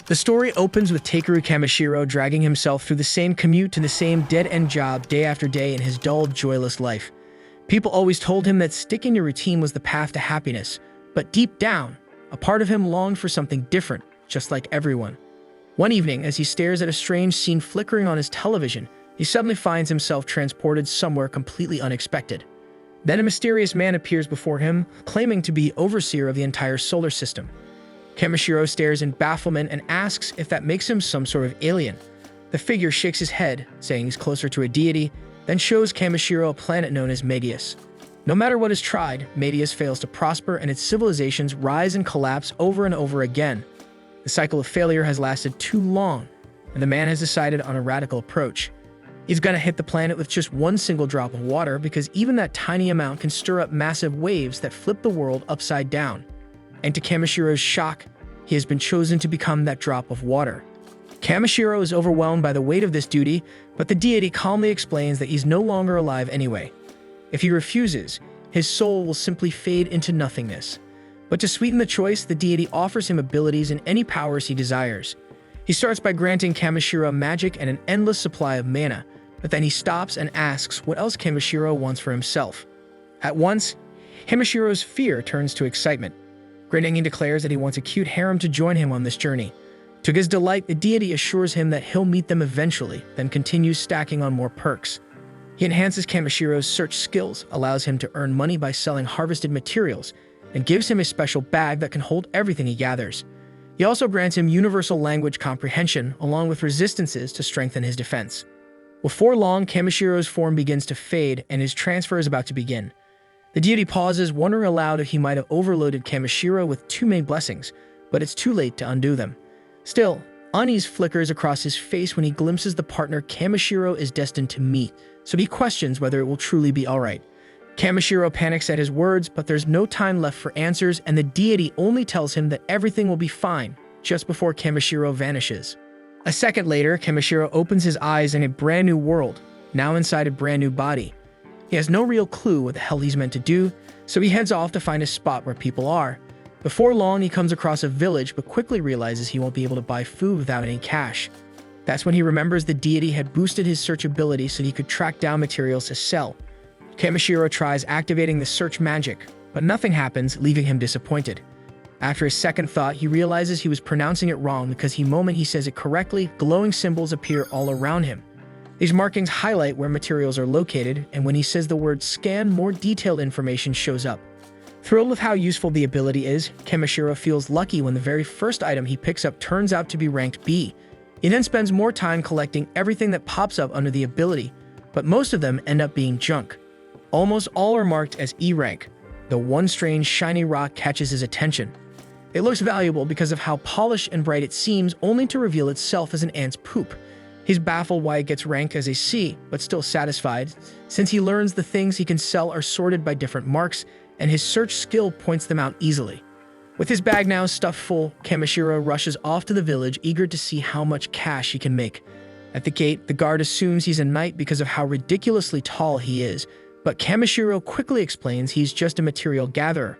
The story opens with Takeru Kamishiro dragging himself through the same commute to the same dead-end job day after day in his dull, joyless life. People always told him that sticking to routine was the path to happiness, but deep down, a part of him longed for something different, just like everyone. One evening, as he stares at a strange scene flickering on his television, he suddenly finds himself transported somewhere completely unexpected. Then a mysterious man appears before him, claiming to be overseer of the entire solar system. Kamishiro stares in bafflement and asks if that makes him some sort of alien. The figure shakes his head, saying he's closer to a deity, then shows Kamishiro a planet known as Medius. No matter what is tried, Medius fails to prosper and its civilizations rise and collapse over and over again. The cycle of failure has lasted too long, and the man has decided on a radical approach. He's gonna hit the planet with just one single drop of water because even that tiny amount can stir up massive waves that flip the world upside down. And to Kamishiro's shock, he has been chosen to become that drop of water. Kamishiro is overwhelmed by the weight of this duty, but the deity calmly explains that he's no longer alive anyway. If he refuses, his soul will simply fade into nothingness. But to sweeten the choice, the deity offers him abilities and any powers he desires. He starts by granting Kamishiro magic and an endless supply of mana, but then he stops and asks what else Kamishiro wants for himself. At once, Kamishiro's fear turns to excitement. Grinning, he declares that he wants a cute harem to join him on this journey. To his delight, the deity assures him that he'll meet them eventually, then continues stacking on more perks. He enhances Kamishiro's search skills, allows him to earn money by selling harvested materials, and gives him a special bag that can hold everything he gathers. He also grants him universal language comprehension, along with resistances to strengthen his defense. Before long, Kamishiro's form begins to fade, and his transfer is about to begin. The deity pauses, wondering aloud if he might have overloaded Kamishiro with too many blessings, but it's too late to undo them. Still, unease flickers across his face when he glimpses the partner Kamishiro is destined to meet, so he questions whether it will truly be alright. Kamishiro panics at his words, but there's no time left for answers, and the deity only tells him that everything will be fine, just before Kamishiro vanishes. A second later, Kamishiro opens his eyes in a brand new world, now inside a brand new body. He has no real clue what the hell he's meant to do, so he heads off to find a spot where people are. Before long, he comes across a village, but quickly realizes he won't be able to buy food without any cash. That's when he remembers the deity had boosted his search ability so he could track down materials to sell. Kamishiro tries activating the search magic, but nothing happens, leaving him disappointed. After a second thought, he realizes he was pronouncing it wrong because the moment he says it correctly, glowing symbols appear all around him. These markings highlight where materials are located, and when he says the word scan, more detailed information shows up. Thrilled with how useful the ability is, Kamishiro feels lucky when the very first item he picks up turns out to be ranked B. He then spends more time collecting everything that pops up under the ability, but most of them end up being junk. Almost all are marked as E rank, though one strange shiny rock catches his attention. It looks valuable because of how polished and bright it seems, only to reveal itself as an ant's poop. He's baffled why it gets ranked as a C, but still satisfied, since he learns the things he can sell are sorted by different marks, and his search skill points them out easily. With his bag now stuffed full, Kamishiro rushes off to the village, eager to see how much cash he can make. At the gate, the guard assumes he's a knight because of how ridiculously tall he is, but Kamishiro quickly explains he's just a material gatherer.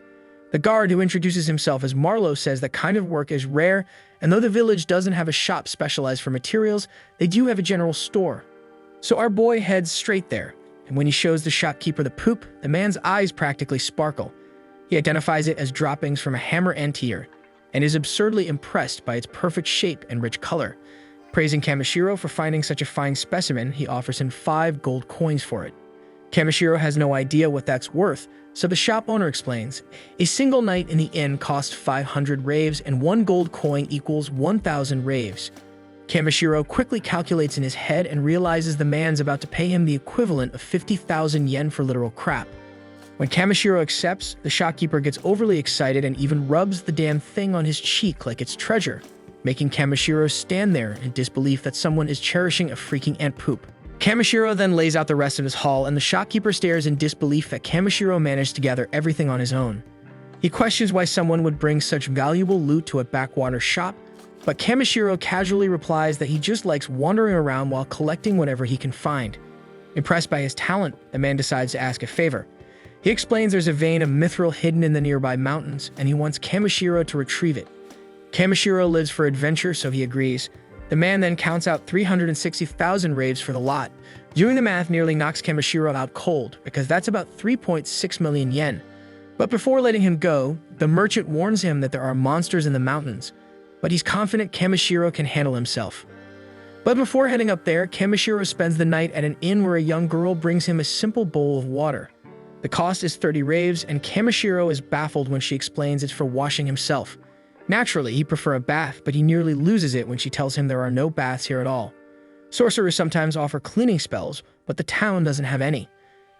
The guard, who introduces himself as Marlowe, says that kind of work is rare, and though the village doesn't have a shop specialized for materials, they do have a general store. So our boy heads straight there, and when he shows the shopkeeper the poop, the man's eyes practically sparkle. He identifies it as droppings from a hammer anteater, and is absurdly impressed by its perfect shape and rich color. Praising Kamishiro for finding such a fine specimen, he offers him 5 gold coins for it. Kamishiro has no idea what that's worth, so the shop owner explains. A single night in the inn costs 500 raves, and 1 gold coin equals 1,000 raves. Kamishiro quickly calculates in his head and realizes the man's about to pay him the equivalent of 50,000 yen for literal crap. When Kamishiro accepts, the shopkeeper gets overly excited and even rubs the damn thing on his cheek like it's treasure, making Kamishiro stand there in disbelief that someone is cherishing a freaking ant poop. Kamishiro then lays out the rest of his haul, and the shopkeeper stares in disbelief that Kamishiro managed to gather everything on his own. He questions why someone would bring such valuable loot to a backwater shop, but Kamishiro casually replies that he just likes wandering around while collecting whatever he can find. Impressed by his talent, the man decides to ask a favor. He explains there's a vein of mithril hidden in the nearby mountains, and he wants Kamishiro to retrieve it. Kamishiro lives for adventure, so he agrees. The man then counts out 360,000 raves for the lot. Doing the math nearly knocks Kamishiro out cold, because that's about 3.6 million yen. But before letting him go, the merchant warns him that there are monsters in the mountains, but he's confident Kamishiro can handle himself. But before heading up there, Kamishiro spends the night at an inn where a young girl brings him a simple bowl of water. The cost is 30 raves, and Kamishiro is baffled when she explains it's for washing himself. Naturally, he'd prefer a bath, but he nearly loses it when she tells him there are no baths here at all. Sorcerers sometimes offer cleaning spells, but the town doesn't have any.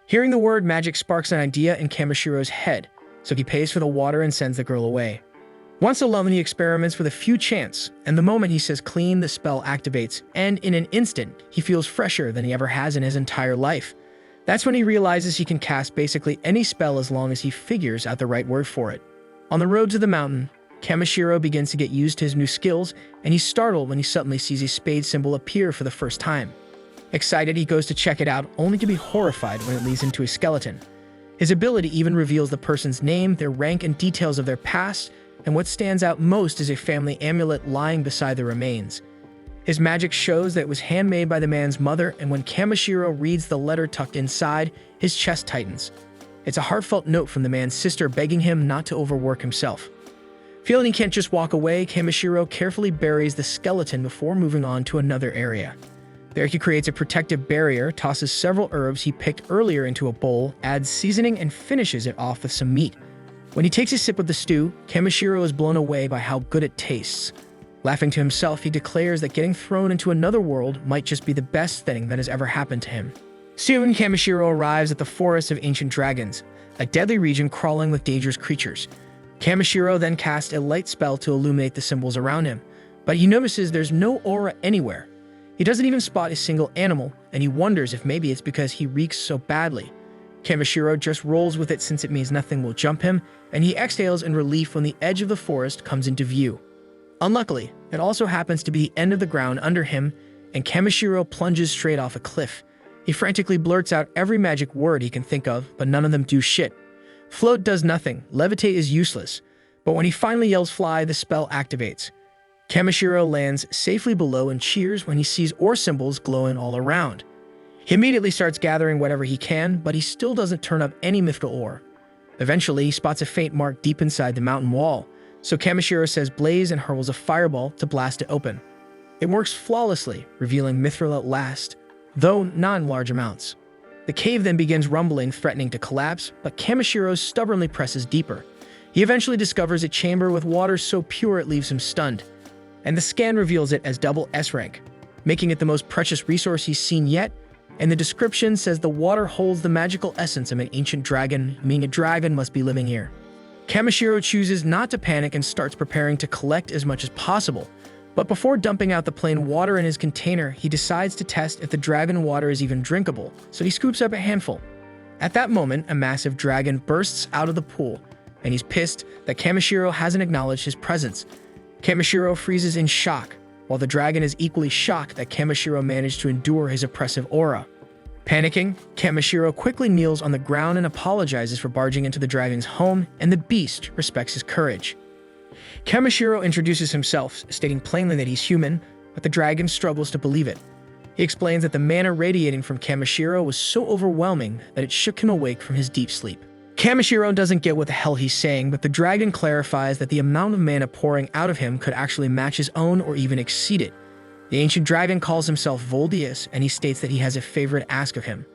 Hearing the word magic sparks an idea in Kamishiro's head, so he pays for the water and sends the girl away. Once alone, he experiments with a few chants, and the moment he says clean, the spell activates, and in an instant, he feels fresher than he ever has in his entire life. That's when he realizes he can cast basically any spell as long as he figures out the right word for it. On the road to the mountain, Kamishiro begins to get used to his new skills, and he's startled when he suddenly sees a spade symbol appear for the first time. Excited, he goes to check it out, only to be horrified when it leads him to a skeleton. His ability even reveals the person's name, their rank, and details of their past, and what stands out most is a family amulet lying beside the remains. His magic shows that it was handmade by the man's mother, and when Kamishiro reads the letter tucked inside, his chest tightens. It's a heartfelt note from the man's sister begging him not to overwork himself. Feeling he can't just walk away, Kamishiro carefully buries the skeleton before moving on to another area. There he creates a protective barrier, tosses several herbs he picked earlier into a bowl, adds seasoning, and finishes it off with some meat. When he takes a sip of the stew, Kamishiro is blown away by how good it tastes. Laughing to himself, he declares that getting thrown into another world might just be the best thing that has ever happened to him. Soon, Kamishiro arrives at the Forest of Ancient Dragons, a deadly region crawling with dangerous creatures. Kamishiro then casts a light spell to illuminate the symbols around him, but he notices there's no aura anywhere. He doesn't even spot a single animal, and he wonders if maybe it's because he reeks so badly. Kamishiro just rolls with it since it means nothing will jump him, and he exhales in relief when the edge of the forest comes into view. Unluckily, it also happens to be the end of the ground under him, and Kamishiro plunges straight off a cliff. He frantically blurts out every magic word he can think of, but none of them do shit. Float does nothing, levitate is useless, but when he finally yells fly, the spell activates. Kamishiro lands safely below and cheers when he sees ore symbols glowing all around. He immediately starts gathering whatever he can, but he still doesn't turn up any mithril ore. Eventually, he spots a faint mark deep inside the mountain wall, so Kamishiro says blaze and hurls a fireball to blast it open. It works flawlessly, revealing mithril at last, though not in large amounts. The cave then begins rumbling, threatening to collapse, but Kamishiro stubbornly presses deeper. He eventually discovers a chamber with water so pure it leaves him stunned, and the scan reveals it as double S rank, making it the most precious resource he's seen yet, and the description says the water holds the magical essence of an ancient dragon, meaning a dragon must be living here. Kamishiro chooses not to panic and starts preparing to collect as much as possible, but before dumping out the plain water in his container, he decides to test if the dragon water is even drinkable, so he scoops up a handful. At that moment, a massive dragon bursts out of the pool, and he's pissed that Kamishiro hasn't acknowledged his presence. Kamishiro freezes in shock, while the dragon is equally shocked that Kamishiro managed to endure his oppressive aura. Panicking, Kamishiro quickly kneels on the ground and apologizes for barging into the dragon's home, and the beast respects his courage. Kamishiro introduces himself, stating plainly that he's human, but the dragon struggles to believe it. He explains that the mana radiating from Kamishiro was so overwhelming that it shook him awake from his deep sleep. Kamishiro doesn't get what the hell he's saying, but the dragon clarifies that the amount of mana pouring out of him could actually match his own or even exceed it. The ancient dragon calls himself Voldius, and he states that he has a favorite ask of him.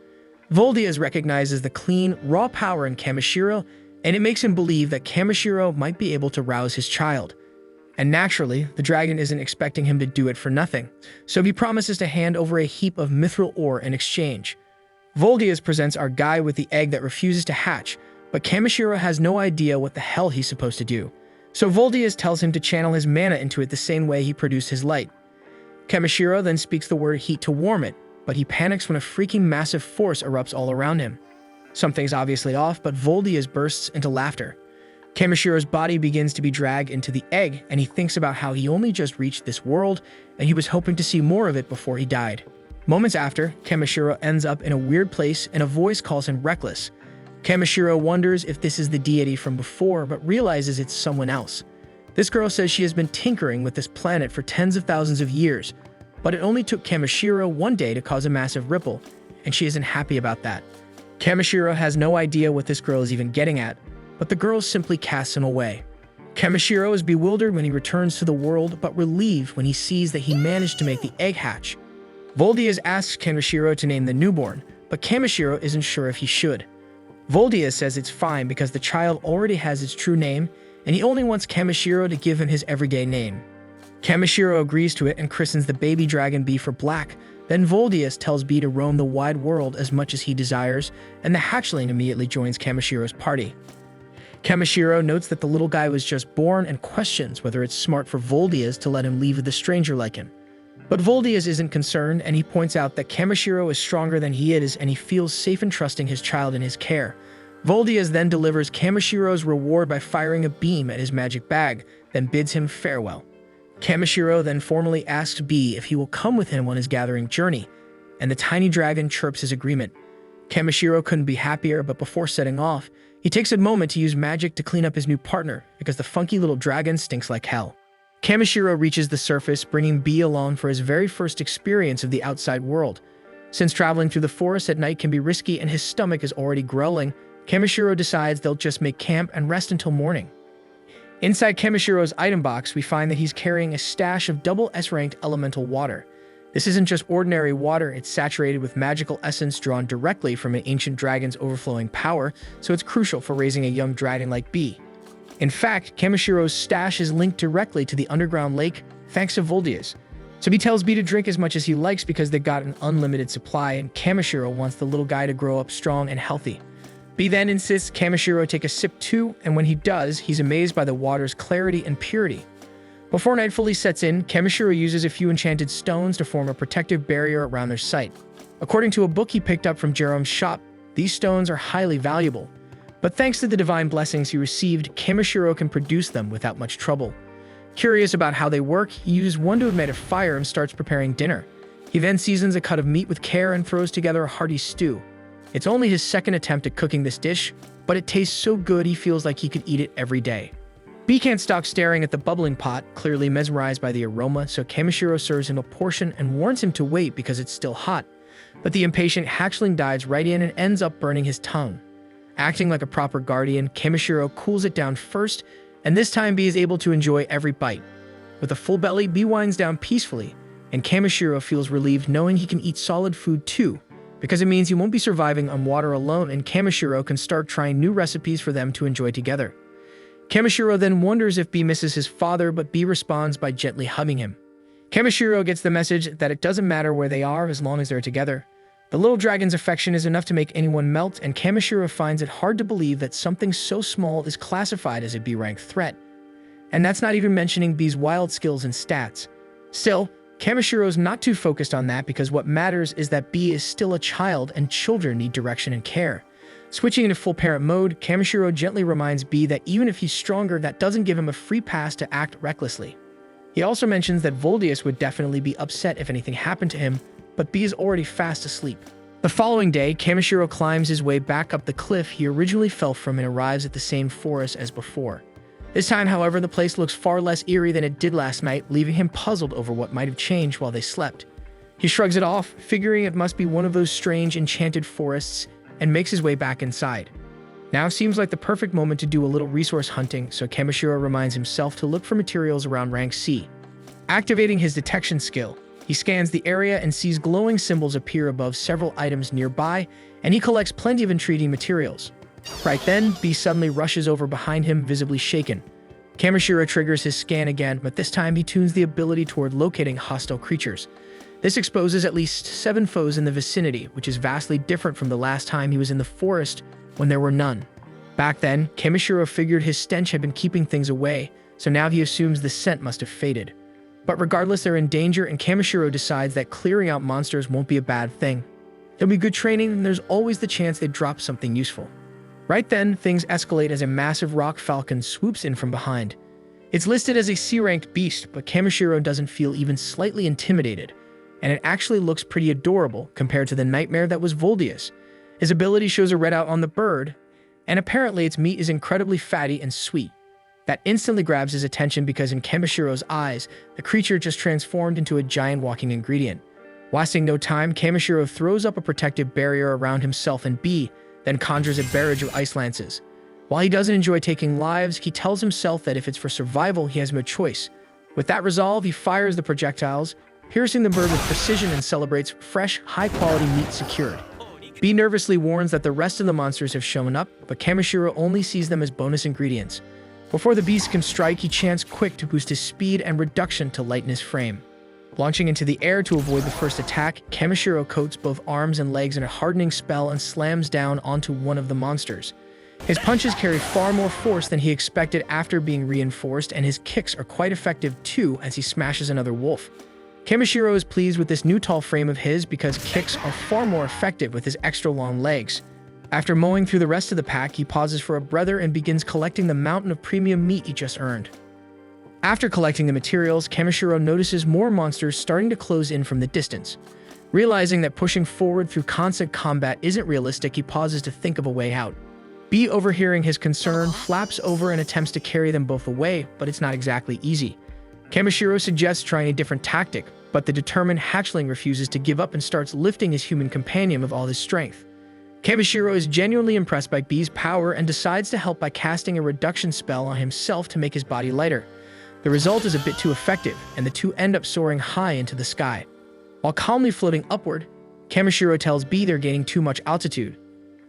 Voldius recognizes the clean, raw power in Kamishiro, and it makes him believe that Kamishiro might be able to rouse his child. And naturally, the dragon isn't expecting him to do it for nothing, so he promises to hand over a heap of mithril ore in exchange. Voldius presents our guy with the egg that refuses to hatch, but Kamishiro has no idea what the hell he's supposed to do. So Voldius tells him to channel his mana into it the same way he produced his light. Kamishiro then speaks the word heat to warm it, but he panics when a freaking massive force erupts all around him. Something's obviously off, but Voldius bursts into laughter. Kamishiro's body begins to be dragged into the egg, and he thinks about how he only just reached this world, and he was hoping to see more of it before he died. Moments after, Kamishiro ends up in a weird place, and a voice calls him reckless. Kamishiro wonders if this is the deity from before, but realizes it's someone else. This girl says she has been tinkering with this planet for tens of thousands of years, but it only took Kamishiro one day to cause a massive ripple, and she isn't happy about that. Kamishiro has no idea what this girl is even getting at, but the girl simply casts him away. Kamishiro is bewildered when he returns to the world, but relieved when he sees that he managed to make the egg hatch. Voldias asks Kamishiro to name the newborn, but Kamishiro isn't sure if he should. Voldias says it's fine because the child already has its true name, and he only wants Kamishiro to give him his everyday name. Kamishiro agrees to it and christens the baby dragon B for Black. Then Voldias tells B to roam the wide world as much as he desires, and the hatchling immediately joins Kamishiro's party. Kamishiro notes that the little guy was just born and questions whether it's smart for Voldias to let him leave with a stranger like him. But Voldias isn't concerned, and he points out that Kamishiro is stronger than he is and he feels safe in trusting his child in his care. Voldias then delivers Kamishiro's reward by firing a beam at his magic bag, then bids him farewell. Kamishiro then formally asks B if he will come with him on his gathering journey, and the tiny dragon chirps his agreement. Kamishiro couldn't be happier, but before setting off, he takes a moment to use magic to clean up his new partner because the funky little dragon stinks like hell. Kamishiro reaches the surface, bringing B along for his very first experience of the outside world. Since traveling through the forest at night can be risky and his stomach is already growling, Kamishiro decides they'll just make camp and rest until morning. Inside Kamishiro's item box, we find that he's carrying a stash of double S-ranked elemental water. This isn't just ordinary water, it's saturated with magical essence drawn directly from an ancient dragon's overflowing power, so it's crucial for raising a young dragon like B. In fact, Kamishiro's stash is linked directly to the underground lake thanks to Voldias. So B tells B to drink as much as he likes because they got an unlimited supply, and Kamishiro wants the little guy to grow up strong and healthy. B then insists Kamishiro take a sip too, and when he does, he's amazed by the water's clarity and purity. Before night fully sets in, Kamishiro uses a few enchanted stones to form a protective barrier around their site. According to a book he picked up from Jerome's shop, these stones are highly valuable. But thanks to the divine blessings he received, Kamishiro can produce them without much trouble. Curious about how they work, he uses one to ignite a fire and starts preparing dinner. He then seasons a cut of meat with care and throws together a hearty stew. It's only his second attempt at cooking this dish, but it tastes so good he feels like he could eat it every day. B can't stop staring at the bubbling pot, clearly mesmerized by the aroma, so Kamishiro serves him a portion and warns him to wait because it's still hot. But the impatient hatchling dives right in and ends up burning his tongue. Acting like a proper guardian, Kamishiro cools it down first, and this time B is able to enjoy every bite. With a full belly, B winds down peacefully, and Kamishiro feels relieved knowing he can eat solid food too, because it means he won't be surviving on water alone, and Kamishiro can start trying new recipes for them to enjoy together. Kamishiro then wonders if B misses his father, but B responds by gently hugging him. Kamishiro gets the message that it doesn't matter where they are as long as they're together. The little dragon's affection is enough to make anyone melt, and Kamishiro finds it hard to believe that something so small is classified as a B-rank threat. And that's not even mentioning B's wild skills and stats. Still, Kamishiro's not too focused on that because what matters is that B is still a child and children need direction and care. Switching into full parent mode, Kamishiro gently reminds B that even if he's stronger, that doesn't give him a free pass to act recklessly. He also mentions that Voldias would definitely be upset if anything happened to him, but B is already fast asleep. The following day, Kamishiro climbs his way back up the cliff he originally fell from and arrives at the same forest as before. This time, however, the place looks far less eerie than it did last night, leaving him puzzled over what might have changed while they slept. He shrugs it off, figuring it must be one of those strange enchanted forests, and makes his way back inside. Now seems like the perfect moment to do a little resource hunting, so Kamishiro reminds himself to look for materials around rank C. Activating his detection skill, he scans the area and sees glowing symbols appear above several items nearby, and he collects plenty of intriguing materials. Right then, B suddenly rushes over behind him, visibly shaken. Kamishiro triggers his scan again, but this time he tunes the ability toward locating hostile creatures. This exposes at least 7 foes in the vicinity, which is vastly different from the last time he was in the forest when there were none. Back then, Kamishiro figured his stench had been keeping things away, so now he assumes the scent must have faded. But regardless, they're in danger, and Kamishiro decides that clearing out monsters won't be a bad thing. It'll be good training, and there's always the chance they drop something useful. Right then, things escalate as a massive rock falcon swoops in from behind. It's listed as a C-ranked beast, but Kamishiro doesn't feel even slightly intimidated, and it actually looks pretty adorable compared to the nightmare that was Voldias. His ability shows a readout on the bird, and apparently its meat is incredibly fatty and sweet. That instantly grabs his attention because in Kamashiro's eyes, the creature just transformed into a giant walking ingredient. Wasting no time, Kamishiro throws up a protective barrier around himself and B, then conjures a barrage of ice lances. While he doesn't enjoy taking lives, he tells himself that if it's for survival, he has no choice. With that resolve, he fires the projectiles, piercing the bird with precision and celebrates fresh, high-quality meat secured. B nervously warns that the rest of the monsters have shown up, but Kamishiro only sees them as bonus ingredients. Before the beast can strike, he chants quick to boost his speed and reduction to lighten his frame. Launching into the air to avoid the first attack, Kamishiro coats both arms and legs in a hardening spell and slams down onto one of the monsters. His punches carry far more force than he expected after being reinforced, and his kicks are quite effective too as he smashes another wolf. Kamishiro is pleased with this new tall frame of his because kicks are far more effective with his extra long legs. After mowing through the rest of the pack, he pauses for a breather and begins collecting the mountain of premium meat he just earned. After collecting the materials, Kamishiro notices more monsters starting to close in from the distance. Realizing that pushing forward through constant combat isn't realistic, he pauses to think of a way out. B, overhearing his concern, flaps over and attempts to carry them both away, but it's not exactly easy. Kamishiro suggests trying a different tactic, but the determined hatchling refuses to give up and starts lifting his human companion with all his strength. Kamishiro is genuinely impressed by B's power and decides to help by casting a reduction spell on himself to make his body lighter. The result is a bit too effective, and the two end up soaring high into the sky. While calmly floating upward, Kamishiro tells B they're gaining too much altitude.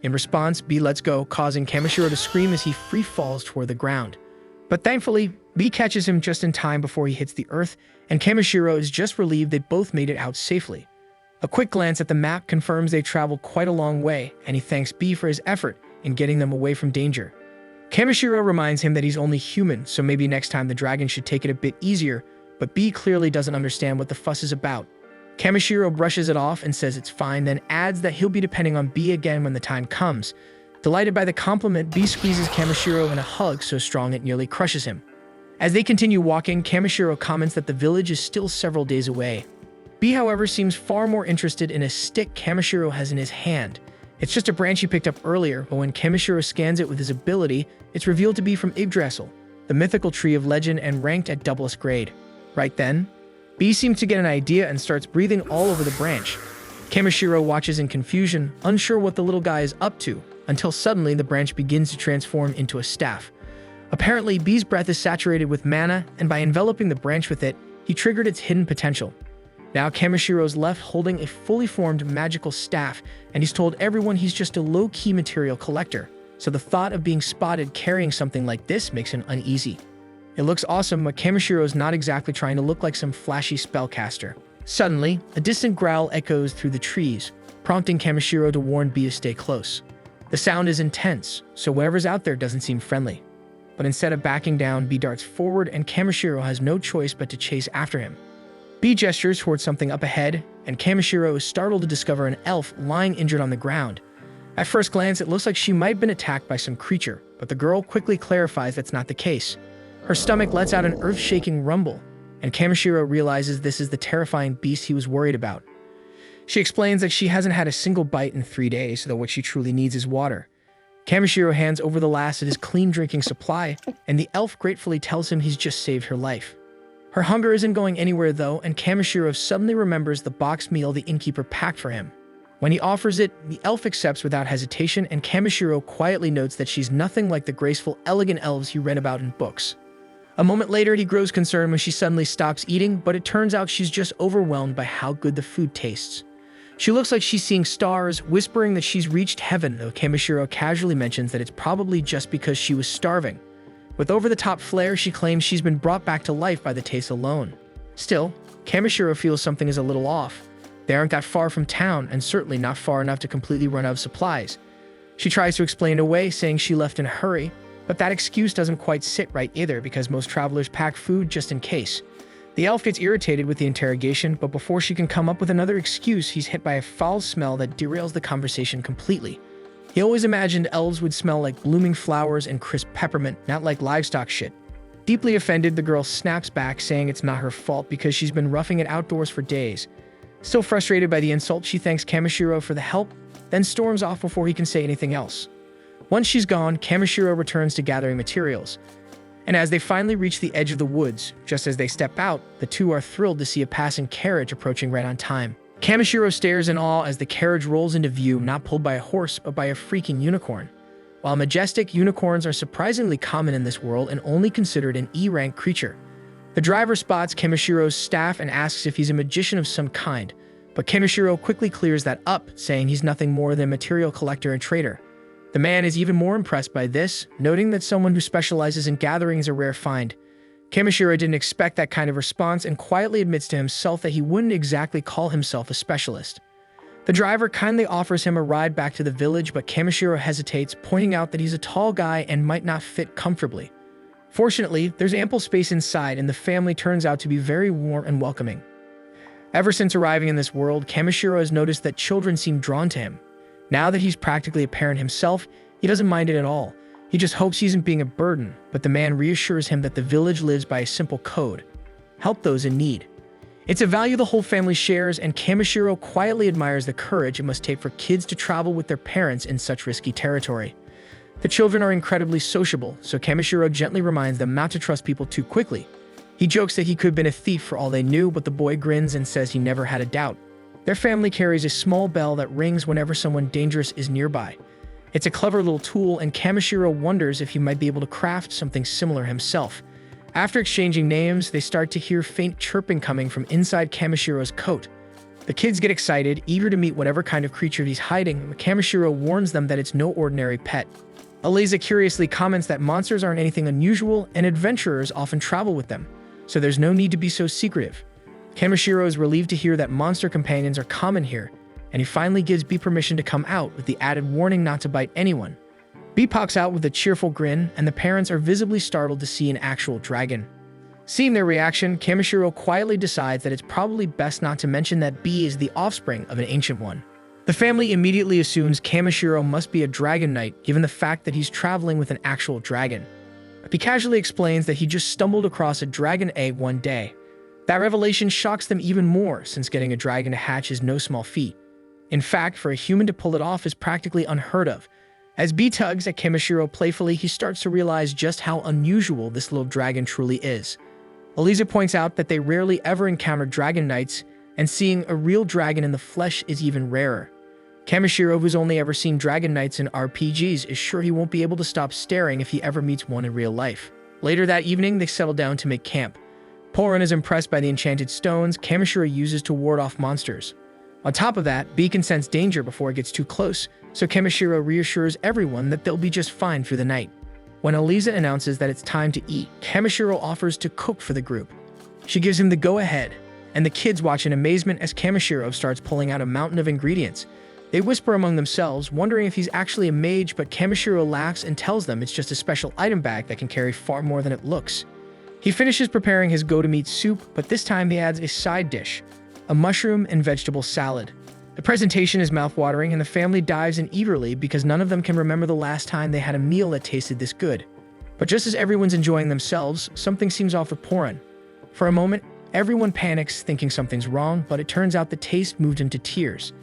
In response, B lets go, causing Kamishiro to scream as he free falls toward the ground. But thankfully, B catches him just in time before he hits the earth, and Kamishiro is just relieved they both made it out safely. A quick glance at the map confirms they traveled quite a long way, and he thanks B for his effort in getting them away from danger. Kamishiro reminds him that he's only human, so maybe next time the dragon should take it a bit easier, but B clearly doesn't understand what the fuss is about. Kamishiro brushes it off and says it's fine, then adds that he'll be depending on B again when the time comes. Delighted by the compliment, B squeezes Kamishiro in a hug so strong it nearly crushes him. As they continue walking, Kamishiro comments that the village is still several days away. B, however, seems far more interested in a stick Kamishiro has in his hand. It's just a branch he picked up earlier, but when Kamishiro scans it with his ability, it's revealed to be from Yggdrasil, the mythical tree of legend and ranked at doublest grade. Right then, B seems to get an idea and starts breathing all over the branch. Kamishiro watches in confusion, unsure what the little guy is up to, until suddenly the branch begins to transform into a staff. Apparently, B's breath is saturated with mana, and by enveloping the branch with it, he triggered its hidden potential. Now Kamashiro's left holding a fully formed magical staff, and he's told everyone he's just a low-key material collector, so the thought of being spotted carrying something like this makes him uneasy. It looks awesome, but Kamashiro's not exactly trying to look like some flashy spellcaster. Suddenly, a distant growl echoes through the trees, prompting Kamishiro to warn B to stay close. The sound is intense, so whatever's out there doesn't seem friendly. But instead of backing down, B darts forward, and Kamishiro has no choice but to chase after him. B gestures towards something up ahead, and Kamishiro is startled to discover an elf lying injured on the ground. At first glance, it looks like she might have been attacked by some creature, but the girl quickly clarifies that's not the case. Her stomach lets out an earth-shaking rumble, and Kamishiro realizes this is the terrifying beast he was worried about. She explains that she hasn't had a single bite in 3 days, though what she truly needs is water. Kamishiro hands over the last of his clean drinking supply, and the elf gratefully tells him he's just saved her life. Her hunger isn't going anywhere though, and Kamishiro suddenly remembers the boxed meal the innkeeper packed for him. When he offers it, the elf accepts without hesitation, and Kamishiro quietly notes that she's nothing like the graceful, elegant elves he read about in books. A moment later, he grows concerned when she suddenly stops eating, but it turns out she's just overwhelmed by how good the food tastes. She looks like she's seeing stars, whispering that she's reached heaven, though Kamishiro casually mentions that it's probably just because she was starving. With over-the-top flair, she claims she's been brought back to life by the taste alone. Still, Kamishiro feels something is a little off. They aren't that far from town, and certainly not far enough to completely run out of supplies. She tries to explain it away, saying she left in a hurry, but that excuse doesn't quite sit right either because most travelers pack food just in case. The elf gets irritated with the interrogation, but before she can come up with another excuse, he's hit by a foul smell that derails the conversation completely. He always imagined elves would smell like blooming flowers and crisp peppermint, not like livestock shit. Deeply offended, the girl snaps back, saying it's not her fault because she's been roughing it outdoors for days. Still frustrated by the insult, she thanks Kamishiro for the help, then storms off before he can say anything else. Once she's gone, Kamishiro returns to gathering materials. And as they finally reach the edge of the woods, just as they step out, the two are thrilled to see a passing carriage approaching right on time. Kamishiro stares in awe as the carriage rolls into view, not pulled by a horse, but by a freaking unicorn. While majestic, unicorns are surprisingly common in this world and only considered an E-rank creature. The driver spots Kemishiro's staff and asks if he's a magician of some kind, but Kamishiro quickly clears that up, saying he's nothing more than a material collector and trader. The man is even more impressed by this, noting that someone who specializes in gathering is a rare find. Kamishiro didn't expect that kind of response and quietly admits to himself that he wouldn't exactly call himself a specialist. The driver kindly offers him a ride back to the village, but Kamishiro hesitates, pointing out that he's a tall guy and might not fit comfortably. Fortunately, there's ample space inside, and the family turns out to be very warm and welcoming. Ever since arriving in this world, Kamishiro has noticed that children seem drawn to him. Now that he's practically a parent himself, he doesn't mind it at all. He just hopes he isn't being a burden, but the man reassures him that the village lives by a simple code: help those in need. It's a value the whole family shares, and Kamishiro quietly admires the courage it must take for kids to travel with their parents in such risky territory. The children are incredibly sociable, so Kamishiro gently reminds them not to trust people too quickly. He jokes that he could have been a thief for all they knew, but the boy grins and says he never had a doubt. Their family carries a small bell that rings whenever someone dangerous is nearby. It's a clever little tool, and Kamishiro wonders if he might be able to craft something similar himself. After exchanging names, they start to hear faint chirping coming from inside Kamishiro's coat. The kids get excited, eager to meet whatever kind of creature he's hiding, but Kamishiro warns them that it's no ordinary pet. Eliza curiously comments that monsters aren't anything unusual, and adventurers often travel with them, so there's no need to be so secretive. Kamishiro is relieved to hear that monster companions are common here, and he finally gives Bee permission to come out with the added warning not to bite anyone. Bee pops out with a cheerful grin, and the parents are visibly startled to see an actual dragon. Seeing their reaction, Kamishiro quietly decides that it's probably best not to mention that Bee is the offspring of an ancient one. The family immediately assumes Kamishiro must be a dragon knight, given the fact that he's traveling with an actual dragon. Bee casually explains that he just stumbled across a dragon egg one day. That revelation shocks them even more, since getting a dragon to hatch is no small feat. In fact, for a human to pull it off is practically unheard of. As Bee tugs at Kamishiro playfully, he starts to realize just how unusual this little dragon truly is. Eliza points out that they rarely ever encounter dragon knights, and seeing a real dragon in the flesh is even rarer. Kamishiro, who's only ever seen dragon knights in RPGs, is sure he won't be able to stop staring if he ever meets one in real life. Later that evening, they settle down to make camp. Porin is impressed by the enchanted stones Kamishiro uses to ward off monsters. On top of that, Bee can sense danger before it gets too close, so Kamishiro reassures everyone that they'll be just fine through the night. When Eliza announces that it's time to eat, Kamishiro offers to cook for the group. She gives him the go-ahead, and the kids watch in amazement as Kamishiro starts pulling out a mountain of ingredients. They whisper among themselves, wondering if he's actually a mage, but Kamishiro laughs and tells them it's just a special item bag that can carry far more than it looks. He finishes preparing his go-to-meat soup, but this time he adds a side dish, a mushroom and vegetable salad. The presentation is mouth-watering, and the family dives in eagerly because none of them can remember the last time they had a meal that tasted this good. But just as everyone's enjoying themselves, something seems off with Porin. For a moment, everyone panics, thinking something's wrong, but it turns out the taste moved him to tears.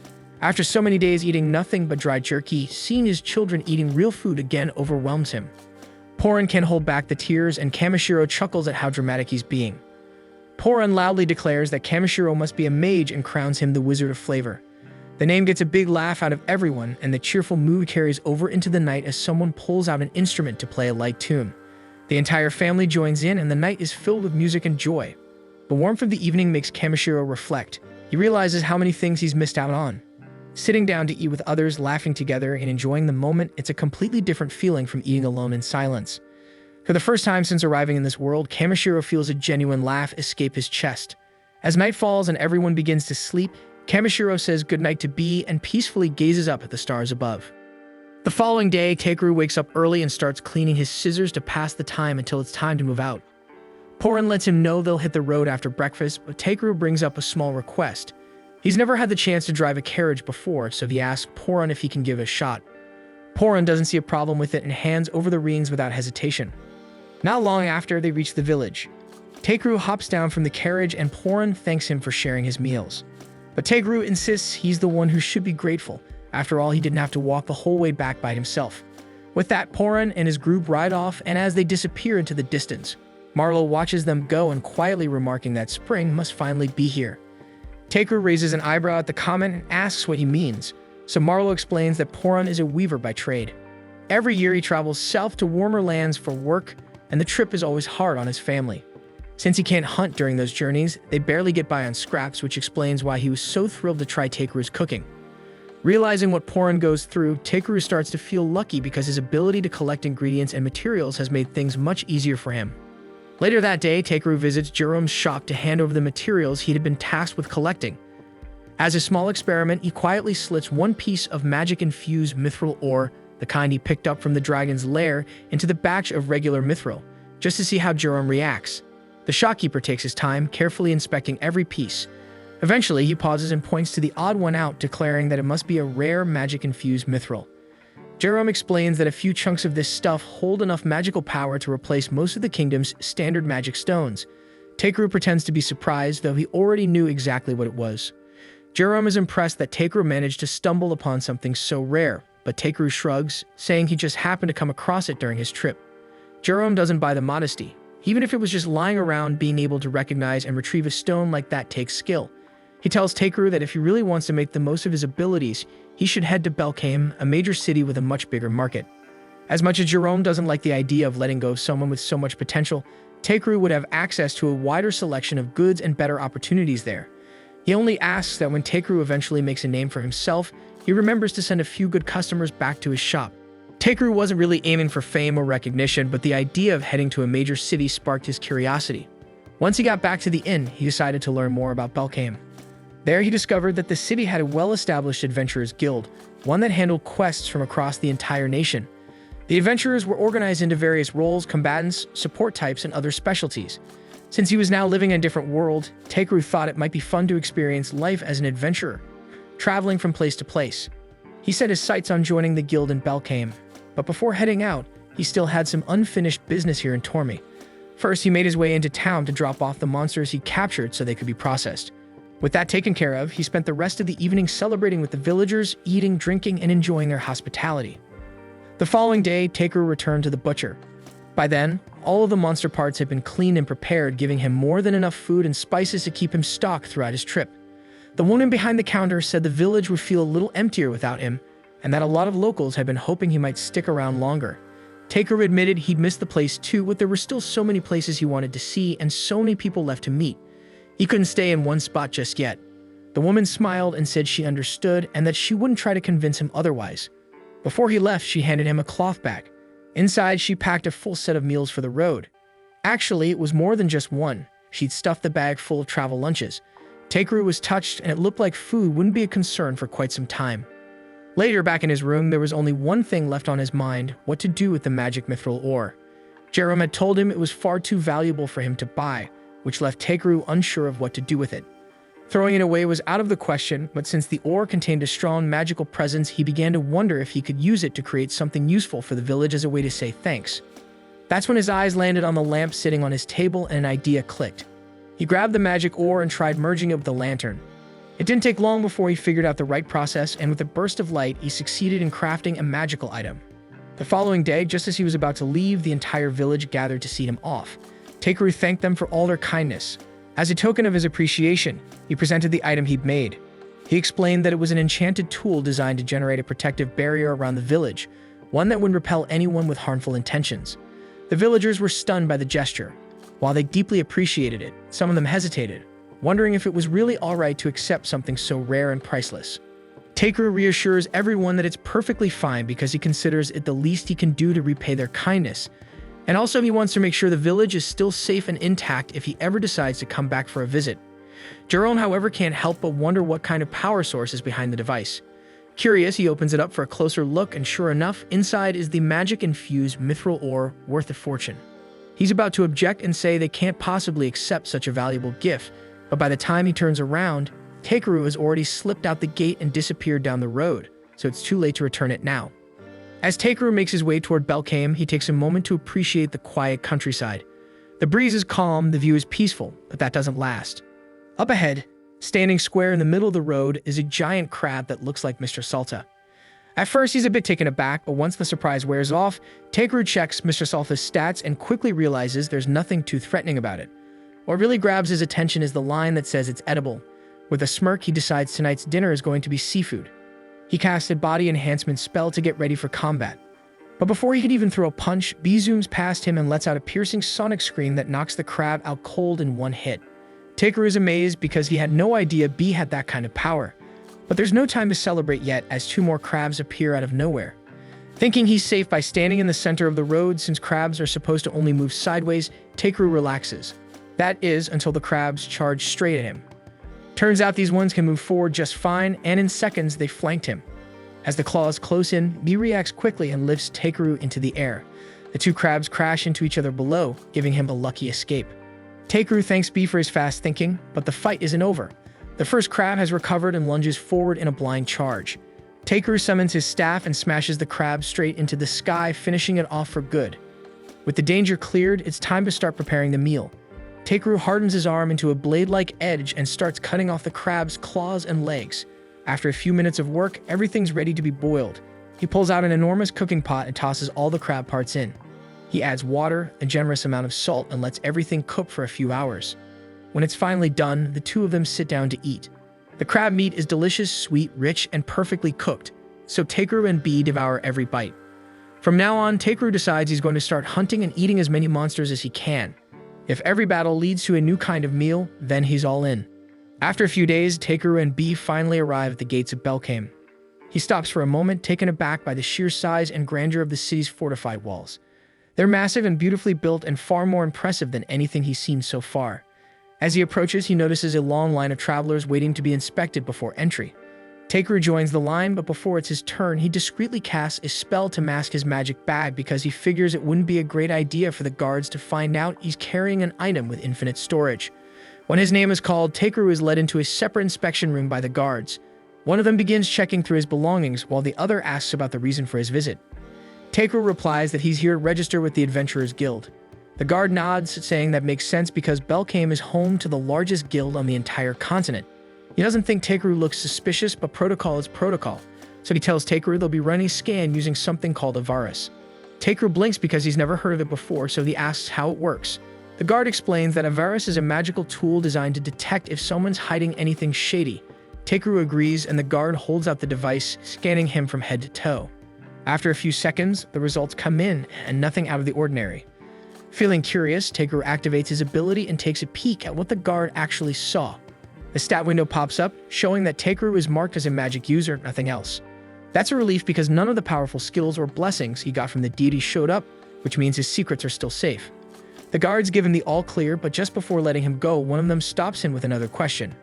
After so many days eating nothing but dry jerky, seeing his children eating real food again overwhelms him. Porin can't hold back the tears, and Kamishiro chuckles at how dramatic he's being. Porin loudly declares that Kamishiro must be a mage and crowns him the Wizard of Flavor. The name gets a big laugh out of everyone, and the cheerful mood carries over into the night as someone pulls out an instrument to play a light tune. The entire family joins in, and the night is filled with music and joy. The warmth of the evening makes Kamishiro reflect. He realizes how many things he's missed out on. Sitting down to eat with others, laughing together, and enjoying the moment, it's a completely different feeling from eating alone in silence. For the first time since arriving in this world, Kamishiro feels a genuine laugh escape his chest. As night falls and everyone begins to sleep, Kamishiro says goodnight to Bee and peacefully gazes up at the stars above. The following day, Takeru wakes up early and starts cleaning his scissors to pass the time until it's time to move out. Porin lets him know they'll hit the road after breakfast, but Takeru brings up a small request. He's never had the chance to drive a carriage before, so he asks Porin if he can give it a shot. Porin doesn't see a problem with it and hands over the reins without hesitation. Not long after, they reach the village. Takeru hops down from the carriage and Porin thanks him for sharing his meals. But Takeru insists he's the one who should be grateful. After all, he didn't have to walk the whole way back by himself. With that, Poran and his group ride off, and as they disappear into the distance, Marlowe watches them go and quietly remarking that spring must finally be here. Takeru raises an eyebrow at the comment and asks what he means, so Marlowe explains that Poran is a weaver by trade. Every year he travels south to warmer lands for work, and the trip is always hard on his family. Since he can't hunt during those journeys, they barely get by on scraps, which explains why he was so thrilled to try Takeru's cooking. Realizing what Poran goes through, Takeru starts to feel lucky because his ability to collect ingredients and materials has made things much easier for him. Later that day, Takeru visits Jerome's shop to hand over the materials he had been tasked with collecting. As a small experiment, he quietly slits one piece of magic-infused mithril ore, the kind he picked up from the dragon's lair, into the batch of regular mithril, just to see how Jerome reacts. The shopkeeper takes his time, carefully inspecting every piece. Eventually, he pauses and points to the odd one out, declaring that it must be a rare magic-infused mithril. Jerome explains that a few chunks of this stuff hold enough magical power to replace most of the kingdom's standard magic stones. Takeru pretends to be surprised, though he already knew exactly what it was. Jerome is impressed that Takeru managed to stumble upon something so rare, but Takeru shrugs, saying he just happened to come across it during his trip. Jerome doesn't buy the modesty. Even if it was just lying around, being able to recognize and retrieve a stone like that takes skill. He tells Takeru that if he really wants to make the most of his abilities, he should head to Belkame, a major city with a much bigger market. As much as Jerome doesn't like the idea of letting go of someone with so much potential, Takeru would have access to a wider selection of goods and better opportunities there. He only asks that when Takeru eventually makes a name for himself, he remembers to send a few good customers back to his shop. Takeru wasn't really aiming for fame or recognition, but the idea of heading to a major city sparked his curiosity. Once he got back to the inn, he decided to learn more about Belkame. There he discovered that the city had a well-established adventurers guild, one that handled quests from across the entire nation. The adventurers were organized into various roles, combatants, support types, and other specialties. Since he was now living in a different world, Takeru thought it might be fun to experience life as an adventurer, traveling from place to place. He set his sights on joining the guild in Belkame, but before heading out, he still had some unfinished business here in Tormy. First, he made his way into town to drop off the monsters he captured so they could be processed. With that taken care of, he spent the rest of the evening celebrating with the villagers, eating, drinking, and enjoying their hospitality. The following day, Takeru returned to the butcher. By then, all of the monster parts had been cleaned and prepared, giving him more than enough food and spices to keep him stocked throughout his trip. The woman behind the counter said the village would feel a little emptier without him, and that a lot of locals had been hoping he might stick around longer. Takeru admitted he'd missed the place too, but there were still so many places he wanted to see and so many people left to meet. He couldn't stay in one spot just yet. The woman smiled and said she understood and that she wouldn't try to convince him otherwise. Before he left, she handed him a cloth bag. Inside, she packed a full set of meals for the road. Actually, it was more than just one. She'd stuffed the bag full of travel lunches. Takeru was touched, and it looked like food wouldn't be a concern for quite some time. Later, back in his room, there was only one thing left on his mind: what to do with the magic mithril ore. Jerome had told him it was far too valuable for him to buy, which left Takeru unsure of what to do with it. Throwing it away was out of the question, but since the ore contained a strong magical presence, he began to wonder if he could use it to create something useful for the village as a way to say thanks. That's when his eyes landed on the lamp sitting on his table and an idea clicked. He grabbed the magic ore and tried merging it with the lantern. It didn't take long before he figured out the right process, and with a burst of light, he succeeded in crafting a magical item. The following day, just as he was about to leave, the entire village gathered to see him off. Takeru thanked them for all their kindness. As a token of his appreciation, he presented the item he'd made. He explained that it was an enchanted tool designed to generate a protective barrier around the village, one that would repel anyone with harmful intentions. The villagers were stunned by the gesture. While they deeply appreciated it, some of them hesitated, wondering if it was really alright to accept something so rare and priceless. Takeru reassures everyone that it's perfectly fine because he considers it the least he can do to repay their kindness. And also he wants to make sure the village is still safe and intact if he ever decides to come back for a visit. Jerome, however, can't help but wonder what kind of power source is behind the device. Curious, he opens it up for a closer look, and sure enough, inside is the magic-infused mithril ore worth a fortune. He's about to object and say they can't possibly accept such a valuable gift, but by the time he turns around, Takeru has already slipped out the gate and disappeared down the road, so it's too late to return it now. As Takeru makes his way toward Belkame, he takes a moment to appreciate the quiet countryside. The breeze is calm, the view is peaceful, but that doesn't last. Up ahead, standing square in the middle of the road, is a giant crab that looks like Mr. Salta. At first, he's a bit taken aback, but once the surprise wears off, Takeru checks Mr. Salfa's stats and quickly realizes there's nothing too threatening about it. What really grabs his attention is the line that says it's edible. With a smirk, he decides tonight's dinner is going to be seafood. He casts a body enhancement spell to get ready for combat. But before he could even throw a punch, B zooms past him and lets out a piercing sonic scream that knocks the crab out cold in one hit. Takeru is amazed because he had no idea B had that kind of power. But there's no time to celebrate yet as two more crabs appear out of nowhere. Thinking he's safe by standing in the center of the road since crabs are supposed to only move sideways, Takeru relaxes. That is, until the crabs charge straight at him. Turns out these ones can move forward just fine, and in seconds they flanked him. As the claws close in, B reacts quickly and lifts Takeru into the air. The two crabs crash into each other below, giving him a lucky escape. Takeru thanks B for his fast thinking, but the fight isn't over. The first crab has recovered and lunges forward in a blind charge. Takeru summons his staff and smashes the crab straight into the sky, finishing it off for good. With the danger cleared, it's time to start preparing the meal. Takeru hardens his arm into a blade-like edge and starts cutting off the crab's claws and legs. After a few minutes of work, everything's ready to be boiled. He pulls out an enormous cooking pot and tosses all the crab parts in. He adds water, a generous amount of salt, and lets everything cook for a few hours. When it's finally done, the two of them sit down to eat. The crab meat is delicious, sweet, rich, and perfectly cooked, so Takeru and B devour every bite. From now on, Takeru decides he's going to start hunting and eating as many monsters as he can. If every battle leads to a new kind of meal, then he's all in. After a few days, Takeru and B finally arrive at the gates of Belkame. He stops for a moment, taken aback by the sheer size and grandeur of the city's fortified walls. They're massive and beautifully built and far more impressive than anything he's seen so far. As he approaches, he notices a long line of travelers waiting to be inspected before entry. Takeru joins the line, but before it's his turn, he discreetly casts a spell to mask his magic bag because he figures it wouldn't be a great idea for the guards to find out he's carrying an item with infinite storage. When his name is called, Takeru is led into a separate inspection room by the guards. One of them begins checking through his belongings while the other asks about the reason for his visit. Takeru replies that he's here to register with the Adventurers Guild. The guard nods, saying that makes sense because Belkame is home to the largest guild on the entire continent. He doesn't think Takeru looks suspicious, but protocol is protocol, so he tells Takeru they'll be running a scan using something called a virus. Takeru blinks because he's never heard of it before, so he asks how it works. The guard explains that a virus is a magical tool designed to detect if someone's hiding anything shady. Takeru agrees, and the guard holds out the device, scanning him from head to toe. After a few seconds, the results come in, and nothing out of the ordinary. Feeling curious, Takeru activates his ability and takes a peek at what the guard actually saw. The stat window pops up, showing that Takeru is marked as a magic user, nothing else. That's a relief because none of the powerful skills or blessings he got from the deity showed up, which means his secrets are still safe. The guards give him the all clear, but just before letting him go, one of them stops him with another question.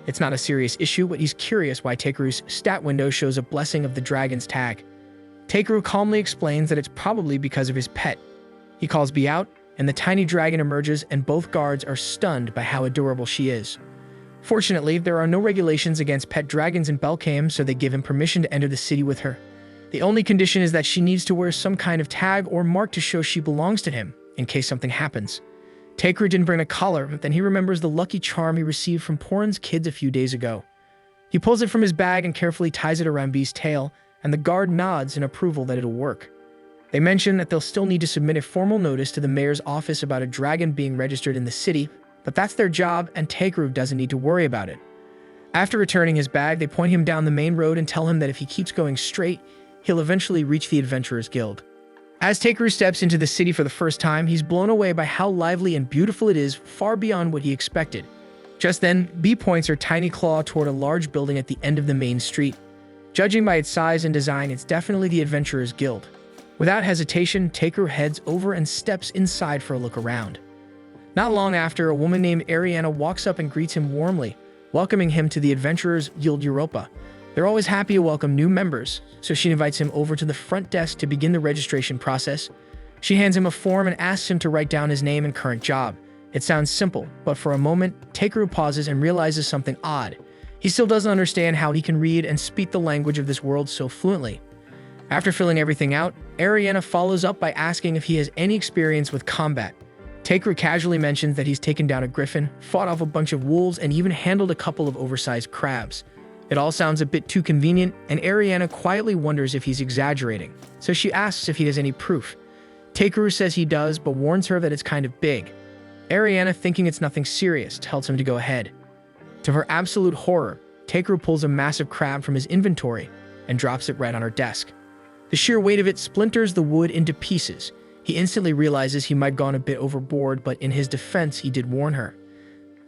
It's not a serious issue, but he's curious why Takeru's stat window shows a blessing of the dragon's tag. Takeru calmly explains that it's probably because of his pet. He calls B out, and the tiny dragon emerges, and both guards are stunned by how adorable she is. Fortunately, there are no regulations against pet dragons in Belkame, so they give him permission to enter the city with her. The only condition is that she needs to wear some kind of tag or mark to show she belongs to him, in case something happens. Takeru didn't bring a collar, but then he remembers the lucky charm he received from Porin's kids a few days ago. He pulls it from his bag and carefully ties it around B's tail, and the guard nods in approval that it'll work. They mention that they'll still need to submit a formal notice to the mayor's office about a dragon being registered in the city, but that's their job, and Takeru doesn't need to worry about it. After returning his bag, they point him down the main road and tell him that if he keeps going straight, he'll eventually reach the Adventurers Guild. As Takeru steps into the city for the first time, he's blown away by how lively and beautiful it is, far beyond what he expected. Just then, B points her tiny claw toward a large building at the end of the main street. Judging by its size and design, it's definitely the Adventurers Guild. Without hesitation, Takeru heads over and steps inside for a look around. Not long after, a woman named Ariana walks up and greets him warmly, welcoming him to the Adventurers Guild Europa. They're always happy to welcome new members, so she invites him over to the front desk to begin the registration process. She hands him a form and asks him to write down his name and current job. It sounds simple, but for a moment, Takeru pauses and realizes something odd. He still doesn't understand how he can read and speak the language of this world so fluently. After filling everything out, Ariana follows up by asking if he has any experience with combat. Takeru casually mentions that he's taken down a griffin, fought off a bunch of wolves, and even handled a couple of oversized crabs. It all sounds a bit too convenient, and Ariana quietly wonders if he's exaggerating, so she asks if he has any proof. Takeru says he does, but warns her that it's kind of big. Ariana, thinking it's nothing serious, tells him to go ahead. To her absolute horror, Takeru pulls a massive crab from his inventory and drops it right on her desk. The sheer weight of it splinters the wood into pieces. He instantly realizes he might have gone a bit overboard, but in his defense, he did warn her.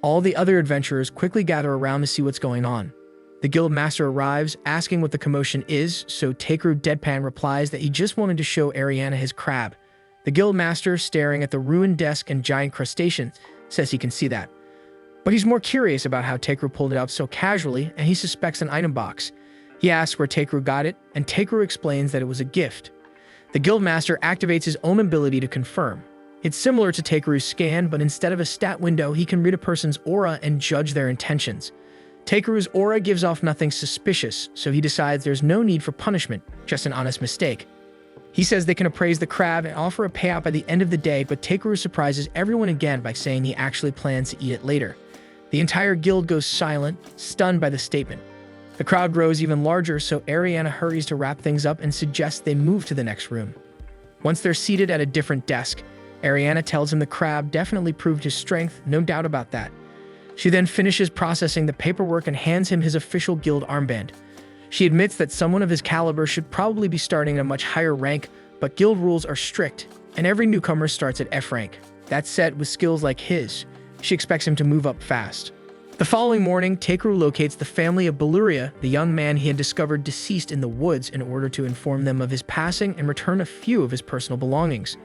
All the other adventurers quickly gather around to see what's going on. The guild master arrives, asking what the commotion is, so Takeru deadpan replies that he just wanted to show Ariana his crab. The guild master, staring at the ruined desk and giant crustacean, says he can see that. But he's more curious about how Takeru pulled it out so casually, and he suspects an item box. He asks where Takeru got it, and Takeru explains that it was a gift. The guildmaster activates his own ability to confirm. It's similar to Takeru's scan, but instead of a stat window, he can read a person's aura and judge their intentions. Takeru's aura gives off nothing suspicious, so he decides there's no need for punishment, just an honest mistake. He says they can appraise the crab and offer a payout by the end of the day, but Takeru surprises everyone again by saying he actually plans to eat it later. The entire guild goes silent, stunned by the statement. The crowd grows even larger, so Ariana hurries to wrap things up and suggests they move to the next room. Once they're seated at a different desk, Ariana tells him the crab definitely proved his strength, no doubt about that. She then finishes processing the paperwork and hands him his official guild armband. She admits that someone of his caliber should probably be starting at a much higher rank, but guild rules are strict, and every newcomer starts at F rank. That said, with skills like his, she expects him to move up fast. The following morning, Takeru locates the family of Beluria, the young man he had discovered deceased in the woods, in order to inform them of his passing and return a few of his personal belongings.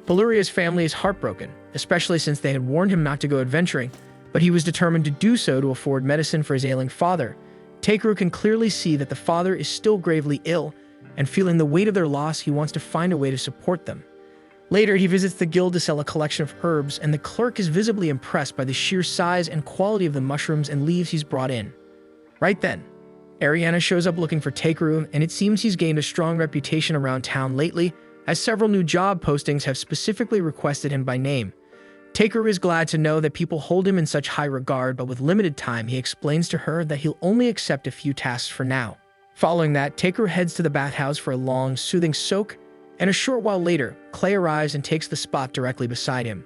Beluria's family is heartbroken, especially since they had warned him not to go adventuring, but he was determined to do so to afford medicine for his ailing father. Takeru can clearly see that the father is still gravely ill, and feeling the weight of their loss, he wants to find a way to support them. Later, he visits the guild to sell a collection of herbs, and the clerk is visibly impressed by the sheer size and quality of the mushrooms and leaves he's brought in. Right then, Ariana shows up looking for Takeru, and it seems he's gained a strong reputation around town lately, as several new job postings have specifically requested him by name. Takeru is glad to know that people hold him in such high regard, but with limited time, he explains to her that he'll only accept a few tasks for now. Following that, Takeru heads to the bathhouse for a long, soothing soak, and a short while later, Clay arrives and takes the spot directly beside him.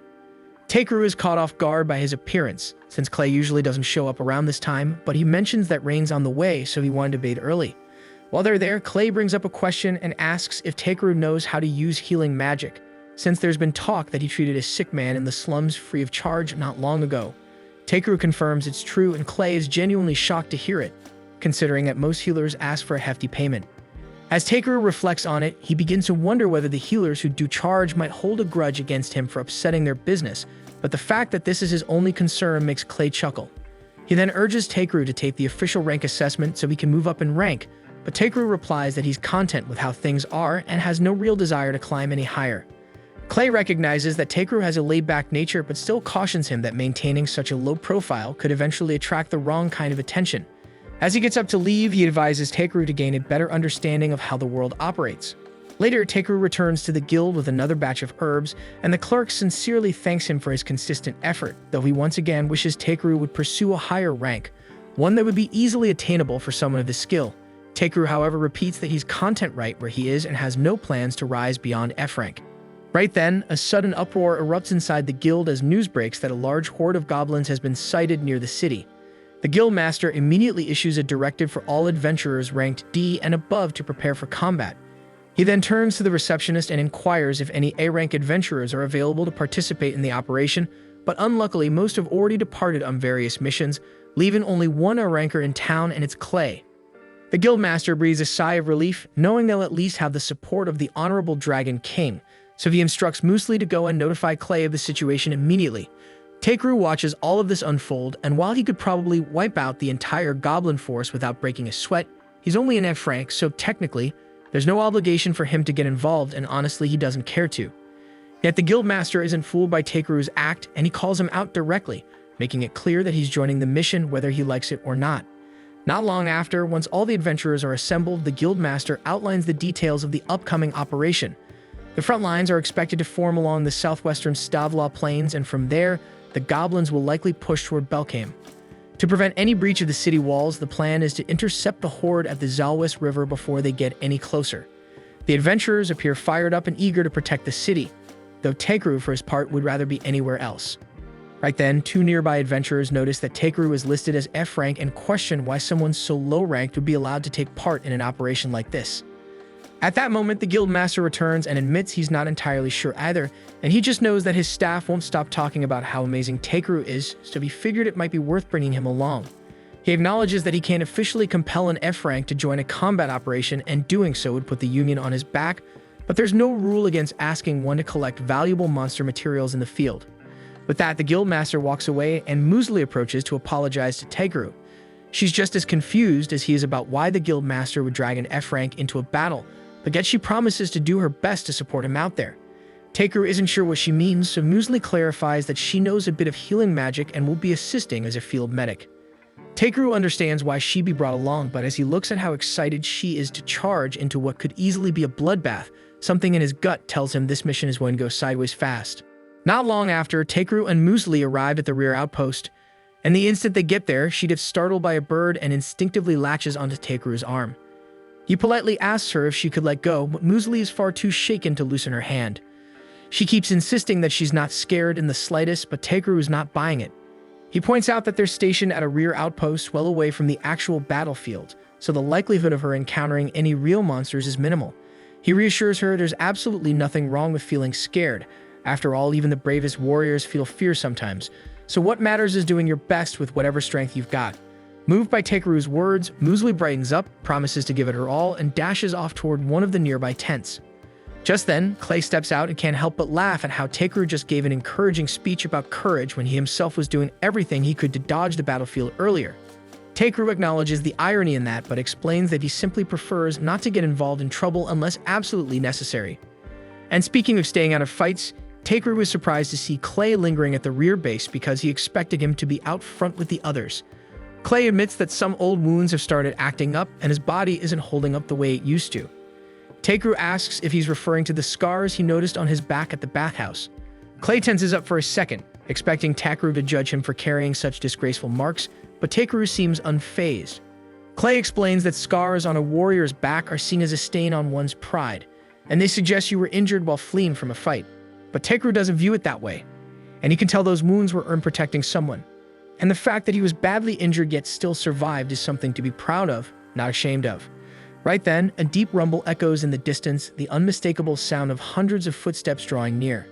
Takeru is caught off guard by his appearance, since Clay usually doesn't show up around this time, but he mentions that rain's on the way, so he wanted to bathe early. While they're there, Clay brings up a question and asks if Takeru knows how to use healing magic, since there's been talk that he treated a sick man in the slums free of charge not long ago. Takeru confirms it's true, and Clay is genuinely shocked to hear it, considering that most healers ask for a hefty payment. As Takeru reflects on it, he begins to wonder whether the healers who do charge might hold a grudge against him for upsetting their business, but the fact that this is his only concern makes Clay chuckle. He then urges Takeru to take the official rank assessment so he can move up in rank, but Takeru replies that he's content with how things are and has no real desire to climb any higher. Clay recognizes that Takeru has a laid-back nature, but still cautions him that maintaining such a low profile could eventually attract the wrong kind of attention. As he gets up to leave, he advises Takeru to gain a better understanding of how the world operates. Later, Takeru returns to the guild with another batch of herbs, and the clerk sincerely thanks him for his consistent effort, though he once again wishes Takeru would pursue a higher rank, one that would be easily attainable for someone of his skill. Takeru, however, repeats that he's content right where he is and has no plans to rise beyond F rank. Right then, a sudden uproar erupts inside the guild as news breaks that a large horde of goblins has been sighted near the city. The guild master immediately issues a directive for all adventurers ranked D and above to prepare for combat. He then turns to the receptionist and inquires if any A-rank adventurers are available to participate in the operation, but unluckily most have already departed on various missions, leaving only one A-ranker in town, and it's Clay. The guild master breathes a sigh of relief, knowing they'll at least have the support of the Honorable Dragon King, so he instructs Muesli to go and notify Clay of the situation immediately. Takeru watches all of this unfold, and while he could probably wipe out the entire goblin force without breaking a sweat, he's only an F rank, so technically, there's no obligation for him to get involved, and honestly, he doesn't care to. Yet the guildmaster isn't fooled by Takeru's act, and he calls him out directly, making it clear that he's joining the mission whether he likes it or not. Not long after, once all the adventurers are assembled, the guildmaster outlines the details of the upcoming operation. The front lines are expected to form along the southwestern Stavlaw plains, and from there, the goblins will likely push toward Belkheim. To prevent any breach of the city walls, the plan is to intercept the horde at the Zalwis River before they get any closer. The adventurers appear fired up and eager to protect the city, though Takeru, for his part, would rather be anywhere else. Right then, two nearby adventurers notice that Takeru is listed as F rank and question why someone so low-ranked would be allowed to take part in an operation like this. At that moment, the guild master returns and admits he's not entirely sure either, and he just knows that his staff won't stop talking about how amazing Takeru is, so he figured it might be worth bringing him along. He acknowledges that he can't officially compel an F rank to join a combat operation, and doing so would put the Union on his back, but there's no rule against asking one to collect valuable monster materials in the field. With that, the guild master walks away, and Muesli approaches to apologize to Takeru. She's just as confused as he is about why the guild master would drag an F rank into a battle, but yet she promises to do her best to support him out there. Takeru isn't sure what she means, so Muesli clarifies that she knows a bit of healing magic and will be assisting as a field medic. Takeru understands why she'd be brought along, but as he looks at how excited she is to charge into what could easily be a bloodbath, something in his gut tells him this mission is going to go sideways fast. Not long after, Takeru and Muesli arrive at the rear outpost, and the instant they get there, she gets startled by a bird and instinctively latches onto Takeru's arm. He politely asks her if she could let go, but Muesli is far too shaken to loosen her hand. She keeps insisting that she's not scared in the slightest, but Takeru is not buying it. He points out that they're stationed at a rear outpost well away from the actual battlefield, so the likelihood of her encountering any real monsters is minimal. He reassures her there's absolutely nothing wrong with feeling scared. After all, even the bravest warriors feel fear sometimes, so what matters is doing your best with whatever strength you've got. Moved by Takeru's words, Muesli brightens up, promises to give it her all, and dashes off toward one of the nearby tents. Just then, Clay steps out and can't help but laugh at how Takeru just gave an encouraging speech about courage when he himself was doing everything he could to dodge the battlefield earlier. Takeru acknowledges the irony in that, but explains that he simply prefers not to get involved in trouble unless absolutely necessary. And speaking of staying out of fights, Takeru was surprised to see Clay lingering at the rear base because he expected him to be out front with the others. Clay admits that some old wounds have started acting up and his body isn't holding up the way it used to. Takeru asks if he's referring to the scars he noticed on his back at the bathhouse. Clay tenses up for a second, expecting Takeru to judge him for carrying such disgraceful marks, but Takeru seems unfazed. Clay explains that scars on a warrior's back are seen as a stain on one's pride, and they suggest you were injured while fleeing from a fight. But Takeru doesn't view it that way, and he can tell those wounds were earned protecting someone. And the fact that he was badly injured yet still survived is something to be proud of, not ashamed of. Right then, a deep rumble echoes in the distance, the unmistakable sound of hundreds of footsteps drawing near.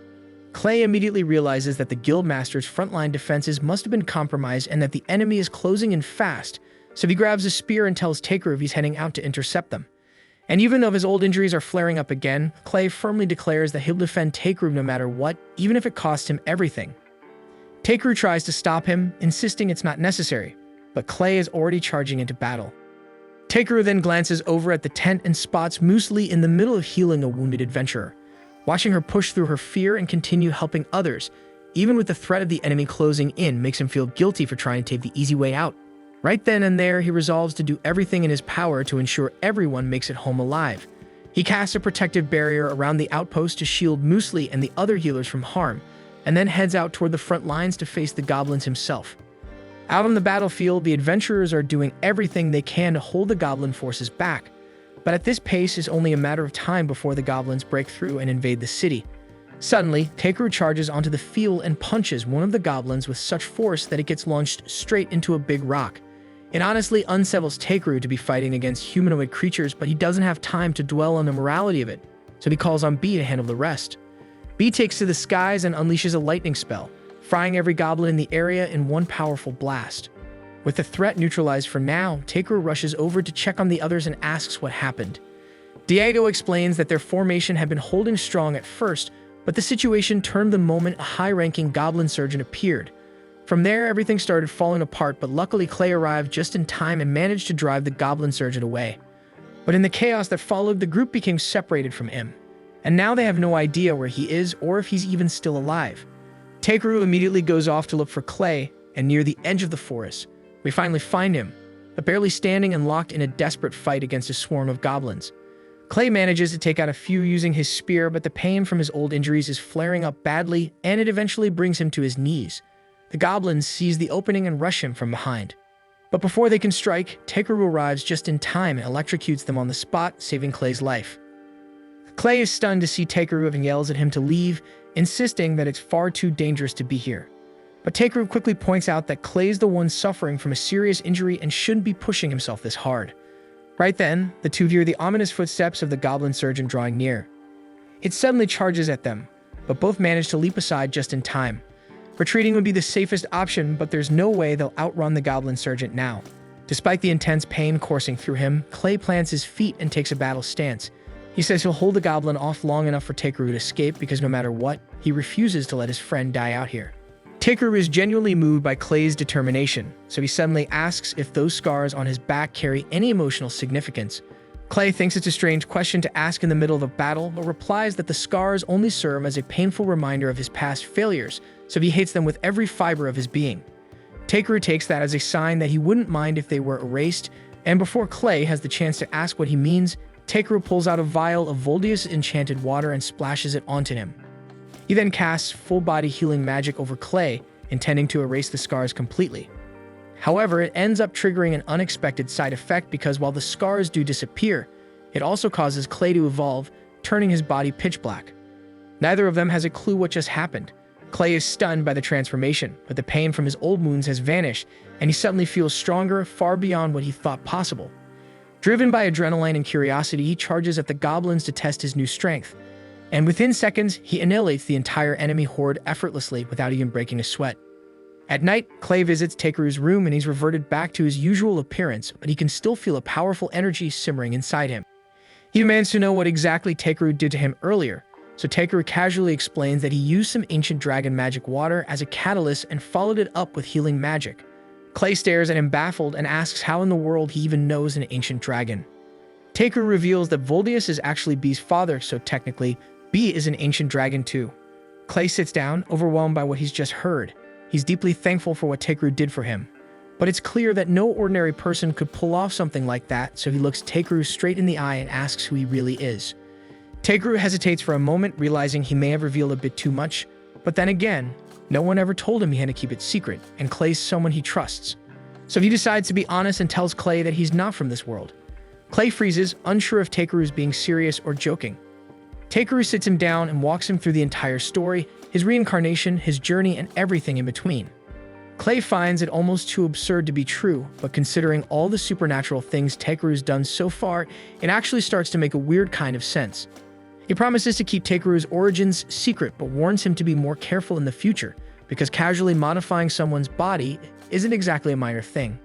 Clay immediately realizes that the guildmaster's frontline defenses must have been compromised and that the enemy is closing in fast, so he grabs a spear and tells Takeru he's heading out to intercept them. And even though his old injuries are flaring up again, Clay firmly declares that he'll defend Takeru no matter what, even if it costs him everything. Takeru tries to stop him, insisting it's not necessary, but Clay is already charging into battle. Takeru then glances over at the tent and spots Muesli in the middle of healing a wounded adventurer. Watching her push through her fear and continue helping others, even with the threat of the enemy closing in, makes him feel guilty for trying to take the easy way out. Right then and there, he resolves to do everything in his power to ensure everyone makes it home alive. He casts a protective barrier around the outpost to shield Muesli and the other healers from harm, and then heads out toward the front lines to face the goblins himself. Out on the battlefield, the adventurers are doing everything they can to hold the goblin forces back, but at this pace it's only a matter of time before the goblins break through and invade the city. Suddenly, Takeru charges onto the field and punches one of the goblins with such force that it gets launched straight into a big rock. It honestly unsettles Takeru to be fighting against humanoid creatures, but he doesn't have time to dwell on the morality of it, so he calls on B to handle the rest. B takes to the skies and unleashes a lightning spell, frying every goblin in the area in one powerful blast. With the threat neutralized for now, Takeru rushes over to check on the others and asks what happened. Diego explains that their formation had been holding strong at first, but the situation turned the moment a high-ranking goblin surgeon appeared. From there, everything started falling apart, but luckily Clay arrived just in time and managed to drive the goblin surgeon away. But in the chaos that followed, the group became separated from him, and now they have no idea where he is or if he's even still alive. Takeru immediately goes off to look for Clay, and near the edge of the forest, we finally find him, but barely standing and locked in a desperate fight against a swarm of goblins. Clay manages to take out a few using his spear, but the pain from his old injuries is flaring up badly, and it eventually brings him to his knees. The goblins seize the opening and rush him from behind. But before they can strike, Takeru arrives just in time and electrocutes them on the spot, saving Clay's life. Clay is stunned to see Takeru and yells at him to leave, insisting that it's far too dangerous to be here. But Takeru quickly points out that Clay's the one suffering from a serious injury and shouldn't be pushing himself this hard. Right then, the two hear the ominous footsteps of the goblin surgeon drawing near. It suddenly charges at them, but both manage to leap aside just in time. Retreating would be the safest option, but there's no way they'll outrun the goblin surgeon now. Despite the intense pain coursing through him, Clay plants his feet and takes a battle stance. He says he'll hold the goblin off long enough for Takeru to escape because no matter what, he refuses to let his friend die out here. Takeru is genuinely moved by Clay's determination, so he suddenly asks if those scars on his back carry any emotional significance. Clay thinks it's a strange question to ask in the middle of a battle, but replies that the scars only serve as a painful reminder of his past failures, so he hates them with every fiber of his being. Takeru takes that as a sign that he wouldn't mind if they were erased, and before Clay has the chance to ask what he means, Takeru pulls out a vial of Voldius' enchanted water and splashes it onto him. He then casts full-body healing magic over Clay, intending to erase the scars completely. However, it ends up triggering an unexpected side effect because while the scars do disappear, it also causes Clay to evolve, turning his body pitch black. Neither of them has a clue what just happened. Clay is stunned by the transformation, but the pain from his old wounds has vanished, and he suddenly feels stronger, far beyond what he thought possible. Driven by adrenaline and curiosity, he charges at the goblins to test his new strength. And within seconds, he annihilates the entire enemy horde effortlessly without even breaking a sweat. At night, Clay visits Takeru's room and he's reverted back to his usual appearance, but he can still feel a powerful energy simmering inside him. He demands to know what exactly Takeru did to him earlier, so Takeru casually explains that he used some ancient dragon magic water as a catalyst and followed it up with healing magic. Clay stares at him baffled and asks how in the world he even knows an ancient dragon. Takeru reveals that Voldius is actually B's father, so technically, B is an ancient dragon too. Clay sits down, overwhelmed by what he's just heard. He's deeply thankful for what Takeru did for him. But it's clear that no ordinary person could pull off something like that, so he looks Takeru straight in the eye and asks who he really is. Takeru hesitates for a moment, realizing he may have revealed a bit too much, but then again, no one ever told him he had to keep it secret, and Clay's someone he trusts. So he decides to be honest and tells Clay that he's not from this world. Clay freezes, unsure if Takeru is being serious or joking. Takeru sits him down and walks him through the entire story, his reincarnation, his journey, and everything in between. Clay finds it almost too absurd to be true, but considering all the supernatural things Takeru's done so far, it actually starts to make a weird kind of sense. He promises to keep Takeru's origins secret, but warns him to be more careful in the future, because casually modifying someone's body isn't exactly a minor thing.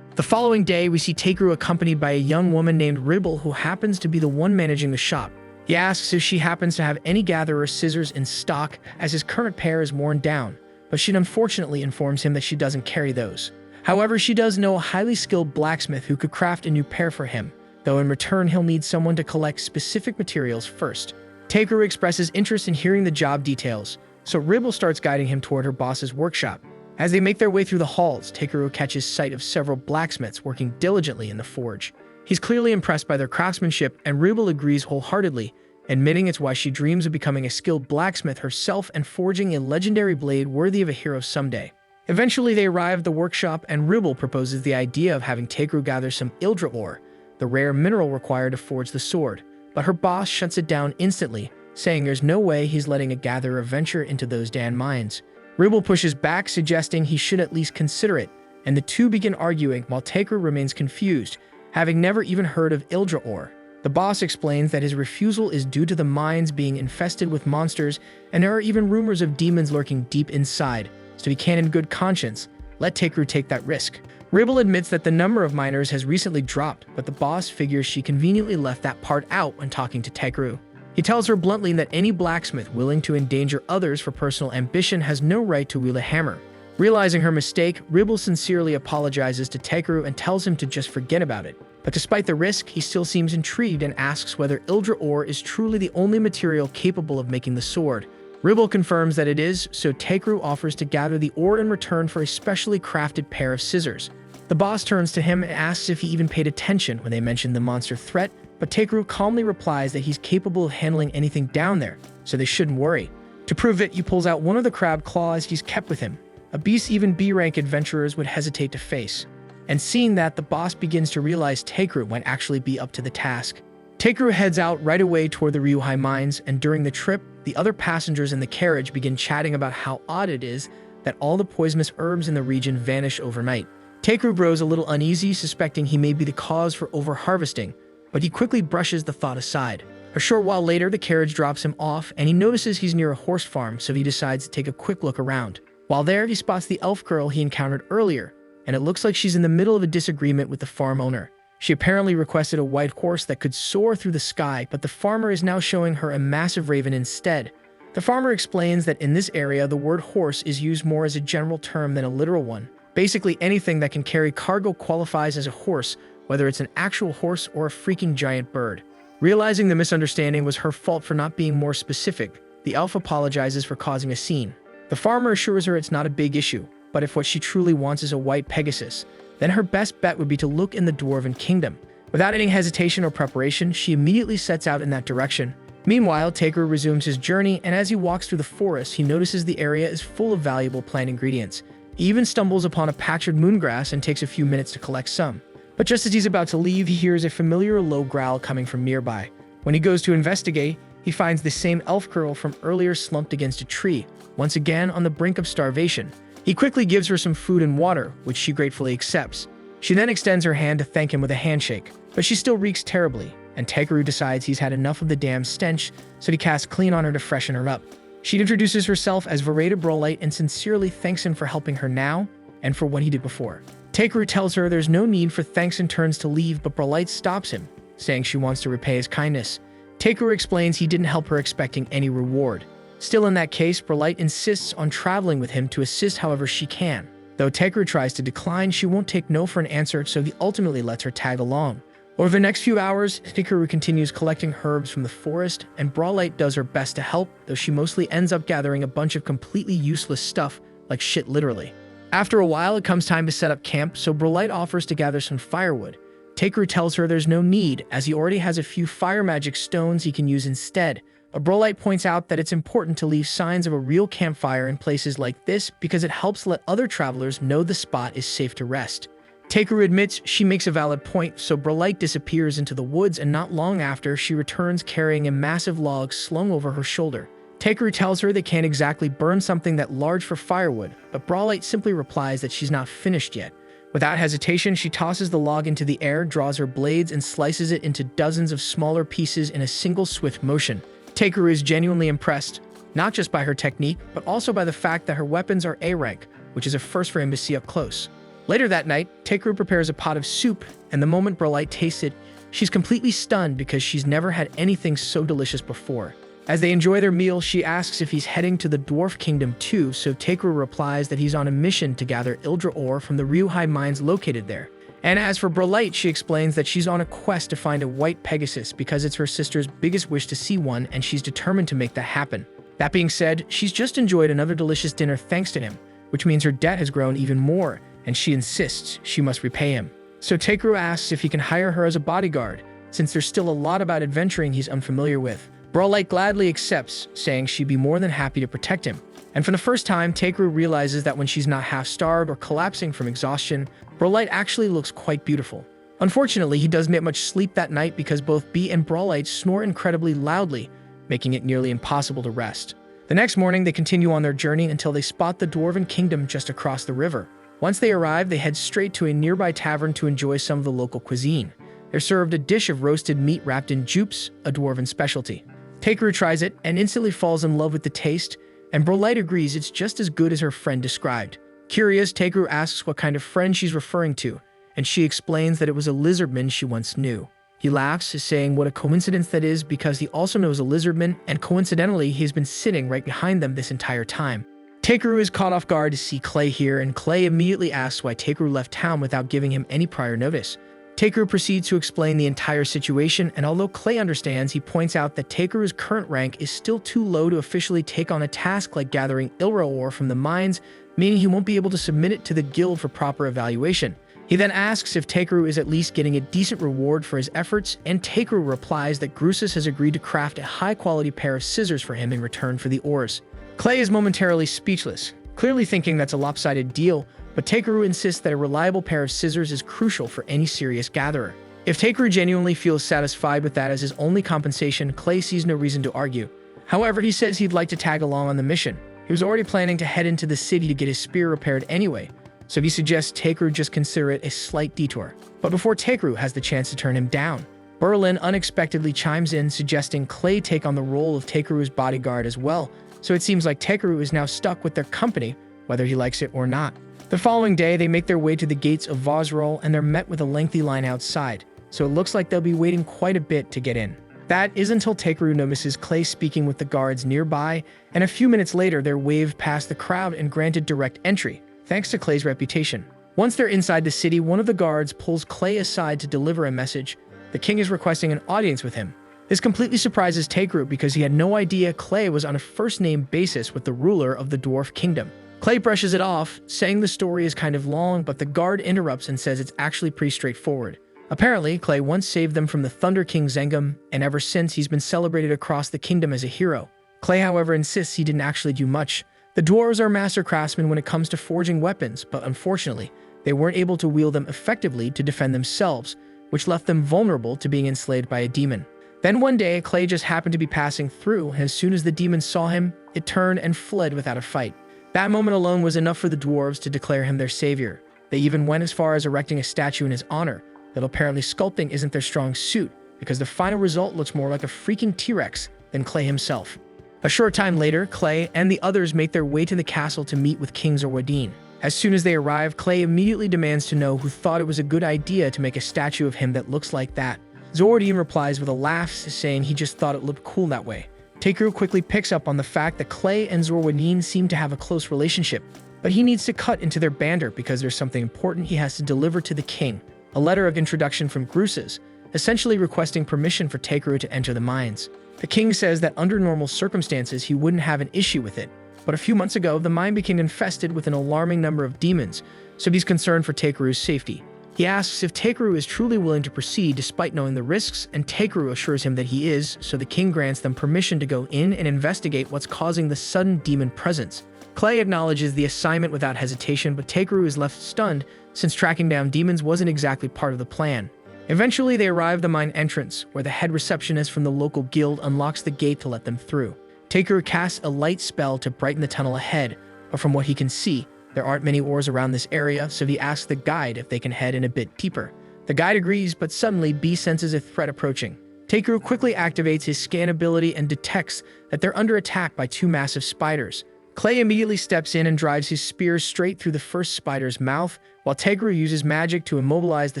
The following day, we see Takeru accompanied by a young woman named Ribble, who happens to be the one managing the shop. He asks if she happens to have any gatherer scissors in stock, as his current pair is worn down, but she unfortunately informs him that she doesn't carry those. However, she does know a highly skilled blacksmith who could craft a new pair for him, though in return he'll need someone to collect specific materials first. Takeru expresses interest in hearing the job details, so Ribble starts guiding him toward her boss's workshop. As they make their way through the halls, Takeru catches sight of several blacksmiths working diligently in the forge. He's clearly impressed by their craftsmanship, and Ribble agrees wholeheartedly, admitting it's why she dreams of becoming a skilled blacksmith herself and forging a legendary blade worthy of a hero someday. Eventually, they arrive at the workshop, and Ribble proposes the idea of having Takeru gather some Ildra ore, the rare mineral required to forge the sword, but her boss shuts it down instantly, saying there's no way he's letting a gatherer venture into those damn mines. Ribble pushes back, suggesting he should at least consider it, and the two begin arguing while Takeru remains confused, having never even heard of Ildra ore. The boss explains that his refusal is due to the mines being infested with monsters, and there are even rumors of demons lurking deep inside, so he can't in good conscience let Takeru take that risk. Ribble admits that the number of miners has recently dropped, but the boss figures she conveniently left that part out when talking to Takeru. He tells her bluntly that any blacksmith willing to endanger others for personal ambition has no right to wield a hammer. Realizing her mistake, Ribble sincerely apologizes to Takeru and tells him to just forget about it. But despite the risk, he still seems intrigued and asks whether Ildra ore is truly the only material capable of making the sword. Ribble confirms that it is, so Takeru offers to gather the ore in return for a specially crafted pair of scissors. The boss turns to him and asks if he even paid attention when they mentioned the monster threat, but Takeru calmly replies that he's capable of handling anything down there, so they shouldn't worry. To prove it, he pulls out one of the crab claws he's kept with him, a beast even B-rank adventurers would hesitate to face. and seeing that, the boss begins to realize Takeru might actually be up to the task. Takeru heads out right away toward the Ryuhai mines, and during the trip, the other passengers in the carriage begin chatting about how odd it is that all the poisonous herbs in the region vanish overnight. Takeru grows a little uneasy, suspecting he may be the cause for over-harvesting, but he quickly brushes the thought aside. A short while later, the carriage drops him off, and he notices he's near a horse farm, so he decides to take a quick look around. While there, he spots the elf girl he encountered earlier, and it looks like she's in the middle of a disagreement with the farm owner. She apparently requested a white horse that could soar through the sky, but the farmer is now showing her a massive raven instead. The farmer explains that in this area, the word horse is used more as a general term than a literal one. Basically, anything that can carry cargo qualifies as a horse, whether it's an actual horse or a freaking giant bird. Realizing the misunderstanding was her fault for not being more specific, the elf apologizes for causing a scene. The farmer assures her it's not a big issue, but if what she truly wants is a white Pegasus, then her best bet would be to look in the Dwarven Kingdom. Without any hesitation or preparation, she immediately sets out in that direction. Meanwhile, Takeru resumes his journey, and as he walks through the forest, he notices the area is full of valuable plant ingredients. He even stumbles upon a patch of moongrass and takes a few minutes to collect some. But just as he's about to leave, he hears a familiar low growl coming from nearby. When he goes to investigate, he finds the same elf girl from earlier slumped against a tree, once again on the brink of starvation. He quickly gives her some food and water, which she gratefully accepts. She then extends her hand to thank him with a handshake, but she still reeks terribly, and Takeru decides he's had enough of the damn stench, so he casts clean on her to freshen her up. She introduces herself as Vereda Brolite and sincerely thanks him for helping her now and for what he did before. Takeru tells her there's no need for thanks and turns to leave, but Brolite stops him, saying she wants to repay his kindness. Takeru explains he didn't help her expecting any reward. Still in that case, Brolite insists on traveling with him to assist however she can. Though Takeru tries to decline, she won't take no for an answer, so he ultimately lets her tag along. Over the next few hours, Takeru continues collecting herbs from the forest, and Brolite does her best to help, though she mostly ends up gathering a bunch of completely useless stuff, like shit literally. After a while, it comes time to set up camp, so Brolite offers to gather some firewood. Takeru tells her there's no need, as he already has a few fire magic stones he can use instead. Brolite points out that it's important to leave signs of a real campfire in places like this because it helps let other travelers know the spot is safe to rest. Takeru admits she makes a valid point, so Brolite disappears into the woods, and not long after, she returns carrying a massive log slung over her shoulder. Takeru tells her they can't exactly burn something that large for firewood, but Brolite simply replies that she's not finished yet. Without hesitation, she tosses the log into the air, draws her blades, and slices it into dozens of smaller pieces in a single swift motion. Takeru is genuinely impressed, not just by her technique, but also by the fact that her weapons are A rank, which is a first for him to see up close. Later that night, Takeru prepares a pot of soup, and the moment Brolite tastes it, she's completely stunned because she's never had anything so delicious before. As they enjoy their meal, she asks if he's heading to the Dwarf Kingdom too, so Takeru replies that he's on a mission to gather Ildra ore from the Ryuhai mines located there. And as for Brolite, she explains that she's on a quest to find a white Pegasus because it's her sister's biggest wish to see one, and she's determined to make that happen. That being said, she's just enjoyed another delicious dinner thanks to him, which means her debt has grown even more, and she insists she must repay him. So Takeru asks if he can hire her as a bodyguard, since there's still a lot about adventuring he's unfamiliar with. Brolite gladly accepts, saying she'd be more than happy to protect him. And for the first time, Takeru realizes that when she's not half-starved or collapsing from exhaustion, Brolite actually looks quite beautiful. Unfortunately, he doesn't get much sleep that night because both Bee and Brolite snore incredibly loudly, making it nearly impossible to rest. The next morning, they continue on their journey until they spot the Dwarven Kingdom just across the river. Once they arrive, they head straight to a nearby tavern to enjoy some of the local cuisine. They're served a dish of roasted meat wrapped in jupes, a Dwarven specialty. Takeru tries it and instantly falls in love with the taste, and Brolite agrees it's just as good as her friend described. Curious, Takeru asks what kind of friend she's referring to, and she explains that it was a lizardman she once knew. He laughs, saying what a coincidence that is because he also knows a lizardman, and coincidentally, he's been sitting right behind them this entire time. Takeru is caught off guard to see Clay here, and Clay immediately asks why Takeru left town without giving him any prior notice. Takeru proceeds to explain the entire situation, and although Clay understands, he points out that Takeru's current rank is still too low to officially take on a task like gathering Ildra ore from the mines, meaning he won't be able to submit it to the guild for proper evaluation. He then asks if Takeru is at least getting a decent reward for his efforts, and Takeru replies that Grusus has agreed to craft a high-quality pair of scissors for him in return for the ores. Clay is momentarily speechless, clearly thinking that's a lopsided deal, but Takeru insists that a reliable pair of scissors is crucial for any serious gatherer. If Takeru genuinely feels satisfied with that as his only compensation, Clay sees no reason to argue. However, he says he'd like to tag along on the mission. He was already planning to head into the city to get his spear repaired anyway, so he suggests Takeru just consider it a slight detour. But before Takeru has the chance to turn him down, Berlin unexpectedly chimes in, suggesting Clay take on the role of Takeru's bodyguard as well, so it seems like Takeru is now stuck with their company, whether he likes it or not. The following day, they make their way to the gates of Vosrol, and they're met with a lengthy line outside, so it looks like they'll be waiting quite a bit to get in. That is until Takeru notices Clay speaking with the guards nearby, and a few minutes later they're waved past the crowd and granted direct entry, thanks to Clay's reputation. Once they're inside the city, one of the guards pulls Clay aside to deliver a message. The king is requesting an audience with him. This completely surprises Takeru because he had no idea Clay was on a first-name basis with the ruler of the Dwarf Kingdom. Clay brushes it off, saying the story is kind of long, but the guard interrupts and says it's actually pretty straightforward. Apparently, Clay once saved them from the Thunder King Zengum, and ever since he's been celebrated across the kingdom as a hero. Clay, however, insists he didn't actually do much. The dwarves are master craftsmen when it comes to forging weapons, but unfortunately, they weren't able to wield them effectively to defend themselves, which left them vulnerable to being enslaved by a demon. Then one day, Clay just happened to be passing through, and as soon as the demon saw him, it turned and fled without a fight. That moment alone was enough for the dwarves to declare him their savior. They even went as far as erecting a statue in his honor, though apparently sculpting isn't their strong suit, because the final result looks more like a freaking T-Rex than Clay himself. A short time later, Clay and the others make their way to the castle to meet with King Zorwadin. As soon as they arrive, Clay immediately demands to know who thought it was a good idea to make a statue of him that looks like that. Zorwadin replies with a laugh, saying he just thought it looked cool that way. Takeru quickly picks up on the fact that Clay and Zorwadin seem to have a close relationship, but he needs to cut into their banter because there's something important he has to deliver to the king. A letter of introduction from Grusas, essentially requesting permission for Takeru to enter the mines. The king says that under normal circumstances he wouldn't have an issue with it, but a few months ago the mine became infested with an alarming number of demons, so he's concerned for Takeru's safety. He asks if Takeru is truly willing to proceed despite knowing the risks, and Takeru assures him that he is, so the king grants them permission to go in and investigate what's causing the sudden demon presence. Clay acknowledges the assignment without hesitation, but Takeru is left stunned since tracking down demons wasn't exactly part of the plan. Eventually, they arrive at the mine entrance, where the head receptionist from the local guild unlocks the gate to let them through. Takeru casts a light spell to brighten the tunnel ahead, but from what he can see, there aren't many ores around this area, so he asks the guide if they can head in a bit deeper. The guide agrees, but suddenly B senses a threat approaching. Takeru quickly activates his scan ability and detects that they're under attack by two massive spiders. Clay immediately steps in and drives his spear straight through the first spider's mouth, while Takeru uses magic to immobilize the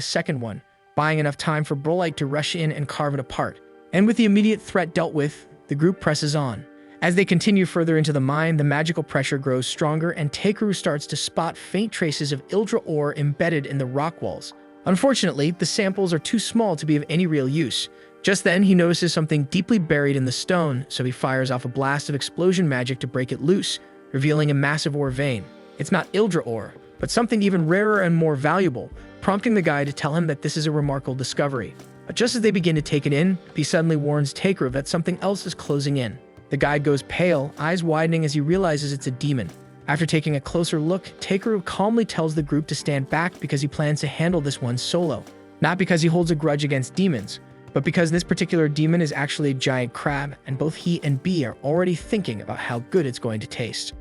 second one, buying enough time for Brolite to rush in and carve it apart. And with the immediate threat dealt with, the group presses on. As they continue further into the mine, the magical pressure grows stronger, and Takeru starts to spot faint traces of Ildra ore embedded in the rock walls. Unfortunately, the samples are too small to be of any real use. Just then, he notices something deeply buried in the stone, so he fires off a blast of explosion magic to break it loose, revealing a massive ore vein. It's not Ildra ore, but something even rarer and more valuable, prompting the guy to tell him that this is a remarkable discovery. But just as they begin to take it in, he suddenly warns Takeru that something else is closing in. The guide goes pale, eyes widening as he realizes it's a demon. After taking a closer look, Takeru calmly tells the group to stand back because he plans to handle this one solo. Not because he holds a grudge against demons, but because this particular demon is actually a giant crab, and both he and B are already thinking about how good it's going to taste.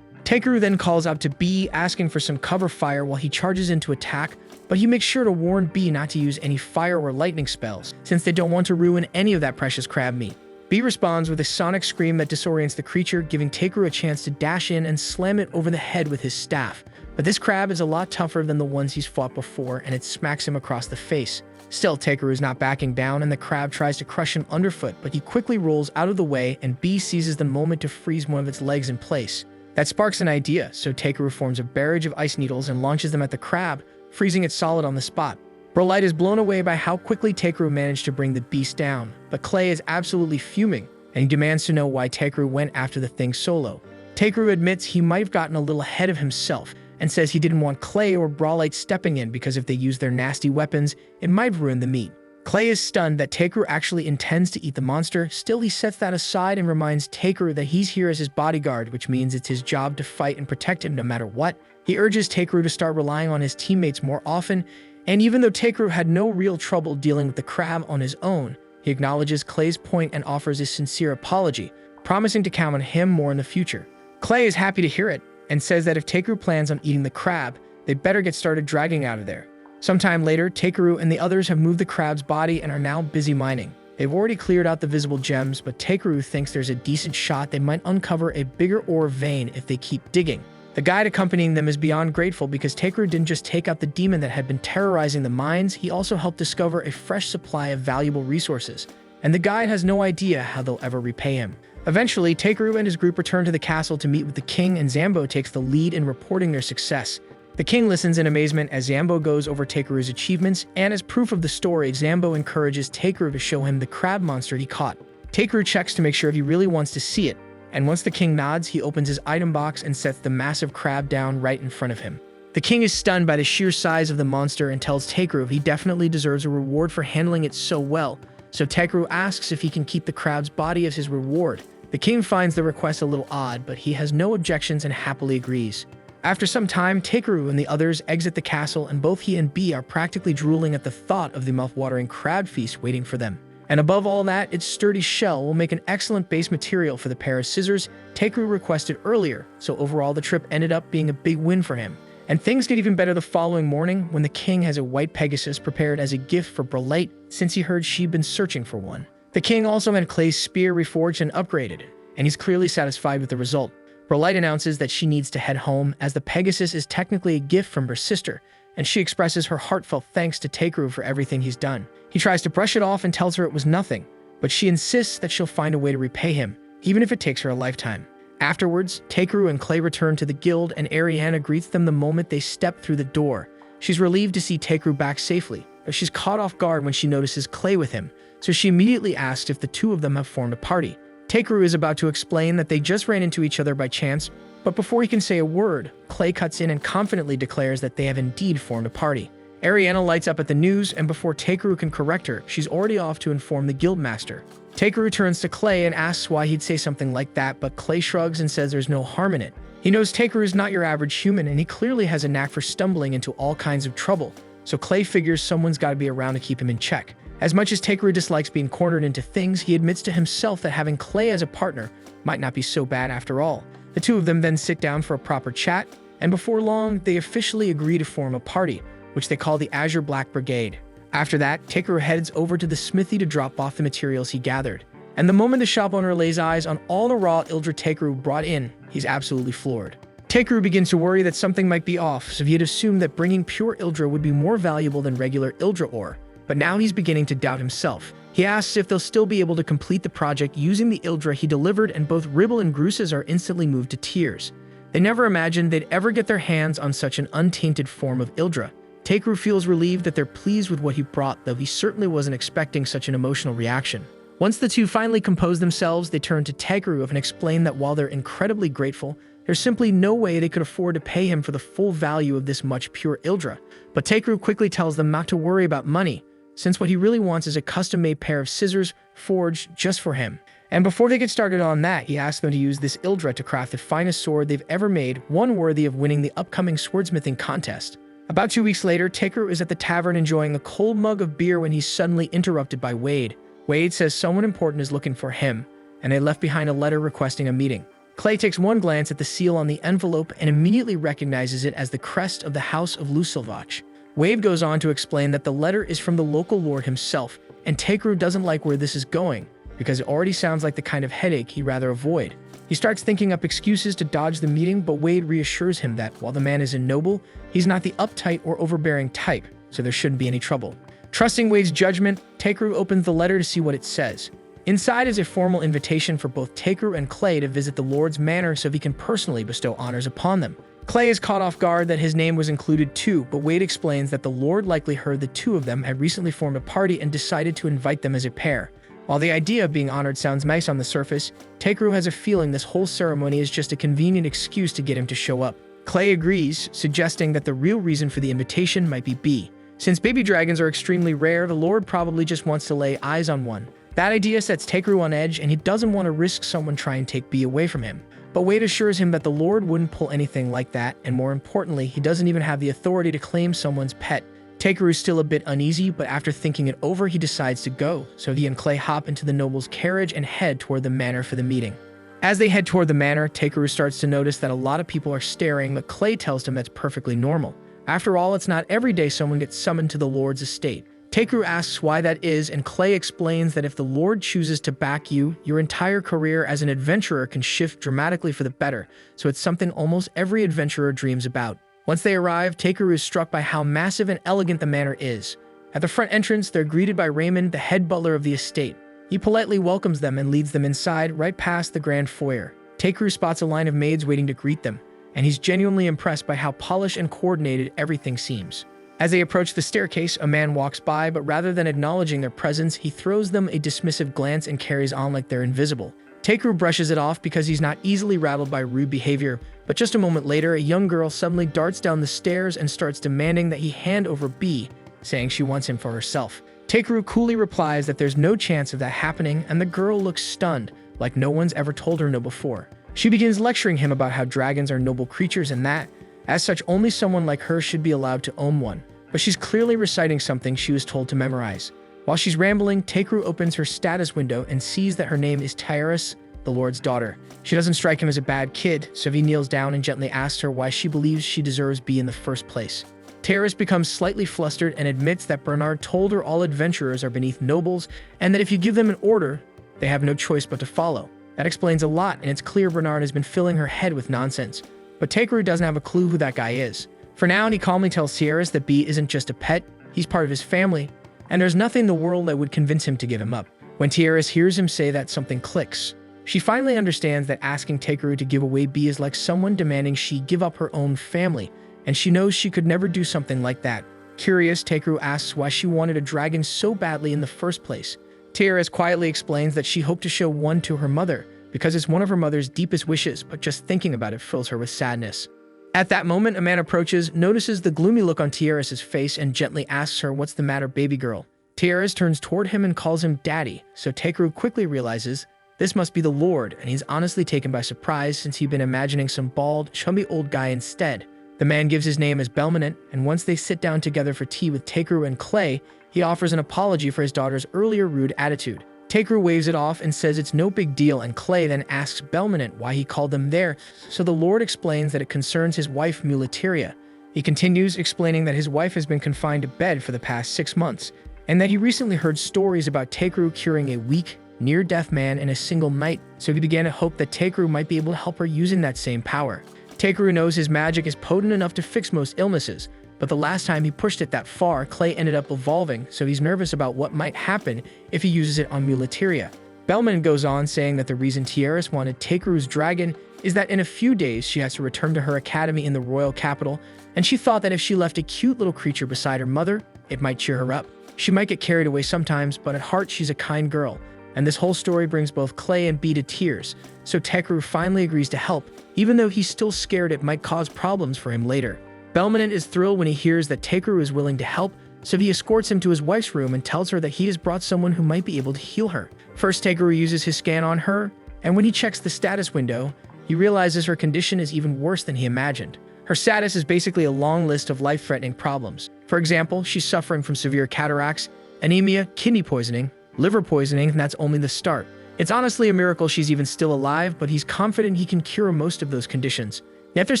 Takeru then calls out to B, asking for some cover fire while he charges in to attack, but he makes sure to warn B not to use any fire or lightning spells, since they don't want to ruin any of that precious crab meat. B responds with a sonic scream that disorients the creature, giving Takeru a chance to dash in and slam it over the head with his staff. But this crab is a lot tougher than the ones he's fought before, and it smacks him across the face. Still, Takeru is not backing down, and the crab tries to crush him underfoot, but he quickly rolls out of the way, and B seizes the moment to freeze one of its legs in place. That sparks an idea, so Takeru forms a barrage of ice needles and launches them at the crab, freezing it solid on the spot. Brolite is blown away by how quickly Takeru managed to bring the beast down, but Clay is absolutely fuming, and he demands to know why Takeru went after the thing solo. Takeru admits he might have gotten a little ahead of himself, and says he didn't want Clay or Brolite stepping in because if they use their nasty weapons, it might ruin the meat. Clay is stunned that Takeru actually intends to eat the monster. Still, he sets that aside and reminds Takeru that he's here as his bodyguard, which means it's his job to fight and protect him no matter what, He urges Takeru to start relying on his teammates more often, and even though Takeru had no real trouble dealing with the crab on his own, he acknowledges Clay's point and offers a sincere apology, promising to count on him more in the future. Clay is happy to hear it, and says that if Takeru plans on eating the crab, they better get started dragging out of there. Sometime later, Takeru and the others have moved the crab's body and are now busy mining. They've already cleared out the visible gems, but Takeru thinks there's a decent shot they might uncover a bigger ore vein if they keep digging. The guide accompanying them is beyond grateful because Takeru didn't just take out the demon that had been terrorizing the mines, he also helped discover a fresh supply of valuable resources, and the guide has no idea how they'll ever repay him. Eventually, Takeru and his group return to the castle to meet with the king, and Zambo takes the lead in reporting their success. The king listens in amazement as Zambo goes over Takeru's achievements, and as proof of the story, Zambo encourages Takeru to show him the crab monster he caught. Takeru checks to make sure he really wants to see it, and once the king nods, he opens his item box and sets the massive crab down right in front of him. The king is stunned by the sheer size of the monster and tells Takeru he definitely deserves a reward for handling it so well, so Takeru asks if he can keep the crab's body as his reward. The king finds the request a little odd, but he has no objections and happily agrees. After some time, Takeru and the others exit the castle, and both he and B are practically drooling at the thought of the mouth-watering crab feast waiting for them. And above all that, its sturdy shell will make an excellent base material for the pair of scissors Takeru requested earlier, so overall the trip ended up being a big win for him. And things get even better the following morning when the king has a white Pegasus prepared as a gift for Brelite since he heard she'd been searching for one. The king also had Clay's spear reforged and upgraded, and he's clearly satisfied with the result. Brelite announces that she needs to head home as the Pegasus is technically a gift from her sister, and she expresses her heartfelt thanks to Takeru for everything he's done. He tries to brush it off and tells her it was nothing, but she insists that she'll find a way to repay him, even if it takes her a lifetime. Afterwards, Takeru and Clay return to the guild, and Ariana greets them the moment they step through the door. She's relieved to see Takeru back safely, but she's caught off guard when she notices Clay with him, so she immediately asks if the two of them have formed a party. Takeru is about to explain that they just ran into each other by chance, but before he can say a word, Clay cuts in and confidently declares that they have indeed formed a party. Ariana lights up at the news, and before Takeru can correct her, she's already off to inform the guildmaster. Takeru turns to Clay and asks why he'd say something like that, but Clay shrugs and says there's no harm in it. He knows Takeru is not your average human, and he clearly has a knack for stumbling into all kinds of trouble, so Clay figures someone's got to be around to keep him in check. As much as Takeru dislikes being cornered into things, he admits to himself that having Clay as a partner might not be so bad after all. The two of them then sit down for a proper chat, and before long, they officially agree to form a party, which they call the Azure Black Brigade. After that, Takeru heads over to the smithy to drop off the materials he gathered. And the moment the shop owner lays eyes on all the raw Ildra Takeru brought in, he's absolutely floored. Takeru begins to worry that something might be off, so he had assumed that bringing pure Ildra would be more valuable than regular Ildra ore. But now he's beginning to doubt himself. He asks if they'll still be able to complete the project using the Ildra he delivered, and both Ribble and Gruses are instantly moved to tears. They never imagined they'd ever get their hands on such an untainted form of Ildra. Takeru feels relieved that they're pleased with what he brought, though he certainly wasn't expecting such an emotional reaction. Once the two finally compose themselves, they turn to Takeru and explain that while they're incredibly grateful, there's simply no way they could afford to pay him for the full value of this much pure Ildra. But Takeru quickly tells them not to worry about money, since what he really wants is a custom-made pair of scissors forged just for him. And before they get started on that, he asks them to use this Ildra to craft the finest sword they've ever made, one worthy of winning the upcoming swordsmithing contest. About 2 weeks later, Takeru is at the tavern enjoying a cold mug of beer when he's suddenly interrupted by Wade. Wade says someone important is looking for him, and they left behind a letter requesting a meeting. Clay takes one glance at the seal on the envelope and immediately recognizes it as the crest of the House of Lucilvach. Wade goes on to explain that the letter is from the local lord himself, and Takeru doesn't like where this is going, because it already sounds like the kind of headache he'd rather avoid. He starts thinking up excuses to dodge the meeting, but Wade reassures him that while the man is a noble, he's not the uptight or overbearing type, so there shouldn't be any trouble. Trusting Wade's judgment, Takeru opens the letter to see what it says. Inside is a formal invitation for both Takeru and Clay to visit the Lord's manor so he can personally bestow honors upon them. Clay is caught off guard that his name was included too, but Wade explains that the Lord likely heard the two of them had recently formed a party and decided to invite them as a pair. While the idea of being honored sounds nice on the surface, Takeru has a feeling this whole ceremony is just a convenient excuse to get him to show up. Clay agrees, suggesting that the real reason for the invitation might be B. Since baby dragons are extremely rare, the Lord probably just wants to lay eyes on one. That idea sets Takeru on edge, and he doesn't want to risk someone trying to take B away from him. But Wade assures him that the Lord wouldn't pull anything like that, and more importantly, he doesn't even have the authority to claim someone's pet. Takeru's still a bit uneasy, but after thinking it over, he decides to go, so he and Clay hop into the noble's carriage and head toward the manor for the meeting. As they head toward the manor, Takeru starts to notice that a lot of people are staring, but Clay tells him that's perfectly normal. After all, it's not every day someone gets summoned to the Lord's estate. Takeru asks why that is, and Clay explains that if the Lord chooses to back you, your entire career as an adventurer can shift dramatically for the better, so it's something almost every adventurer dreams about. Once they arrive, Takeru is struck by how massive and elegant the manor is. At the front entrance, they're greeted by Raymond, the head butler of the estate. He politely welcomes them and leads them inside, right past the grand foyer. Takeru spots a line of maids waiting to greet them, and he's genuinely impressed by how polished and coordinated everything seems. As they approach the staircase, a man walks by, but rather than acknowledging their presence, he throws them a dismissive glance and carries on like they're invisible. Takeru brushes it off because he's not easily rattled by rude behavior, but just a moment later, a young girl suddenly darts down the stairs and starts demanding that he hand over B, saying she wants him for herself. Takeru coolly replies that there's no chance of that happening, and the girl looks stunned, like no one's ever told her no before. She begins lecturing him about how dragons are noble creatures and that, as such, only someone like her should be allowed to own one. But she's clearly reciting something she was told to memorize. While she's rambling, Takeru opens her status window and sees that her name is Tyrus, the Lord's daughter. She doesn't strike him as a bad kid, so he kneels down and gently asks her why she believes she deserves B in the first place. Tyrus becomes slightly flustered and admits that Bernard told her all adventurers are beneath nobles, and that if you give them an order, they have no choice but to follow. That explains a lot, and it's clear Bernard has been filling her head with nonsense. But Takeru doesn't have a clue who that guy is. For now, he calmly tells Tyrus that B isn't just a pet, he's part of his family, and there's nothing in the world that would convince him to give him up. When Tyrus hears him say that, something clicks. She finally understands that asking Takeru to give away B is like someone demanding she give up her own family, and she knows she could never do something like that. Curious, Takeru asks why she wanted a dragon so badly in the first place. Tyrus quietly explains that she hoped to show one to her mother, because it's one of her mother's deepest wishes, but just thinking about it fills her with sadness. At that moment, a man approaches, notices the gloomy look on Tyrus's face, and gently asks her, "What's the matter, baby girl?" Tyrus turns toward him and calls him daddy, so Takeru quickly realizes this must be the Lord, and he's honestly taken by surprise since he'd been imagining some bald, chubby old guy instead. The man gives his name as Belmonent, and once they sit down together for tea with Takeru and Clay, he offers an apology for his daughter's earlier rude attitude. Takeru waves it off and says it's no big deal, and Clay then asks Belmonent why he called them there, so the Lord explains that it concerns his wife Muleteria. He continues explaining that his wife has been confined to bed for the past 6 months, and that he recently heard stories about Takeru curing a weak, near-death man in a single night, so he began to hope that Takeru might be able to help her using that same power. Takeru knows his magic is potent enough to fix most illnesses, but the last time he pushed it that far, Clay ended up evolving, so he's nervous about what might happen if he uses it on Muleteria. Belmonent goes on saying that the reason Tyrus wanted Takeru's dragon is that in a few days she has to return to her academy in the royal capital, and she thought that if she left a cute little creature beside her mother, it might cheer her up. She might get carried away sometimes, but at heart she's a kind girl, and this whole story brings both Clay and B to tears, so Takeru finally agrees to help, even though he's still scared it might cause problems for him later. Belmonent is thrilled when he hears that Takeru is willing to help, so he escorts him to his wife's room and tells her that he has brought someone who might be able to heal her. First, Takeru uses his scan on her, and when he checks the status window, he realizes her condition is even worse than he imagined. Her status is basically a long list of life-threatening problems. For example, she's suffering from severe cataracts, anemia, kidney poisoning, liver poisoning, and that's only the start. It's honestly a miracle she's even still alive, but he's confident he can cure most of those conditions. Yet there's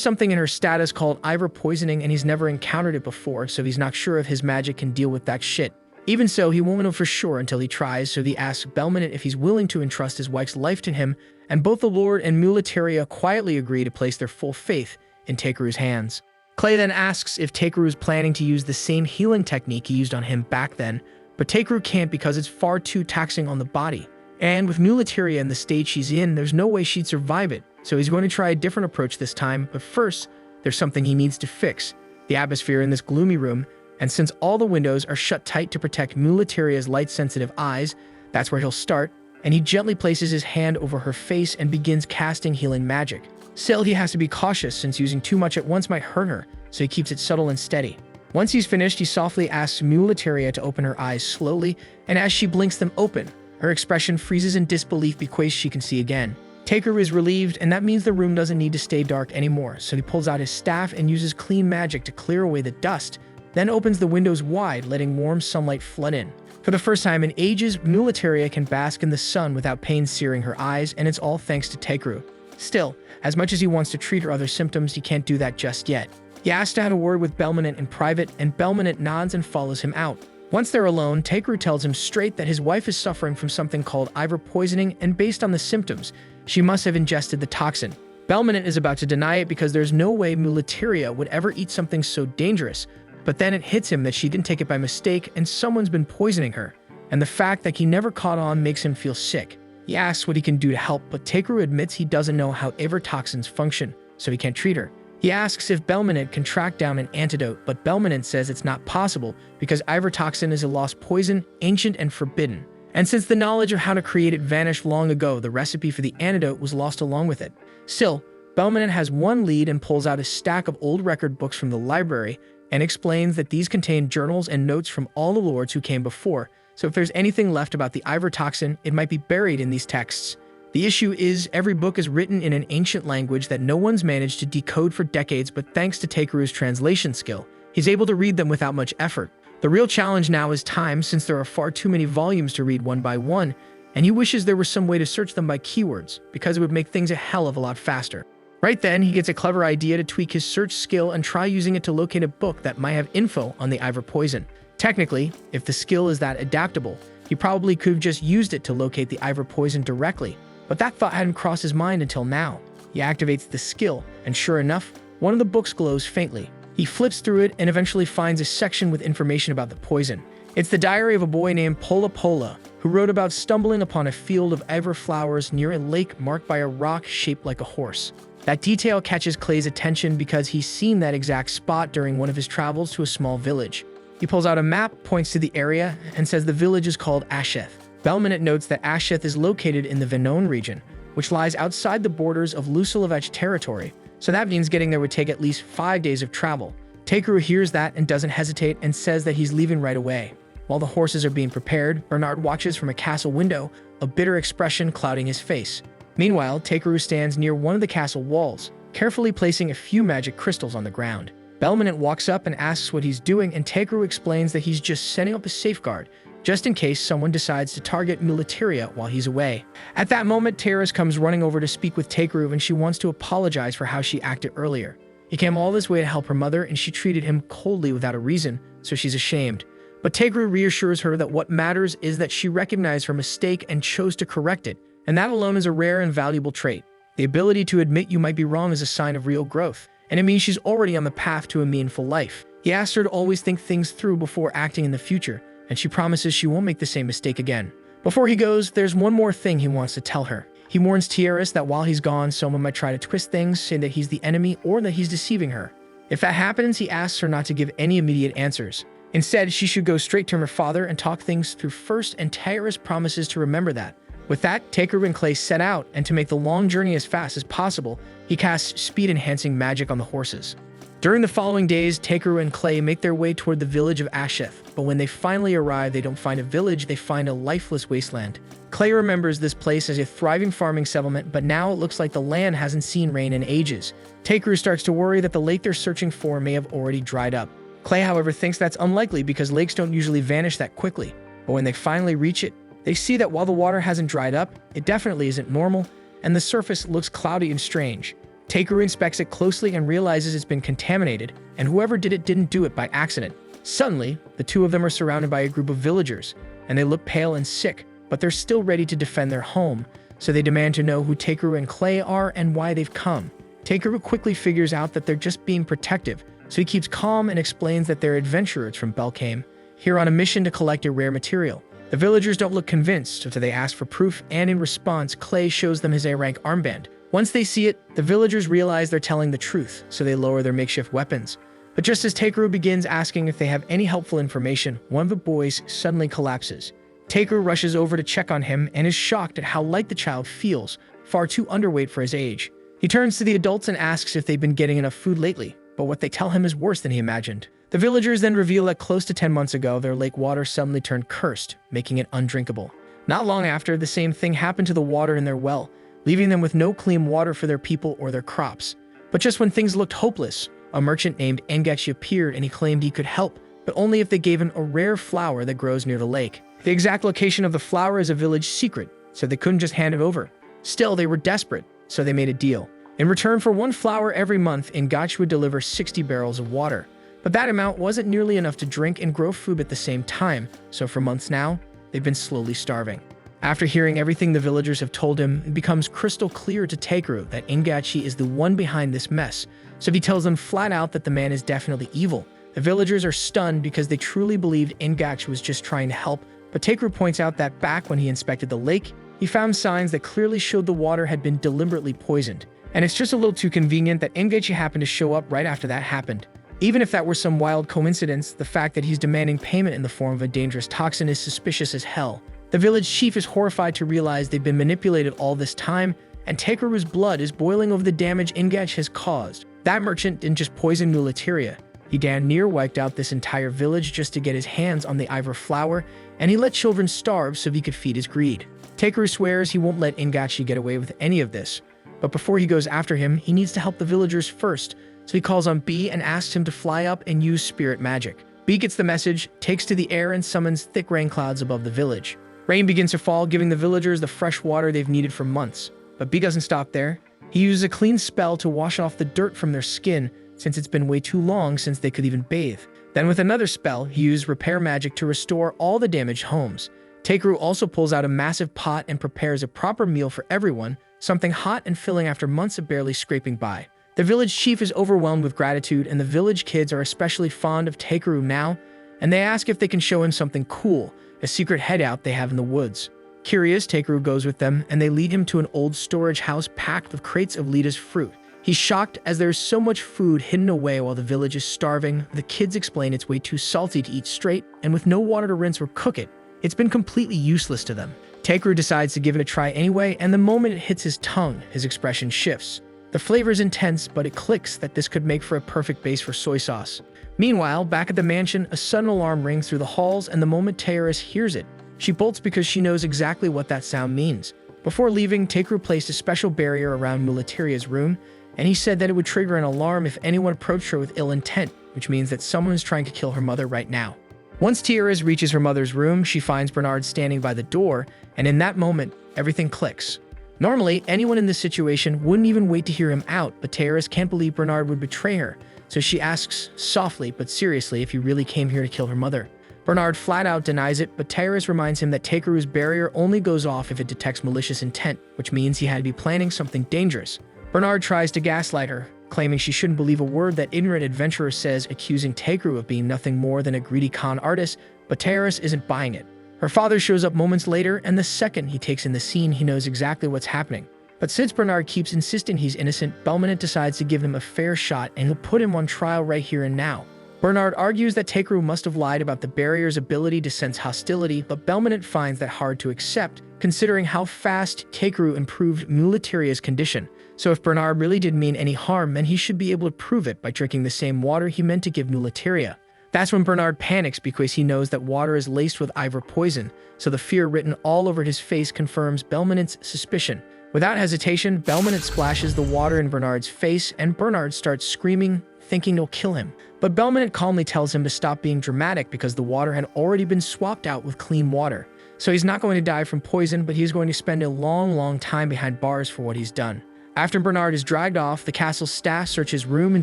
something in her status called Ivor poisoning, and he's never encountered it before, so he's not sure if his magic can deal with that shit. Even so, he won't know for sure until he tries, so he asks Belmonent if he's willing to entrust his wife's life to him, and both the Lord and Muleteria quietly agree to place their full faith in Takeru's hands. Clay then asks if Takeru is planning to use the same healing technique he used on him back then, but Takeru can't because it's far too taxing on the body. And with Muleteria in the stage she's in, there's no way she'd survive it, so he's going to try a different approach this time, but first, there's something he needs to fix: the atmosphere in this gloomy room, and since all the windows are shut tight to protect Muleteria's light-sensitive eyes, that's where he'll start, and he gently places his hand over her face and begins casting healing magic. Still, he has to be cautious since using too much at once might hurt her, so he keeps it subtle and steady. Once he's finished, he softly asks Muleteria to open her eyes slowly, and as she blinks them open, her expression freezes in disbelief because she can see again. Takeru is relieved, and that means the room doesn't need to stay dark anymore, so he pulls out his staff and uses clean magic to clear away the dust, then opens the windows wide, letting warm sunlight flood in. For the first time in ages, Mulitaria can bask in the sun without pain searing her eyes, and it's all thanks to Takeru. Still, as much as he wants to treat her other symptoms, he can't do that just yet. He asks to have a word with Belminant in private, and Belminant nods and follows him out. Once they're alone, Takeru tells him straight that his wife is suffering from something called Ivor poisoning, and based on the symptoms, she must have ingested the toxin. Belminant is about to deny it because there's no way Mulitaria would ever eat something so dangerous, but then it hits him that she didn't take it by mistake and someone's been poisoning her, and the fact that he never caught on makes him feel sick. He asks what he can do to help, but Takeru admits he doesn't know how Ivor toxins function, so he can't treat her. He asks if Belminant can track down an antidote, but Belminant says it's not possible because Ivor toxin is a lost poison, ancient and forbidden. And since the knowledge of how to create it vanished long ago, the recipe for the antidote was lost along with it. Still, Belminant has one lead and pulls out a stack of old record books from the library and explains that these contain journals and notes from all the lords who came before, so if there's anything left about the Ivor toxin, it might be buried in these texts. The issue is, every book is written in an ancient language that no one's managed to decode for decades, but thanks to Takeru's translation skill, he's able to read them without much effort. The real challenge now is time, since there are far too many volumes to read one by one, and he wishes there was some way to search them by keywords, because it would make things a hell of a lot faster. Right then, he gets a clever idea to tweak his search skill and try using it to locate a book that might have info on the Ivor poison. Technically, if the skill is that adaptable, he probably could have just used it to locate the Ivor poison directly, but that thought hadn't crossed his mind until now. He activates the skill, and sure enough, one of the books glows faintly. He flips through it and eventually finds a section with information about the poison. It's the diary of a boy named Pola Pola, who wrote about stumbling upon a field of Ivor flowers near a lake marked by a rock shaped like a horse. That detail catches Clay's attention because he's seen that exact spot during one of his travels to a small village. He pulls out a map, points to the area, and says the village is called Asheth. Belminant notes that Asheth is located in the Venone region, which lies outside the borders of Lucilovich territory, so that means getting there would take at least 5 days of travel. Takeru hears that and doesn't hesitate and says that he's leaving right away. While the horses are being prepared, Bernard watches from a castle window, a bitter expression clouding his face. Meanwhile, Takeru stands near one of the castle walls, carefully placing a few magic crystals on the ground. Belminant walks up and asks what he's doing, and Takeru explains that he's just setting up a safeguard, just in case someone decides to target Mulitaria while he's away. At that moment, Terrace comes running over to speak with Takeru, and she wants to apologize for how she acted earlier. He came all this way to help her mother, and she treated him coldly without a reason, so she's ashamed. But Takeru reassures her that what matters is that she recognized her mistake and chose to correct it, and that alone is a rare and valuable trait. The ability to admit you might be wrong is a sign of real growth, and it means she's already on the path to a meaningful life. He asks her to always think things through before acting in the future, and she promises she won't make the same mistake again. Before he goes, there's one more thing he wants to tell her. He warns Tierras that while he's gone, someone might try to twist things, saying that he's the enemy or that he's deceiving her. If that happens, he asks her not to give any immediate answers. Instead, she should go straight to her father and talk things through first, and Tierras promises to remember that. With that, Takeru and Clay set out, and to make the long journey as fast as possible, he casts speed-enhancing magic on the horses. During the following days, Takeru and Clay make their way toward the village of Asheth, but when they finally arrive, they don't find a village, they find a lifeless wasteland. Clay remembers this place as a thriving farming settlement, but now it looks like the land hasn't seen rain in ages. Takeru starts to worry that the lake they're searching for may have already dried up. Clay, however, thinks that's unlikely because lakes don't usually vanish that quickly, but when they finally reach it, they see that while the water hasn't dried up, it definitely isn't normal, and the surface looks cloudy and strange. Takeru inspects it closely and realizes it's been contaminated, and whoever did it didn't do it by accident. Suddenly, the two of them are surrounded by a group of villagers, and they look pale and sick, but they're still ready to defend their home, so they demand to know who Takeru and Clay are and why they've come. Takeru quickly figures out that they're just being protective, so he keeps calm and explains that they're adventurers from Belkame, here on a mission to collect a rare material. The villagers don't look convinced, so they ask for proof, and in response, Clay shows them his A-rank armband. Once they see it, the villagers realize they're telling the truth, so they lower their makeshift weapons. But just as Takeru begins asking if they have any helpful information, one of the boys suddenly collapses. Takeru rushes over to check on him and is shocked at how light the child feels, far too underweight for his age. He turns to the adults and asks if they've been getting enough food lately, but what they tell him is worse than he imagined. The villagers then reveal that close to 10 months ago, their lake water suddenly turned cursed, making it undrinkable. Not long after, the same thing happened to the water in their well, leaving them with no clean water for their people or their crops. But just when things looked hopeless, a merchant named Engachi appeared and he claimed he could help, but only if they gave him a rare flower that grows near the lake. The exact location of the flower is a village secret, so they couldn't just hand it over. Still, they were desperate, so they made a deal. In return for one flower every month, Engachi would deliver 60 barrels of water. But that amount wasn't nearly enough to drink and grow food at the same time, so for months now, they've been slowly starving. After hearing everything the villagers have told him, it becomes crystal clear to Takeru that Engachi is the one behind this mess, so he tells them flat out that the man is definitely evil. The villagers are stunned because they truly believed Engachi was just trying to help, but Takeru points out that back when he inspected the lake, he found signs that clearly showed the water had been deliberately poisoned. And it's just a little too convenient that Engachi happened to show up right after that happened. Even if that were some wild coincidence, the fact that he's demanding payment in the form of a dangerous toxin is suspicious as hell. The village chief is horrified to realize they've been manipulated all this time, and Takeru's blood is boiling over the damage Engachi has caused. That merchant didn't just poison Nulateria. He damn near wiped out this entire village just to get his hands on the Ivory flower, and he let children starve so he could feed his greed. Takeru swears he won't let Engachi get away with any of this, but before he goes after him, he needs to help the villagers first, so he calls on B and asks him to fly up and use spirit magic. B gets the message, takes to the air, and summons thick rain clouds above the village. Rain begins to fall, giving the villagers the fresh water they've needed for months. But B doesn't stop there. He uses a clean spell to wash off the dirt from their skin, since it's been way too long since they could even bathe. Then with another spell, he used repair magic to restore all the damaged homes. Takeru also pulls out a massive pot and prepares a proper meal for everyone, something hot and filling after months of barely scraping by. The village chief is overwhelmed with gratitude, and the village kids are especially fond of Takeru now, and they ask if they can show him something cool, a secret hideout they have in the woods. Curious, Takeru goes with them, and they lead him to an old storage house packed with crates of Lita's fruit. He's shocked as there's so much food hidden away while the village is starving. The kids explain it's way too salty to eat straight, and with no water to rinse or cook it, it's been completely useless to them. Takeru decides to give it a try anyway, and the moment it hits his tongue, his expression shifts. The flavor is intense, but it clicks that this could make for a perfect base for soy sauce. Meanwhile, back at the mansion, a sudden alarm rings through the halls, and the moment Teoris hears it, she bolts because she knows exactly what that sound means. Before leaving, Takeru placed a special barrier around Nulateria's room, and he said that it would trigger an alarm if anyone approached her with ill intent, which means that someone is trying to kill her mother right now. Once Teoris reaches her mother's room, she finds Bernard standing by the door, and in that moment, everything clicks. Normally, anyone in this situation wouldn't even wait to hear him out, but Teoris can't believe Bernard would betray her, so she asks softly but seriously if he really came here to kill her mother. Bernard flat out denies it, but Teoris reminds him that Takeru's barrier only goes off if it detects malicious intent, which means he had to be planning something dangerous. Bernard tries to gaslight her, claiming she shouldn't believe a word that ignorant adventurer says, accusing Takeru of being nothing more than a greedy con artist, but Teoris isn't buying it. Her father shows up moments later, and the second he takes in the scene, he knows exactly what's happening. But since Bernard keeps insisting he's innocent, Belmonte decides to give him a fair shot, and he'll put him on trial right here and now. Bernard argues that Takeru must have lied about the barrier's ability to sense hostility, but Belmonte finds that hard to accept, considering how fast Takeru improved Nulateria's condition. So if Bernard really did mean any harm, then he should be able to prove it by drinking the same water he meant to give Nulateria. That's when Bernard panics because he knows that water is laced with Ivor poison, so the fear written all over his face confirms Belmonte's suspicion. Without hesitation, Belmonte splashes the water in Bernard's face, and Bernard starts screaming, thinking it'll kill him. But Belmonte calmly tells him to stop being dramatic because the water had already been swapped out with clean water. So he's not going to die from poison, but he's going to spend a long time behind bars for what he's done. After Bernard is dragged off, the castle staff search his room and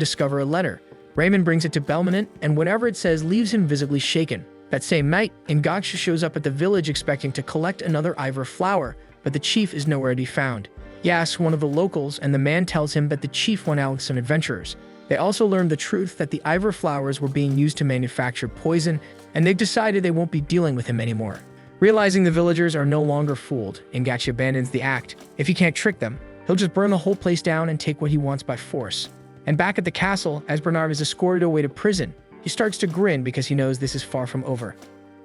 discover a letter. Raymond brings it to Belmonte, and whatever it says leaves him visibly shaken. That same night, Engaksha shows up at the village expecting to collect another Ivor flower, but the chief is nowhere to be found. He asks one of the locals, and the man tells him that the chief went out with some adventurers. They also learned the truth that the Ivor flowers were being used to manufacture poison, and they've decided they won't be dealing with him anymore. Realizing the villagers are no longer fooled, Engaksha abandons the act. If he can't trick them, he'll just burn the whole place down and take what he wants by force. And back at the castle, as Bernard is escorted away to prison, he starts to grin because he knows this is far from over.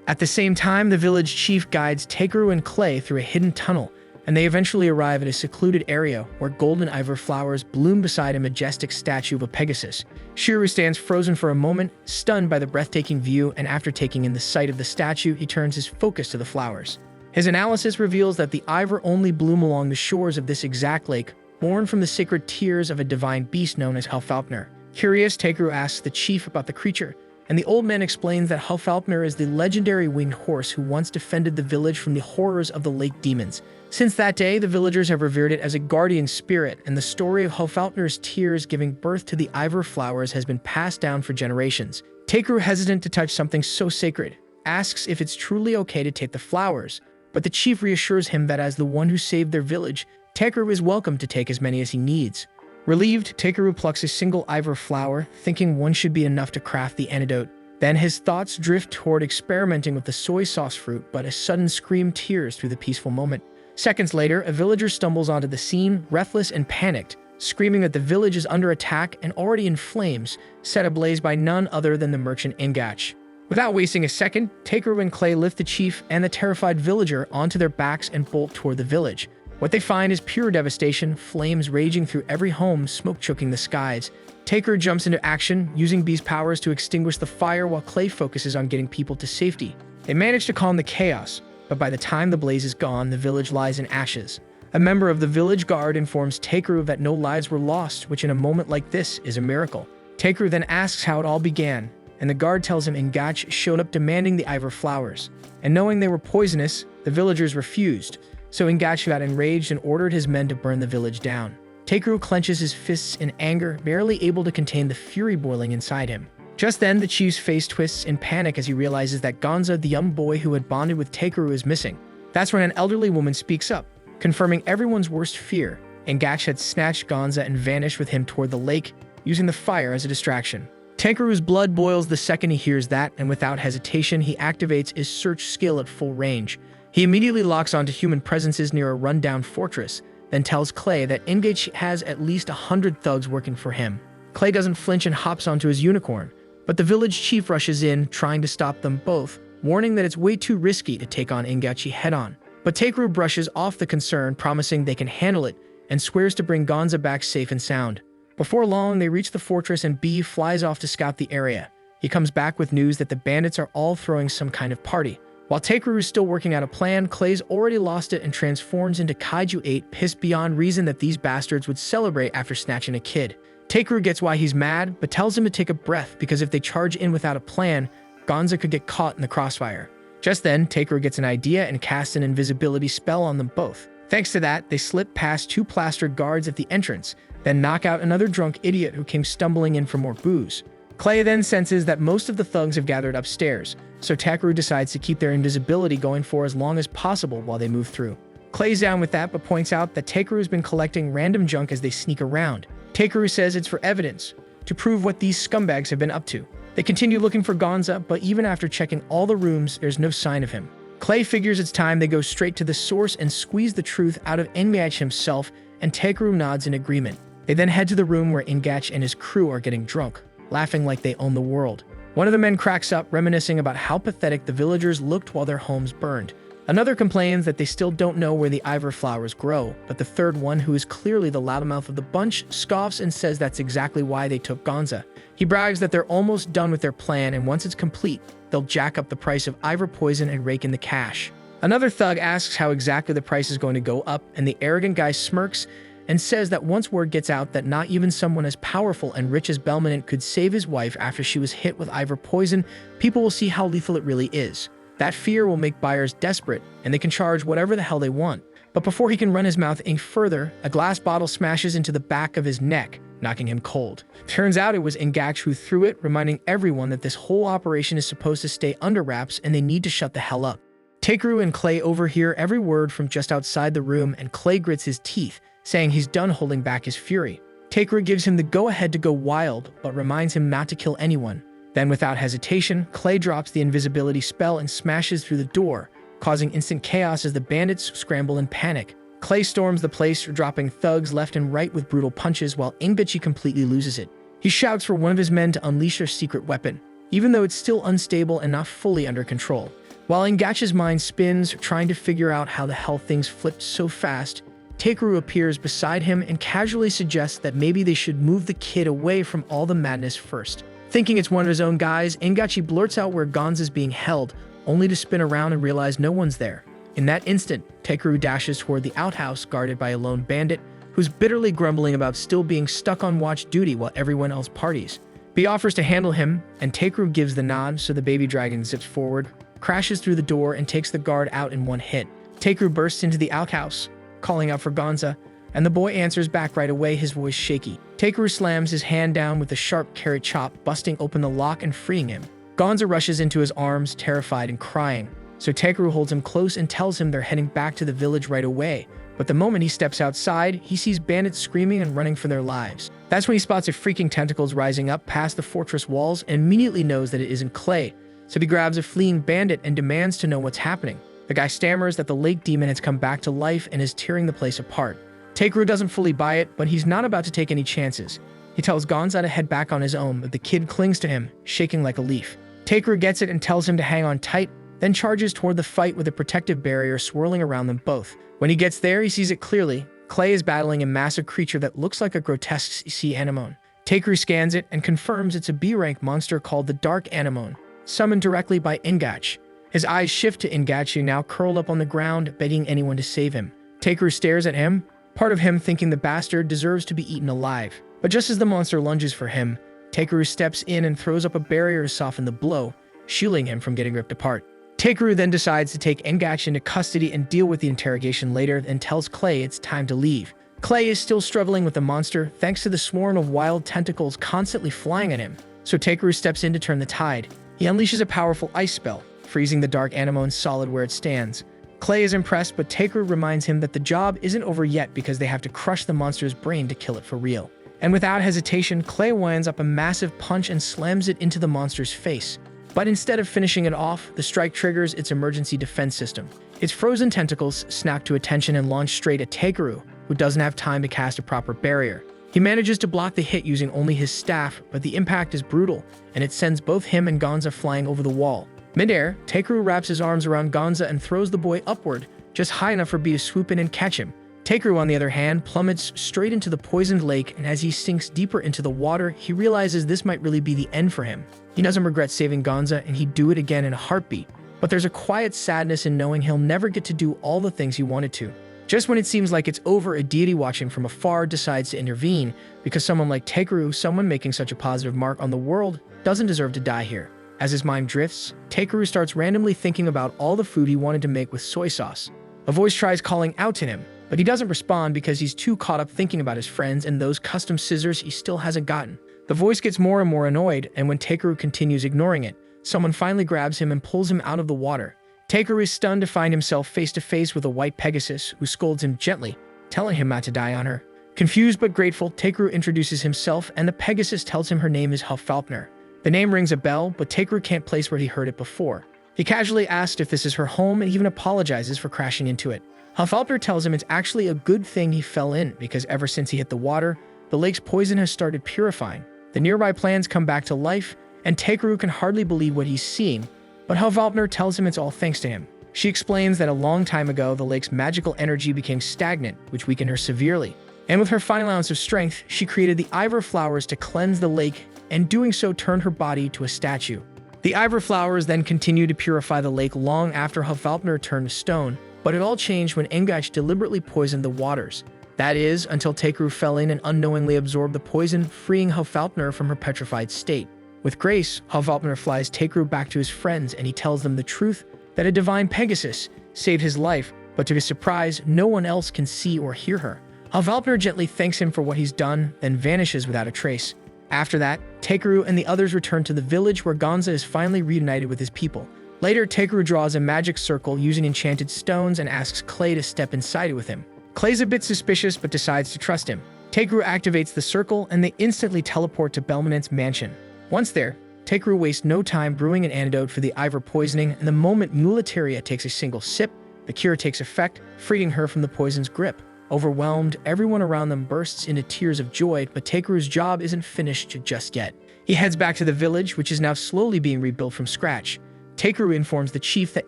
At the same time, the village chief guides Takeru and Clay through a hidden tunnel, and they eventually arrive at a secluded area where golden Ivor flowers bloom beside a majestic statue of a Pegasus. Shiru stands frozen for a moment, stunned by the breathtaking view, and after taking in the sight of the statue, he turns his focus to the flowers. His analysis reveals that the Ivor only bloom along the shores of this exact lake, born from the sacred tears of a divine beast known as Helfalpnir. Curious, Tekeru asks the chief about the creature, and the old man explains that Helfalpnir is the legendary winged horse who once defended the village from the horrors of the lake demons. Since that day, the villagers have revered it as a guardian spirit, and the story of Helfalpnir's tears giving birth to the Ivor flowers has been passed down for generations. Tekeru, hesitant to touch something so sacred, asks if it's truly okay to take the flowers, but the chief reassures him that as the one who saved their village, Tekeru is welcome to take as many as he needs. Relieved, Tekeru plucks a single Ivor flower, thinking one should be enough to craft the antidote. Then his thoughts drift toward experimenting with the soy sauce fruit, but a sudden scream tears through the peaceful moment. Seconds later, a villager stumbles onto the scene, breathless and panicked, screaming that the village is under attack and already in flames, set ablaze by none other than the merchant Ingach. Without wasting a second, Tekeru and Clay lift the chief and the terrified villager onto their backs and bolt toward the village. What they find is pure devastation, flames raging through every home, smoke choking the skies. Tekeru jumps into action, using B's powers to extinguish the fire while Clay focuses on getting people to safety. They manage to calm the chaos, but by the time the blaze is gone, the village lies in ashes. A member of the village guard informs Tekeru that no lives were lost, which in a moment like this is a miracle. Tekeru then asks how it all began, and the guard tells him Ingach showed up demanding the Ivor flowers. And knowing they were poisonous, the villagers refused. So Ingach got enraged and ordered his men to burn the village down. Tekeru clenches his fists in anger, barely able to contain the fury boiling inside him. Just then, the chief's face twists in panic as he realizes that Gonza, the young boy who had bonded with Tekeru, is missing. That's when an elderly woman speaks up, confirming everyone's worst fear. Ingach had snatched Gonza and vanished with him toward the lake, using the fire as a distraction. Tekeru's blood boils the second he hears that, and without hesitation, he activates his search skill at full range. He immediately locks onto human presences near a rundown fortress, then tells Clay that Ingach has at least 100 thugs working for him. Clay doesn't flinch and hops onto his unicorn, but the village chief rushes in, trying to stop them both, warning that it's way too risky to take on Ingach head-on. But Tekeru brushes off the concern, promising they can handle it, and swears to bring Gonza back safe and sound. Before long, they reach the fortress and B flies off to scout the area. He comes back with news that the bandits are all throwing some kind of party. While Tekeru is still working out a plan, Clay's already lost it and transforms into Kaiju 8, pissed beyond reason that these bastards would celebrate after snatching a kid. Tekeru gets why he's mad, but tells him to take a breath because if they charge in without a plan, Gonza could get caught in the crossfire. Just then, Tekeru gets an idea and casts an invisibility spell on them both. Thanks to that, they slip past 2 plastered guards at the entrance, then knock out another drunk idiot who came stumbling in for more booze. Clay then senses that most of the thugs have gathered upstairs, so Tekeru decides to keep their invisibility going for as long as possible while they move through. Clay's down with that, but points out that Tekeru's been collecting random junk as they sneak around. Tekeru says it's for evidence, to prove what these scumbags have been up to. They continue looking for Gonza, but even after checking all the rooms, there's no sign of him. Clay figures it's time they go straight to the source and squeeze the truth out of Ingach himself, and Tekeru nods in agreement. They then head to the room where Ingach and his crew are getting drunk, laughing like they own the world. One of the men cracks up, reminiscing about how pathetic the villagers looked while their homes burned. Another complains that they still don't know where the Ivor flowers grow, but the third one, who is clearly the loudmouth of the bunch, scoffs and says that's exactly why they took Gonza. He brags that they're almost done with their plan, and once it's complete, they'll jack up the price of Ivor poison and rake in the cash. Another thug asks how exactly the price is going to go up, and the arrogant guy smirks and says that once word gets out that not even someone as powerful and rich as Belminant could save his wife after she was hit with Ivor poison, people will see how lethal it really is. That fear will make buyers desperate, and they can charge whatever the hell they want. But before he can run his mouth any further, a glass bottle smashes into the back of his neck, knocking him cold. Turns out it was Ingach who threw it, reminding everyone that this whole operation is supposed to stay under wraps and they need to shut the hell up. Tekeru and Clay overhear every word from just outside the room, and Clay grits his teeth, saying he's done holding back his fury. Tekeru gives him the go-ahead to go wild, but reminds him not to kill anyone. Then, without hesitation, Clay drops the invisibility spell and smashes through the door, causing instant chaos as the bandits scramble in panic. Clay storms the place, dropping thugs left and right with brutal punches, while Ingach completely loses it. He shouts for one of his men to unleash their secret weapon, even though it's still unstable and not fully under control. While Ingach's mind spins, trying to figure out how the hell things flipped so fast, Tekeru appears beside him and casually suggests that maybe they should move the kid away from all the madness first. Thinking it's one of his own guys, Ingach blurts out where Gonza is being held, only to spin around and realize no one's there. In that instant, Takeru dashes toward the outhouse guarded by a lone bandit who's bitterly grumbling about still being stuck on watch duty while everyone else parties. He offers to handle him, and Takeru gives the nod, so the baby dragon zips forward, crashes through the door, and takes the guard out in one hit. Takeru bursts into the outhouse, calling out for Gonza, and the boy answers back right away, his voice shaky. Takeru slams his hand down with a sharp carrot chop, busting open the lock and freeing him. Gonza rushes into his arms, terrified and crying, so Takeru holds him close and tells him they're heading back to the village right away. But the moment he steps outside, he sees bandits screaming and running for their lives. That's when he spots a freaking tentacles rising up past the fortress walls and immediately knows that it isn't Clay, so he grabs a fleeing bandit and demands to know what's happening. The guy stammers that the lake demon has come back to life and is tearing the place apart. Takeru doesn't fully buy it, but he's not about to take any chances. He tells Gonza to head back on his own, but the kid clings to him, shaking like a leaf. Takeru gets it and tells him to hang on tight, then charges toward the fight with a protective barrier swirling around them both. When he gets there, he sees it clearly. Clay is battling a massive creature that looks like a grotesque sea anemone. Takeru scans it and confirms it's a B-rank monster called the Dark Anemone, summoned directly by Ingach. His eyes shift to Ingach, now curled up on the ground, begging anyone to save him. Takeru stares at him, part of him thinking the bastard deserves to be eaten alive. But just as the monster lunges for him, Takeru steps in and throws up a barrier to soften the blow, shielding him from getting ripped apart. Takeru then decides to take Ingach into custody and deal with the interrogation later, and tells Clay it's time to leave. Clay is still struggling with the monster thanks to the swarm of wild tentacles constantly flying at him, so Takeru steps in to turn the tide. He unleashes a powerful ice spell, freezing the Dark Anemone solid where it stands. Clay is impressed, but Takeru reminds him that the job isn't over yet because they have to crush the monster's brain to kill it for real. And without hesitation, Clay winds up a massive punch and slams it into the monster's face. But instead of finishing it off, the strike triggers its emergency defense system. Its frozen tentacles snap to attention and launch straight at Takeru, who doesn't have time to cast a proper barrier. He manages to block the hit using only his staff, but the impact is brutal, and it sends both him and Gonza flying over the wall. Mid-air, Takeru wraps his arms around Gonza and throws the boy upward, just high enough for B to swoop in and catch him. Takeru, on the other hand, plummets straight into the poisoned lake, and as he sinks deeper into the water, he realizes this might really be the end for him. He doesn't regret saving Gonza, and he'd do it again in a heartbeat. But there's a quiet sadness in knowing he'll never get to do all the things he wanted to. Just when it seems like it's over, a deity watching from afar decides to intervene, because someone like Takeru, someone making such a positive mark on the world, doesn't deserve to die here. As his mind drifts, Takeru starts randomly thinking about all the food he wanted to make with soy sauce. A voice tries calling out to him, but he doesn't respond because he's too caught up thinking about his friends and those custom scissors he still hasn't gotten. The voice gets more and more annoyed, and when Takeru continues ignoring it, someone finally grabs him and pulls him out of the water. Takeru is stunned to find himself face to face with a white Pegasus who scolds him gently, telling him not to die on her. Confused but grateful, Takeru introduces himself, and the Pegasus tells him her name is Hoffaulkner. The name rings a bell, but Takeru can't place where he heard it before. He casually asks if this is her home and even apologizes for crashing into it. Hoffaulkner tells him it's actually a good thing he fell in, because ever since he hit the water, the lake's poison has started purifying. The nearby plants come back to life, and Takeru can hardly believe what he's seeing, but Hoffaulkner tells him it's all thanks to him. She explains that a long time ago, the lake's magical energy became stagnant, which weakened her severely. And with her final ounce of strength, she created the Ivor flowers to cleanse the lake, and doing so turned her body to a statue. The Ivor flowers then continued to purify the lake long after Hoffaulkner turned to stone, but it all changed when Ingach deliberately poisoned the waters. That is, until Takeru fell in and unknowingly absorbed the poison, freeing Hoffaulkner from her petrified state. With grace, Hoffaulkner flies Takeru back to his friends, and he tells them the truth, that a divine Pegasus saved his life, but to his surprise, no one else can see or hear her. Hoffaulkner gently thanks him for what he's done, then vanishes without a trace. After that, Takeru and the others return to the village where Gonza is finally reunited with his people. Later, Takeru draws a magic circle using enchanted stones and asks Clay to step inside it with him. Clay's a bit suspicious but decides to trust him. Takeru activates the circle and they instantly teleport to Belmonent's mansion. Once there, Takeru wastes no time brewing an antidote for the Ivor poisoning, and the moment Mulataria takes a single sip, the cure takes effect, freeing her from the poison's grip. Overwhelmed, everyone around them bursts into tears of joy, but Takeru's job isn't finished just yet. He heads back to the village, which is now slowly being rebuilt from scratch. Takeru informs the chief that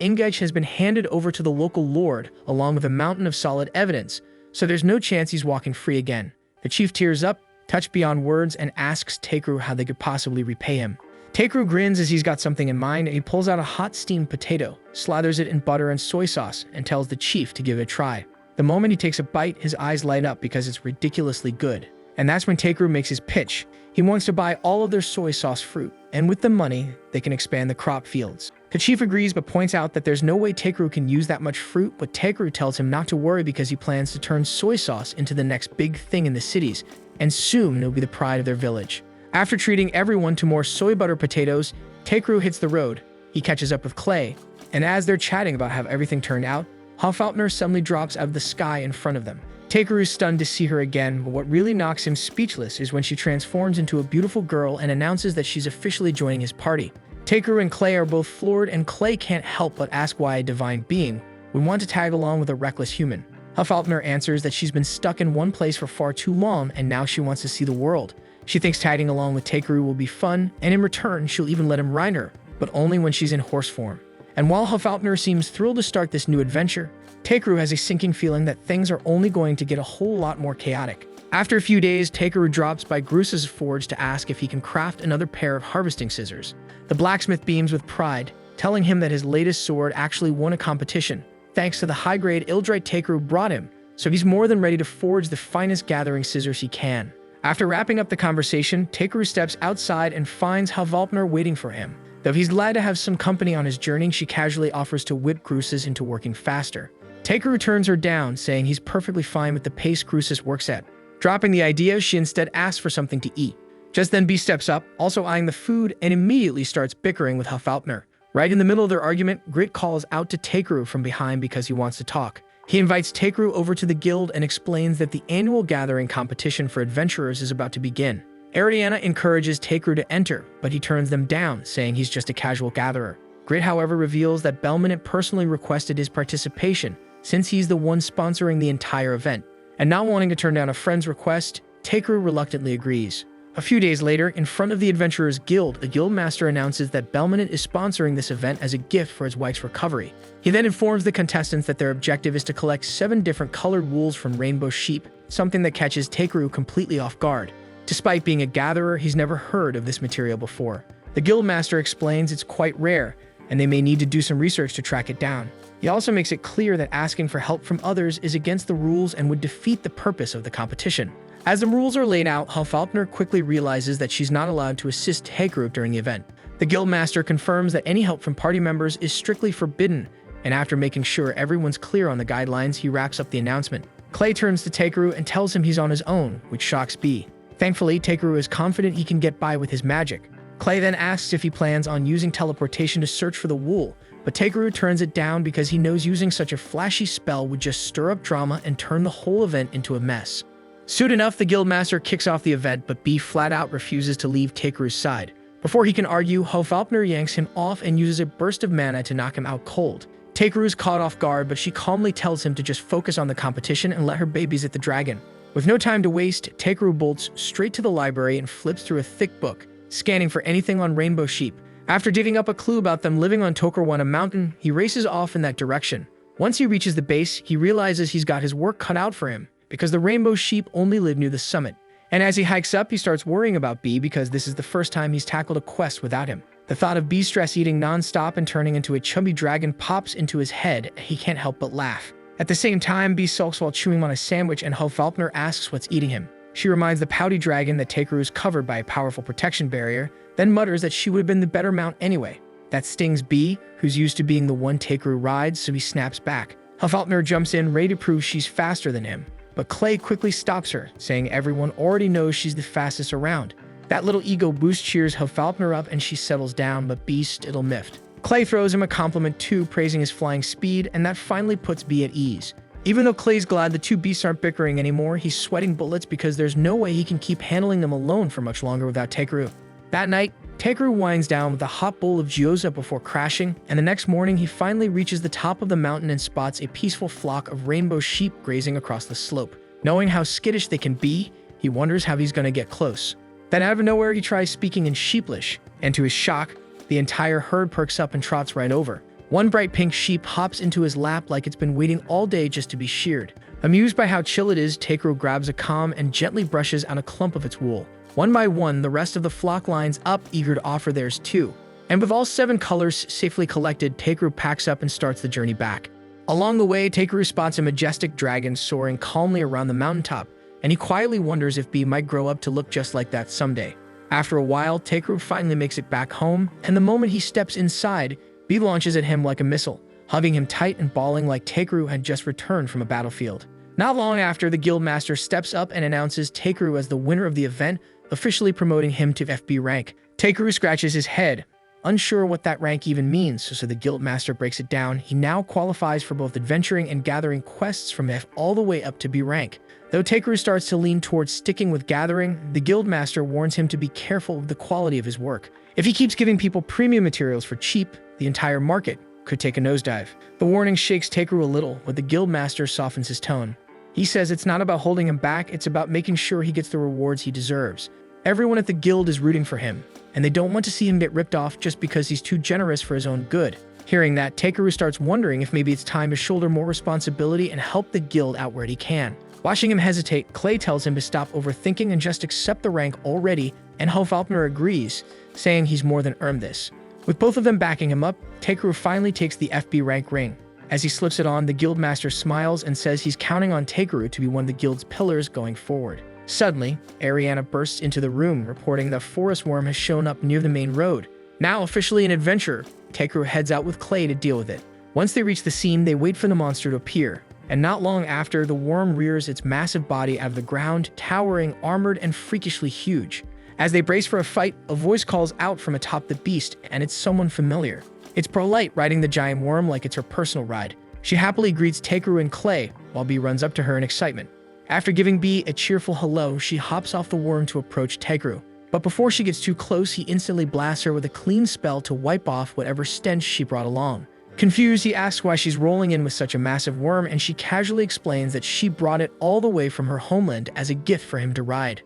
Ingach has been handed over to the local lord, along with a mountain of solid evidence, so there's no chance he's walking free again. The chief tears up, touched beyond words, and asks Takeru how they could possibly repay him. Takeru grins as he's got something in mind, and he pulls out a hot steamed potato, slathers it in butter and soy sauce, and tells the chief to give it a try. The moment he takes a bite, his eyes light up because it's ridiculously good. And that's when Takeru makes his pitch. He wants to buy all of their soy sauce fruit, and with the money, they can expand the crop fields. The chief agrees but points out that there's no way Takeru can use that much fruit, but Takeru tells him not to worry because he plans to turn soy sauce into the next big thing in the cities, and soon it'll be the pride of their village. After treating everyone to more soy butter potatoes, Takeru hits the road. He catches up with Clay, and as they're chatting about how everything turned out, Hoffaultner suddenly drops out of the sky in front of them. Takeru is stunned to see her again, but what really knocks him speechless is when she transforms into a beautiful girl and announces that she's officially joining his party. Takeru and Clay are both floored, and Clay can't help but ask why a divine being would want to tag along with a reckless human. Hoffaultner answers that she's been stuck in one place for far too long, and now she wants to see the world. She thinks tagging along with Takeru will be fun, and in return, she'll even let him ride her, but only when she's in horse form. And while Hoffaultner seems thrilled to start this new adventure, Takeru has a sinking feeling that things are only going to get a whole lot more chaotic. After a few days, Takeru drops by Grus's forge to ask if he can craft another pair of harvesting scissors. The blacksmith beams with pride, telling him that his latest sword actually won a competition, thanks to the high-grade Ildrite Takeru brought him, so he's more than ready to forge the finest gathering scissors he can. After wrapping up the conversation, Takeru steps outside and finds Hoffaultner waiting for him. Though he's glad to have some company on his journey, she casually offers to whip Grus's into working faster. Takeru turns her down, saying he's perfectly fine with the pace Grus's works at. Dropping the idea, she instead asks for something to eat. Just then, B steps up, also eyeing the food, and immediately starts bickering with Hoffaultner. Right in the middle of their argument, Grit calls out to Takeru from behind because he wants to talk. He invites Takeru over to the guild and explains that the annual gathering competition for adventurers is about to begin. Ariana encourages Takeru to enter, but he turns them down, saying he's just a casual gatherer. Grit, however, reveals that Belminant personally requested his participation, since he's the one sponsoring the entire event. And not wanting to turn down a friend's request, Takeru reluctantly agrees. A few days later, in front of the Adventurers Guild, the guildmaster announces that Belminant is sponsoring this event as a gift for his wife's recovery. He then informs the contestants that their objective is to collect 7 different colored wools from rainbow sheep, something that catches Takeru completely off guard. Despite being a gatherer, he's never heard of this material before. The guildmaster explains it's quite rare, and they may need to do some research to track it down. He also makes it clear that asking for help from others is against the rules and would defeat the purpose of the competition. As the rules are laid out, Hoffaultner quickly realizes that she's not allowed to assist Takeru during the event. The guildmaster confirms that any help from party members is strictly forbidden, and after making sure everyone's clear on the guidelines, he wraps up the announcement. Clay turns to Takeru and tells him he's on his own, which shocks B. Thankfully, Takeru is confident he can get by with his magic. Clay then asks if he plans on using teleportation to search for the wool, but Takeru turns it down because he knows using such a flashy spell would just stir up drama and turn the whole event into a mess. Soon enough, the guildmaster kicks off the event, but B flat out refuses to leave Takeru's side. Before he can argue, Hoffaultner yanks him off and uses a burst of mana to knock him out cold. Takeru is caught off guard, but she calmly tells him to just focus on the competition and let her babysit the dragon. With no time to waste, Takeru bolts straight to the library and flips through a thick book, scanning for anything on rainbow sheep. After digging up a clue about them living on Tokerwana Mountain, he races off in that direction. Once he reaches the base, he realizes he's got his work cut out for him, because the rainbow sheep only live near the summit. And as he hikes up, he starts worrying about B because this is the first time he's tackled a quest without him. The thought of B stress eating non-stop and turning into a chubby dragon pops into his head, and he can't help but laugh. At the same time, B sulks while chewing on a sandwich, and Hoffaultner asks what's eating him. She reminds the pouty dragon that Takeru is covered by a powerful protection barrier, then mutters that she would have been the better mount anyway. That stings B, who's used to being the one Takeru rides, so he snaps back. Hoffaultner jumps in, ready to prove she's faster than him, but Clay quickly stops her, saying everyone already knows she's the fastest around. That little ego boost cheers Hoffaultner up and she settles down, but B's still miffed. Clay throws him a compliment too, praising his flying speed, and that finally puts B at ease. Even though Clay's glad the two beasts aren't bickering anymore, he's sweating bullets because there's no way he can keep handling them alone for much longer without Takeru. That night, Takeru winds down with a hot bowl of gyoza before crashing, and the next morning he finally reaches the top of the mountain and spots a peaceful flock of rainbow sheep grazing across the slope. Knowing how skittish they can be, he wonders how he's going to get close. Then out of nowhere, he tries speaking in sheeplish, and to his shock, the entire herd perks up and trots right over. One bright pink sheep hops into his lap like it's been waiting all day just to be sheared. Amused by how chill it is, Takeru grabs a comb and gently brushes out a clump of its wool. One by one, the rest of the flock lines up, eager to offer theirs too. And with all 7 colors safely collected, Takeru packs up and starts the journey back. Along the way, Takeru spots a majestic dragon soaring calmly around the mountaintop, and he quietly wonders if Bee might grow up to look just like that someday. After a while, Takeru finally makes it back home, and the moment he steps inside, Bee launches at him like a missile, hugging him tight and bawling like Takeru had just returned from a battlefield. Not long after, the guildmaster steps up and announces Takeru as the winner of the event, officially promoting him to FB rank. Takeru scratches his head, unsure what that rank even means, so the guildmaster breaks it down. He now qualifies for both adventuring and gathering quests from F all the way up to B rank. Though Takeru starts to lean towards sticking with gathering, the guildmaster warns him to be careful of the quality of his work. If he keeps giving people premium materials for cheap, the entire market could take a nosedive. The warning shakes Takeru a little, but the guildmaster softens his tone. He says it's not about holding him back, it's about making sure he gets the rewards he deserves. Everyone at the guild is rooting for him, and they don't want to see him get ripped off just because he's too generous for his own good. Hearing that, Takeru starts wondering if maybe it's time to shoulder more responsibility and help the guild out where he can. Watching him hesitate, Clay tells him to stop overthinking and just accept the rank already, and Hofalpner agrees, saying he's more than earned this. With both of them backing him up, Takeru finally takes the FB rank ring. As he slips it on, the guildmaster smiles and says he's counting on Takeru to be one of the guild's pillars going forward. Suddenly, Ariana bursts into the room, reporting that Forest Worm has shown up near the main road. Now officially an adventurer, Takeru heads out with Clay to deal with it. Once they reach the scene, they wait for the monster to appear. And not long after, the worm rears its massive body out of the ground, towering, armored, and freakishly huge. As they brace for a fight, a voice calls out from atop the beast, and it's someone familiar. It's Brolight riding the giant worm like it's her personal ride. She happily greets Takeru and Clay, while Bee runs up to her in excitement. After giving Bee a cheerful hello, she hops off the worm to approach Takeru. But before she gets too close, he instantly blasts her with a clean spell to wipe off whatever stench she brought along. Confused, he asks why she's rolling in with such a massive worm, and she casually explains that she brought it all the way from her homeland as a gift for him to ride.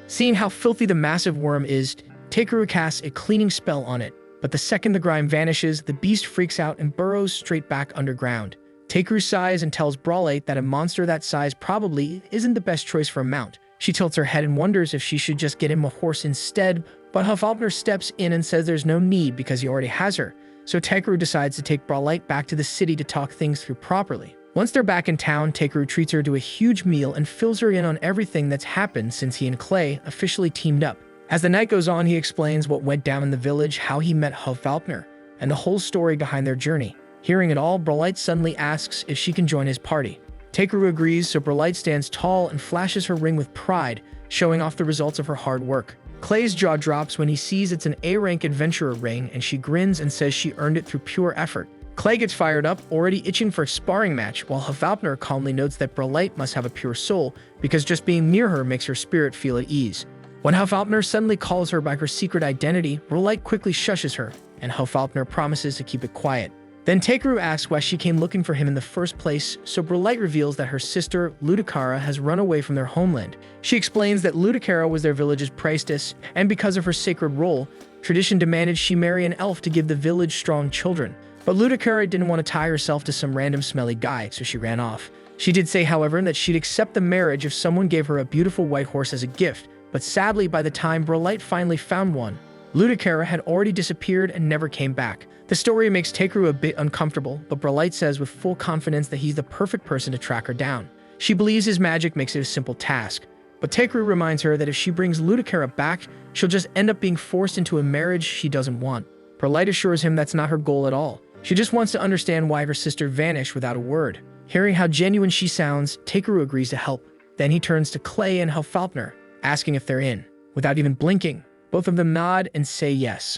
Seeing how filthy the massive worm is, Takeru casts a cleaning spell on it, but the second the grime vanishes, the beast freaks out and burrows straight back underground. Takeru sighs and tells Brolight that a monster that size probably isn't the best choice for a mount. She tilts her head and wonders if she should just get him a horse instead, but Hofalpner steps in and says there's no need because he already has her. So Takeru decides to take Brolight back to the city to talk things through properly. Once they're back in town, Takeru treats her to a huge meal and fills her in on everything that's happened since he and Clay officially teamed up. As the night goes on, he explains what went down in the village, how he met Hofalpner, and the whole story behind their journey. Hearing it all, Brolight suddenly asks if she can join his party. Takeru agrees, so Brolight stands tall and flashes her ring with pride, showing off the results of her hard work. Clay's jaw drops when he sees it's an A-rank adventurer ring, and she grins and says she earned it through pure effort. Clay gets fired up, already itching for a sparring match, while Hofalpner calmly notes that Brolight must have a pure soul, because just being near her makes her spirit feel at ease. When Hofalpner suddenly calls her by her secret identity, Brolight quickly shushes her, and Hofalpner promises to keep it quiet. Then Takeru asks why she came looking for him in the first place, so Brolight reveals that her sister, Ludicara, has run away from their homeland. She explains that Ludicara was their village's priestess, and because of her sacred role, tradition demanded she marry an elf to give the village strong children. But Ludicara didn't want to tie herself to some random smelly guy, so she ran off. She did say, however, that she'd accept the marriage if someone gave her a beautiful white horse as a gift, but sadly, by the time Brolight finally found one, Ludicara had already disappeared and never came back. The story makes Takeru a bit uncomfortable, but Brolight says with full confidence that he's the perfect person to track her down. She believes his magic makes it a simple task, but Takeru reminds her that if she brings Ludicara back, she'll just end up being forced into a marriage she doesn't want. Brolight assures him that's not her goal at all. She just wants to understand why her sister vanished without a word. Hearing how genuine she sounds, Takeru agrees to help. Then he turns to Clay and Hofalpner, asking if they're in. Without even blinking, both of them nod and say yes.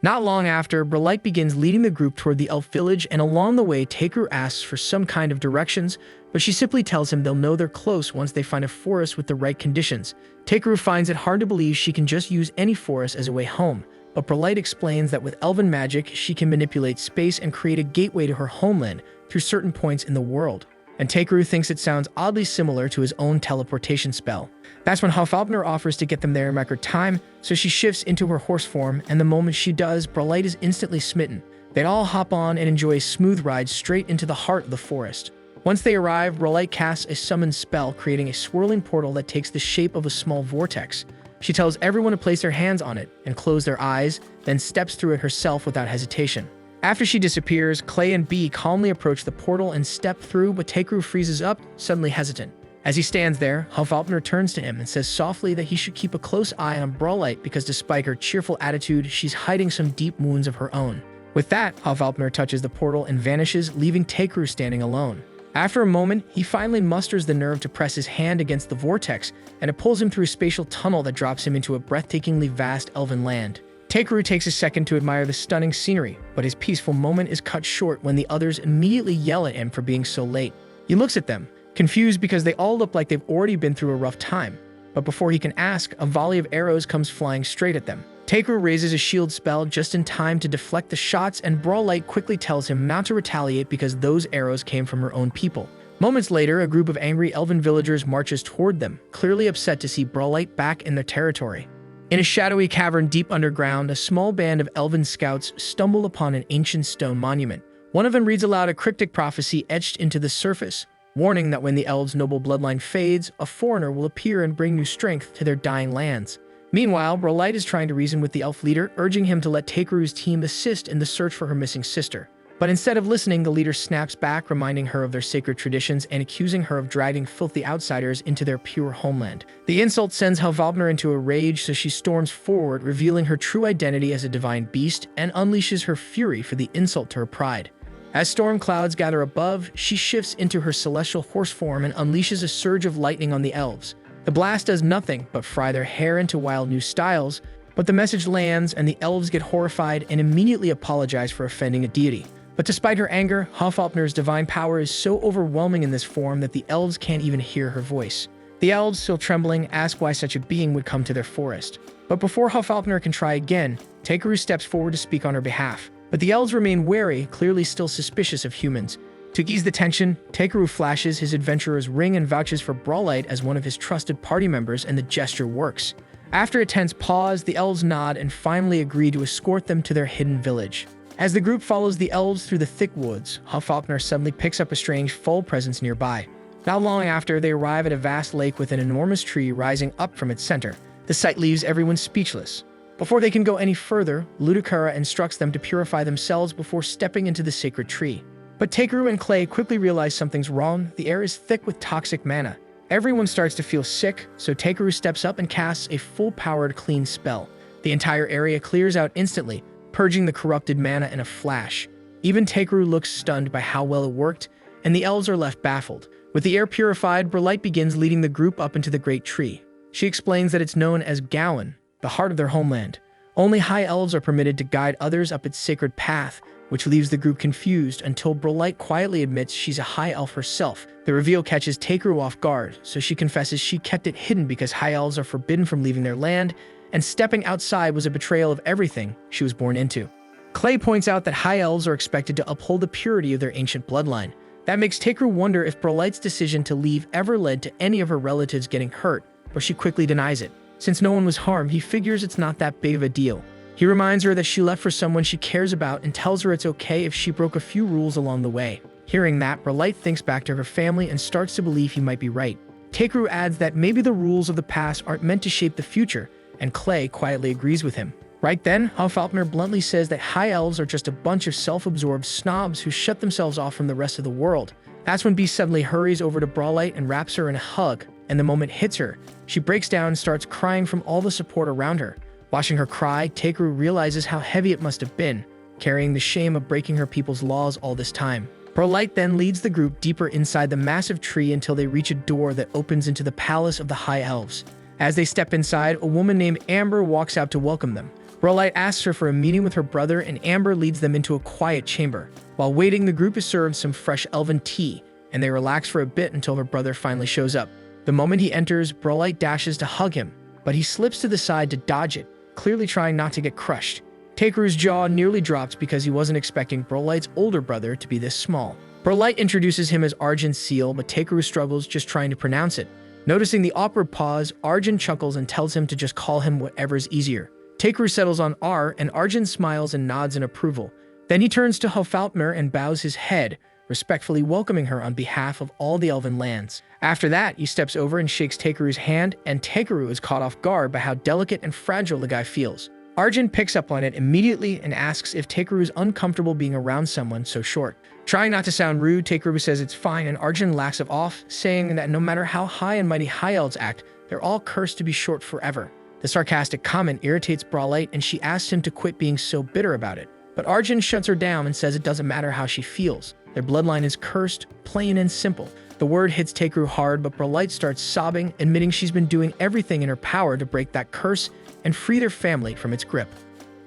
Not long after, Brolight begins leading the group toward the elf village, and along the way, Takeru asks for some kind of directions, but she simply tells him they'll know they're close once they find a forest with the right conditions. Takeru finds it hard to believe she can just use any forest as a way home, but Brolight explains that with elven magic, she can manipulate space and create a gateway to her homeland through certain points in the world. And Takeru thinks it sounds oddly similar to his own teleportation spell. That's when Hofalpner offers to get them there in record time, so she shifts into her horse form, and the moment she does, Brolight is instantly smitten. They all hop on and enjoy a smooth ride straight into the heart of the forest. Once they arrive, Brolight casts a summon spell, creating a swirling portal that takes the shape of a small vortex. She tells everyone to place their hands on it and close their eyes, then steps through it herself without hesitation. After she disappears, Clay and B calmly approach the portal and step through, but Takeru freezes up, suddenly hesitant. As he stands there, Hofalpner turns to him and says softly that he should keep a close eye on Brawlite because despite her cheerful attitude, she's hiding some deep wounds of her own. With that, Hofalpner touches the portal and vanishes, leaving Takeru standing alone. After a moment, he finally musters the nerve to press his hand against the vortex, and it pulls him through a spatial tunnel that drops him into a breathtakingly vast elven land. Takeru takes a second to admire the stunning scenery, but his peaceful moment is cut short when the others immediately yell at him for being so late. He looks at them, confused because they all look like they've already been through a rough time. But before he can ask, a volley of arrows comes flying straight at them. Takeru raises a shield spell just in time to deflect the shots, and Brawlite quickly tells him not to retaliate because those arrows came from her own people. Moments later, a group of angry elven villagers marches toward them, clearly upset to see Brawlite back in their territory. In a shadowy cavern deep underground, a small band of elven scouts stumble upon an ancient stone monument. One of them reads aloud a cryptic prophecy etched into the surface, warning that when the elves' noble bloodline fades, a foreigner will appear and bring new strength to their dying lands. Meanwhile, Brawlite is trying to reason with the elf leader, urging him to let Takeru's team assist in the search for her missing sister. But instead of listening, the leader snaps back, reminding her of their sacred traditions and accusing her of dragging filthy outsiders into their pure homeland. The insult sends Hofalpner into a rage, so she storms forward, revealing her true identity as a divine beast, and unleashes her fury for the insult to her pride. As storm clouds gather above, she shifts into her celestial horse form and unleashes a surge of lightning on the elves. The blast does nothing but fry their hair into wild new styles, but the message lands and the elves get horrified and immediately apologize for offending a deity. But despite her anger, Hofalpner's divine power is so overwhelming in this form that the elves can't even hear her voice. The elves, still trembling, ask why such a being would come to their forest. But before Hofalpner can try again, Takeru steps forward to speak on her behalf. But the elves remain wary, clearly still suspicious of humans. To ease the tension, Takeru flashes his adventurer's ring and vouches for Brawlite as one of his trusted party members, and the gesture works. After a tense pause, the elves nod and finally agree to escort them to their hidden village. As the group follows the elves through the thick woods, Hofalpner suddenly picks up a strange foul presence nearby. Not long after, they arrive at a vast lake with an enormous tree rising up from its center. The sight leaves everyone speechless. Before they can go any further, Ludicura instructs them to purify themselves before stepping into the sacred tree. But Takeru and Clay quickly realize something's wrong. The air is thick with toxic mana. Everyone starts to feel sick, so Takeru steps up and casts a full-powered clean spell. The entire area clears out instantly, purging the corrupted mana in a flash. Even Takeru looks stunned by how well it worked, and the elves are left baffled. With the air purified, Brawlite begins leading the group up into the great tree. She explains that it's known as Gowan, the heart of their homeland. Only high elves are permitted to guide others up its sacred path, which leaves the group confused until Brawlite quietly admits she's a high elf herself. The reveal catches Takeru off guard, so she confesses she kept it hidden because high elves are forbidden from leaving their land, and stepping outside was a betrayal of everything she was born into. Clay points out that high elves are expected to uphold the purity of their ancient bloodline. That makes Takeru wonder if Brawlite's decision to leave ever led to any of her relatives getting hurt, but she quickly denies it. Since no one was harmed, he figures it's not that big of a deal. He reminds her that she left for someone she cares about and tells her it's okay if she broke a few rules along the way. Hearing that, Brawlite thinks back to her family and starts to believe he might be right. Takeru adds that maybe the rules of the past aren't meant to shape the future, and Clay quietly agrees with him. Right then, Hofalpner bluntly says that high elves are just a bunch of self-absorbed snobs who shut themselves off from the rest of the world. That's when Beast suddenly hurries over to Brawlite and wraps her in a hug, and the moment hits her, she breaks down and starts crying from all the support around her. Watching her cry, Takeru realizes how heavy it must have been, carrying the shame of breaking her people's laws all this time. Brawlite then leads the group deeper inside the massive tree until they reach a door that opens into the palace of the High Elves. As they step inside, a woman named Amber walks out to welcome them. Brawlite asks her for a meeting with her brother, and Amber leads them into a quiet chamber. While waiting, the group is served some fresh elven tea, and they relax for a bit until her brother finally shows up. The moment he enters, Brawlite dashes to hug him, but he slips to the side to dodge it, clearly trying not to get crushed. Takeru's jaw nearly drops because he wasn't expecting Brawlite's older brother to be this small. Brawlite introduces him as Argent Seal, but Takeru struggles just trying to pronounce it. Noticing the awkward pause, Argent chuckles and tells him to just call him whatever's easier. Takeru settles on R, and Argent smiles and nods in approval. Then he turns to Hofalpner and bows his head, respectfully welcoming her on behalf of all the elven lands. After that, he steps over and shakes Takeru's hand, and Takeru is caught off guard by how delicate and fragile the guy feels. Arjun picks up on it immediately and asks if Takeru is uncomfortable being around someone so short. Trying not to sound rude, Takeru says it's fine, and Arjun laughs it off, saying that no matter how high and mighty high elves act, they're all cursed to be short forever. The sarcastic comment irritates Brawlite, and she asks him to quit being so bitter about it. But Arjun shuts her down and says it doesn't matter how she feels. Their bloodline is cursed, plain and simple. The word hits Takeru hard, but Brawlite starts sobbing, admitting she's been doing everything in her power to break that curse and free their family from its grip.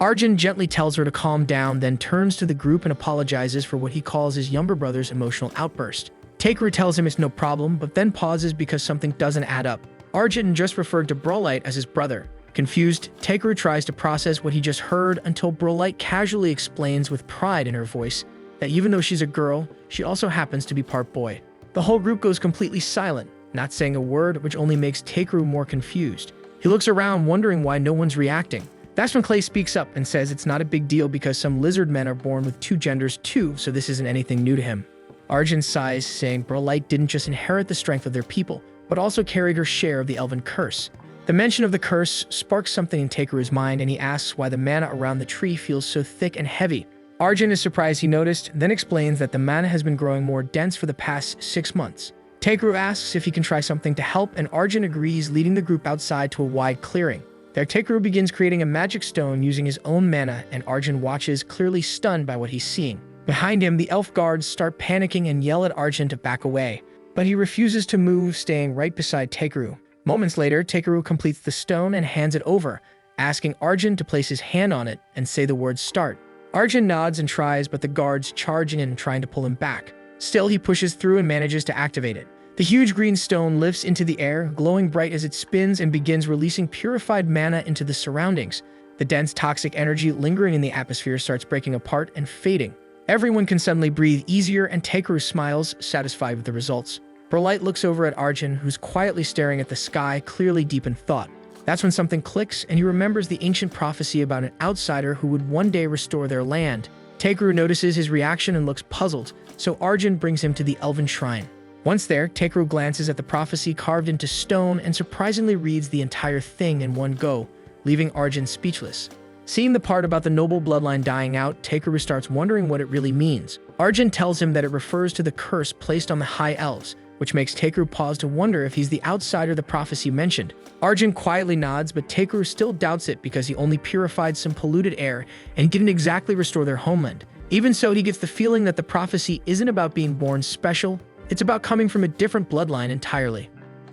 Arjun gently tells her to calm down, then turns to the group and apologizes for what he calls his younger brother's emotional outburst. Takeru tells him it's no problem, but then pauses because something doesn't add up. Arjun just referred to Brawlite as his brother. Confused, Takeru tries to process what he just heard until Brawlite casually explains with pride in her voice that even though she's a girl, she also happens to be part boy. The whole group goes completely silent, not saying a word, which only makes Takeru more confused. He looks around, wondering why no one's reacting. That's when Clay speaks up and says it's not a big deal because some lizard men are born with two genders too, so this isn't anything new to him. Arjun sighs, saying Brawlite didn't just inherit the strength of their people, but also carried her share of the elven curse. The mention of the curse sparks something in Takeru's mind, and he asks why the mana around the tree feels so thick and heavy. Arjun is surprised he noticed, then explains that the mana has been growing more dense for the past 6 months. Takeru asks if he can try something to help, and Arjun agrees, leading the group outside to a wide clearing. There, Takeru begins creating a magic stone using his own mana, and Arjun watches, clearly stunned by what he's seeing. Behind him, the elf guards start panicking and yell at Arjun to back away, but he refuses to move, staying right beside Takeru. Moments later, Takeru completes the stone and hands it over, asking Arjun to place his hand on it and say the word start. Arjun nods and tries, but the guards charge in and trying to pull him back. Still, he pushes through and manages to activate it. The huge green stone lifts into the air, glowing bright as it spins, and begins releasing purified mana into the surroundings. The dense toxic energy lingering in the atmosphere starts breaking apart and fading. Everyone can suddenly breathe easier, and Takeru smiles, satisfied with the results. Brawlite looks over at Arjun, who's quietly staring at the sky, clearly deep in thought. That's when something clicks, and he remembers the ancient prophecy about an outsider who would one day restore their land. Takeru notices his reaction and looks puzzled, so Arjun brings him to the elven shrine. Once there, Takeru glances at the prophecy carved into stone and surprisingly reads the entire thing in one go, leaving Arjun speechless. Seeing the part about the noble bloodline dying out, Takeru starts wondering what it really means. Arjun tells him that it refers to the curse placed on the high elves, which makes Takeru pause to wonder if he's the outsider the prophecy mentioned. Arjun quietly nods, but Takeru still doubts it because he only purified some polluted air and didn't exactly restore their homeland. Even so, he gets the feeling that the prophecy isn't about being born special, it's about coming from a different bloodline entirely.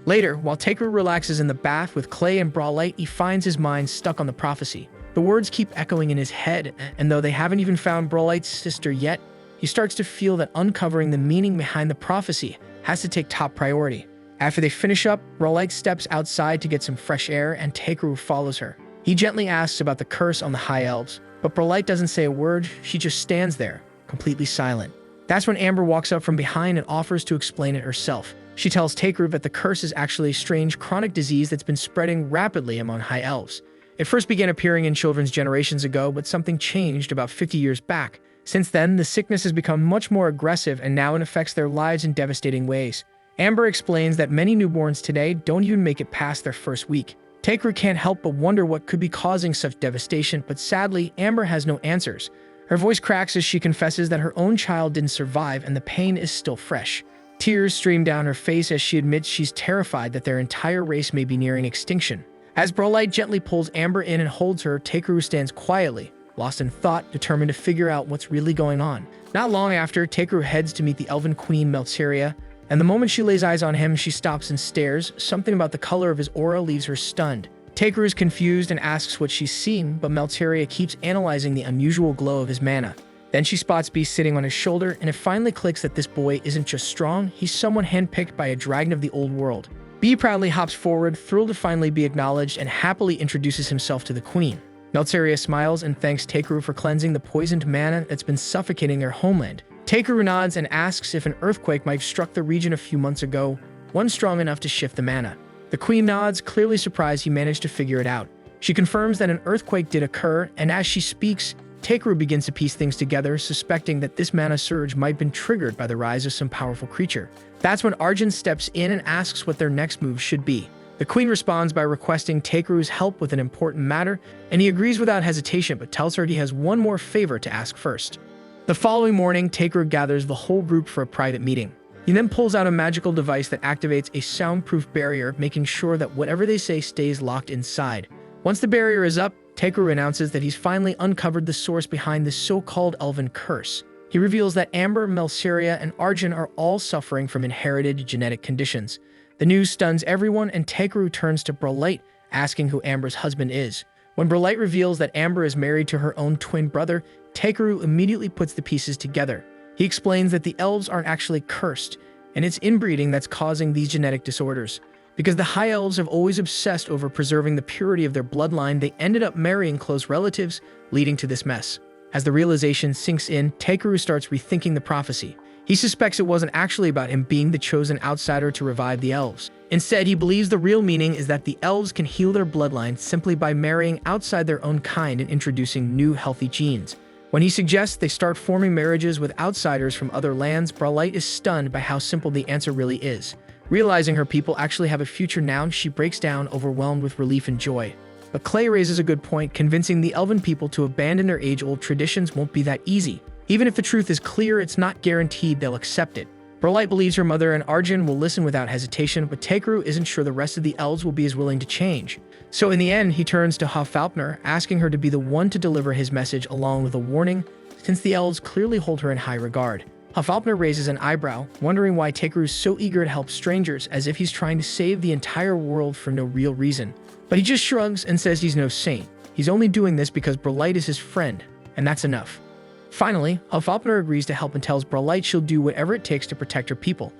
Later, while Takeru relaxes in the bath with Clay and Brawlite, he finds his mind stuck on the prophecy. The words keep echoing in his head, and though they haven't even found Brawlite's sister yet, he starts to feel that uncovering the meaning behind the prophecy has to take top priority. After they finish up, Brawlite steps outside to get some fresh air, and Takeru follows her. He gently asks about the curse on the high elves, but Brawlite doesn't say a word. She just stands there, completely silent. That's when Amber walks up from behind and offers to explain it herself. She tells Takeru that the curse is actually a strange chronic disease that's been spreading rapidly among high elves. It first began appearing in children's generations ago, but something changed about 50 years back. Since then, the sickness has become much more aggressive, and now it affects their lives in devastating ways. Amber explains that many newborns today don't even make it past their first week. Takeru can't help but wonder what could be causing such devastation, but sadly, Amber has no answers. Her voice cracks as she confesses that her own child didn't survive and the pain is still fresh. Tears stream down her face as she admits she's terrified that their entire race may be nearing extinction. As Brawlite gently pulls Amber in and holds her, Takeru stands quietly, lost in thought, determined to figure out what's really going on. Not long after, Takeru heads to meet the elven queen Melteria, and the moment she lays eyes on him, she stops and stares. Something about the color of his aura leaves her stunned. Takeru is confused and asks what she's seeing, but Melteria keeps analyzing the unusual glow of his mana. Then she spots Beast sitting on his shoulder, and it finally clicks that this boy isn't just strong, he's someone handpicked by a dragon of the old world. Bee proudly hops forward, thrilled to finally be acknowledged, and happily introduces himself to the queen. Melteria smiles and thanks Takeru for cleansing the poisoned mana that's been suffocating their homeland. Takeru nods and asks if an earthquake might have struck the region a few months ago, one strong enough to shift the mana. The queen nods, clearly surprised he managed to figure it out. She confirms that an earthquake did occur, and as she speaks, Takeru begins to piece things together, suspecting that this mana surge might have been triggered by the rise of some powerful creature. That's when Arjun steps in and asks what their next move should be. The queen responds by requesting Takeru's help with an important matter, and he agrees without hesitation but tells her he has one more favor to ask first. The following morning, Takeru gathers the whole group for a private meeting. He then pulls out a magical device that activates a soundproof barrier, making sure that whatever they say stays locked inside. Once the barrier is up, Takeru announces that he's finally uncovered the source behind this so-called elven curse. He reveals that Amber, Melceria, and Arjun are all suffering from inherited genetic conditions. The news stuns everyone, and Takeru turns to Brolite, asking who Amber's husband is. When Brolite reveals that Amber is married to her own twin brother, Takeru immediately puts the pieces together. He explains that the elves aren't actually cursed, and it's inbreeding that's causing these genetic disorders. Because the High Elves have always obsessed over preserving the purity of their bloodline, they ended up marrying close relatives, leading to this mess. As the realization sinks in, Takeru starts rethinking the prophecy. He suspects it wasn't actually about him being the chosen outsider to revive the elves. Instead, he believes the real meaning is that the elves can heal their bloodline simply by marrying outside their own kind and introducing new healthy genes. When he suggests they start forming marriages with outsiders from other lands, Brolite is stunned by how simple the answer really is. Realizing her people actually have a future now, she breaks down, overwhelmed with relief and joy. But Clay raises a good point, convincing the elven people to abandon their age-old traditions won't be that easy. Even if the truth is clear, it's not guaranteed they'll accept it. Brolite believes her mother and Arjun will listen without hesitation, but Takeru isn't sure the rest of the elves will be as willing to change. So in the end, he turns to Hafalpner, asking her to be the one to deliver his message along with a warning, since the elves clearly hold her in high regard. Hafalpner raises an eyebrow, wondering why Takeru is so eager to help strangers, as if he's trying to save the entire world for no real reason. But he just shrugs and says he's no saint. He's only doing this because Brolite is his friend, and that's enough. Finally, Hafalpner agrees to help and tells Brolite she'll do whatever it takes to protect her people.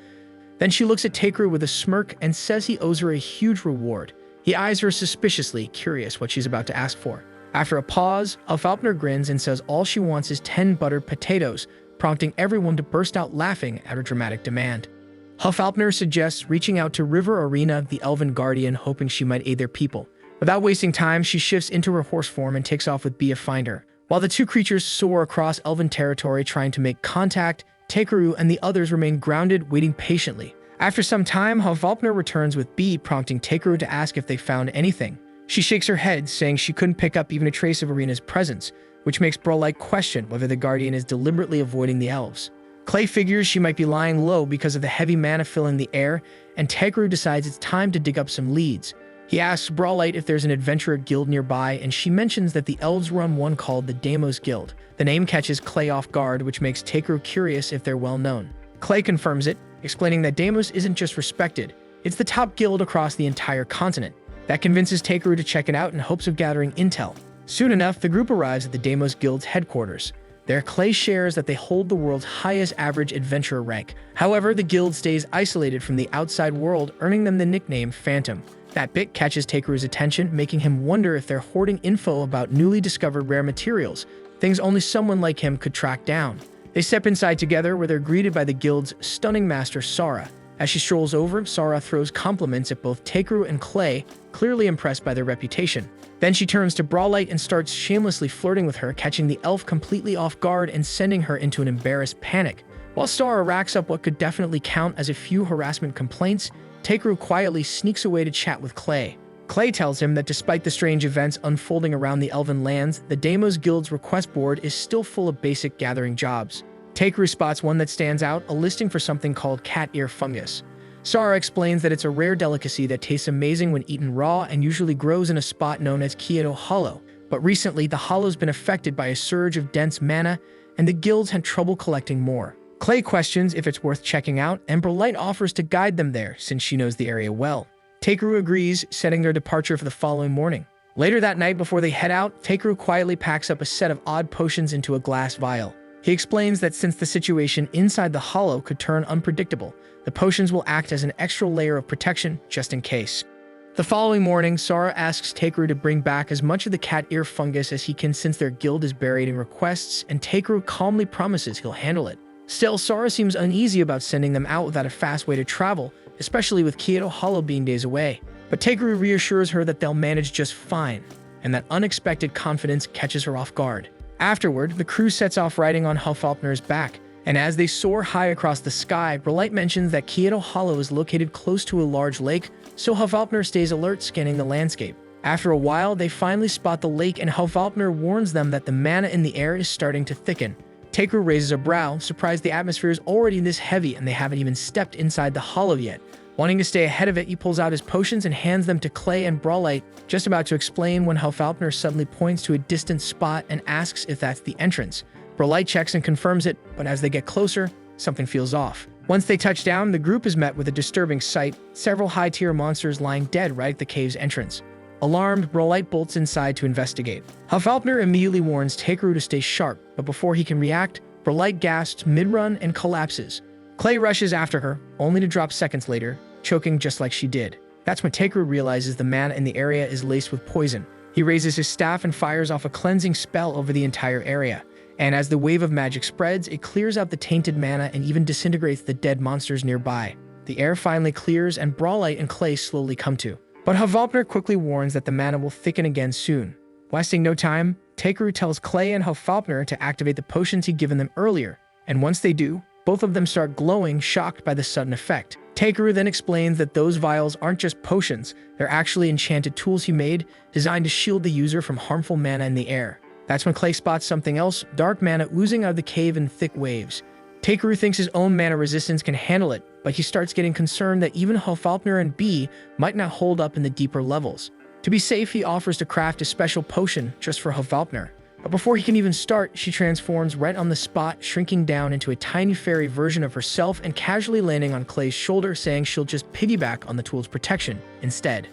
Then she looks at Takeru with a smirk and says he owes her a huge reward. He eyes her suspiciously, curious what she's about to ask for. After a pause, Hafalpner grins and says all she wants is 10 buttered potatoes, prompting everyone to burst out laughing at her dramatic demand. Hafalpner suggests reaching out to River Arena, the elven guardian, hoping she might aid their people. Without wasting time, she shifts into her horse form and takes off with Bia Finder. While the two creatures soar across elven territory trying to make contact, Takeru and the others remain grounded, waiting patiently. After some time, Hafalpner returns with Bee, prompting Takeru to ask if they found anything. She shakes her head, saying she couldn't pick up even a trace of Arena's presence, which makes Brolite question whether the Guardian is deliberately avoiding the elves. Clay figures she might be lying low because of the heavy mana filling the air, and Takeru decides it's time to dig up some leads. He asks Brolite if there's an adventurer guild nearby, and she mentions that the elves run one called the Deimos Guild. The name catches Clay off guard, which makes Takeru curious if they're well known. Clay confirms it, explaining that Deimos isn't just respected, it's the top guild across the entire continent. That convinces Takeru to check it out in hopes of gathering intel. Soon enough, the group arrives at the Deimos Guild's headquarters. There, Clay shares that they hold the world's highest average adventurer rank. However, the guild stays isolated from the outside world, earning them the nickname Phantom. That bit catches Takeru's attention, making him wonder if they're hoarding info about newly discovered rare materials, things only someone like him could track down. They step inside together, where they're greeted by the guild's stunning master, Sara. As she strolls over, Sara throws compliments at both Takeru and Clay, clearly impressed by their reputation. Then she turns to Brolite and starts shamelessly flirting with her, catching the elf completely off guard and sending her into an embarrassed panic. While Sara racks up what could definitely count as a few harassment complaints, Takeru quietly sneaks away to chat with Clay. Clay tells him that despite the strange events unfolding around the elven lands, the Deimos Guild's request board is still full of basic gathering jobs. Takeru spots one that stands out, a listing for something called cat ear fungus. Sara explains that it's a rare delicacy that tastes amazing when eaten raw and usually grows in a spot known as Kyoto Hollow. But recently, the hollow's been affected by a surge of dense mana, and the guilds had trouble collecting more. Clay questions if it's worth checking out, and Brolite offers to guide them there since she knows the area well. Takeru agrees, setting their departure for the following morning. Later that night, before they head out, Takeru quietly packs up a set of odd potions into a glass vial. He explains that since the situation inside the hollow could turn unpredictable, the potions will act as an extra layer of protection just in case. The following morning, Sara asks Takeru to bring back as much of the cat ear fungus as he can since their guild is buried in requests, and Takeru calmly promises he'll handle it. Still, Sara seems uneasy about sending them out without a fast way to travel, especially with Kyoto Hollow being days away. But Takeru reassures her that they'll manage just fine, and that unexpected confidence catches her off guard. Afterward, the crew sets off riding on Hufalpner's back, and as they soar high across the sky, Brolight mentions that Kyoto Hollow is located close to a large lake, so Hufalpner stays alert, scanning the landscape. After a while, they finally spot the lake, and Hufalpner warns them that the mana in the air is starting to thicken. Teikru raises a brow, surprised the atmosphere is already this heavy and they haven't even stepped inside the hollow yet. Wanting to stay ahead of it, he pulls out his potions and hands them to Clay and Brolight, just about to explain when Hufalpner suddenly points to a distant spot and asks if that's the entrance. Brolight checks and confirms it, but as they get closer, something feels off. Once they touch down, the group is met with a disturbing sight, several high-tier monsters lying dead right at the cave's entrance. Alarmed, Brolight bolts inside to investigate. Hufalpner immediately warns Teikru to stay sharp, but before he can react, Brolight gasps mid-run and collapses. Clay rushes after her, only to drop seconds later, choking just like she did. That's when Teikru realizes the mana in the area is laced with poison. He raises his staff and fires off a cleansing spell over the entire area. And as the wave of magic spreads, it clears out the tainted mana and even disintegrates the dead monsters nearby. The air finally clears and Brolight and Clay slowly come to. But Hufalpner quickly warns that the mana will thicken again soon. Wasting no time, Teikru tells Clay and Hufalpner to activate the potions he'd given them earlier, and once they do, both of them start glowing, shocked by the sudden effect. Teikru then explains that those vials aren't just potions, they're actually enchanted tools he made, designed to shield the user from harmful mana in the air. That's when Clay spots something else, dark mana oozing out of the cave in thick waves. Teikru thinks his own mana resistance can handle it, but he starts getting concerned that even Hufalpner and B might not hold up in the deeper levels. To be safe, he offers to craft a special potion just for Hufalpner. But before he can even start, she transforms right on the spot, shrinking down into a tiny fairy version of herself and casually landing on Clay's shoulder, saying she'll just piggyback on the tool's protection instead.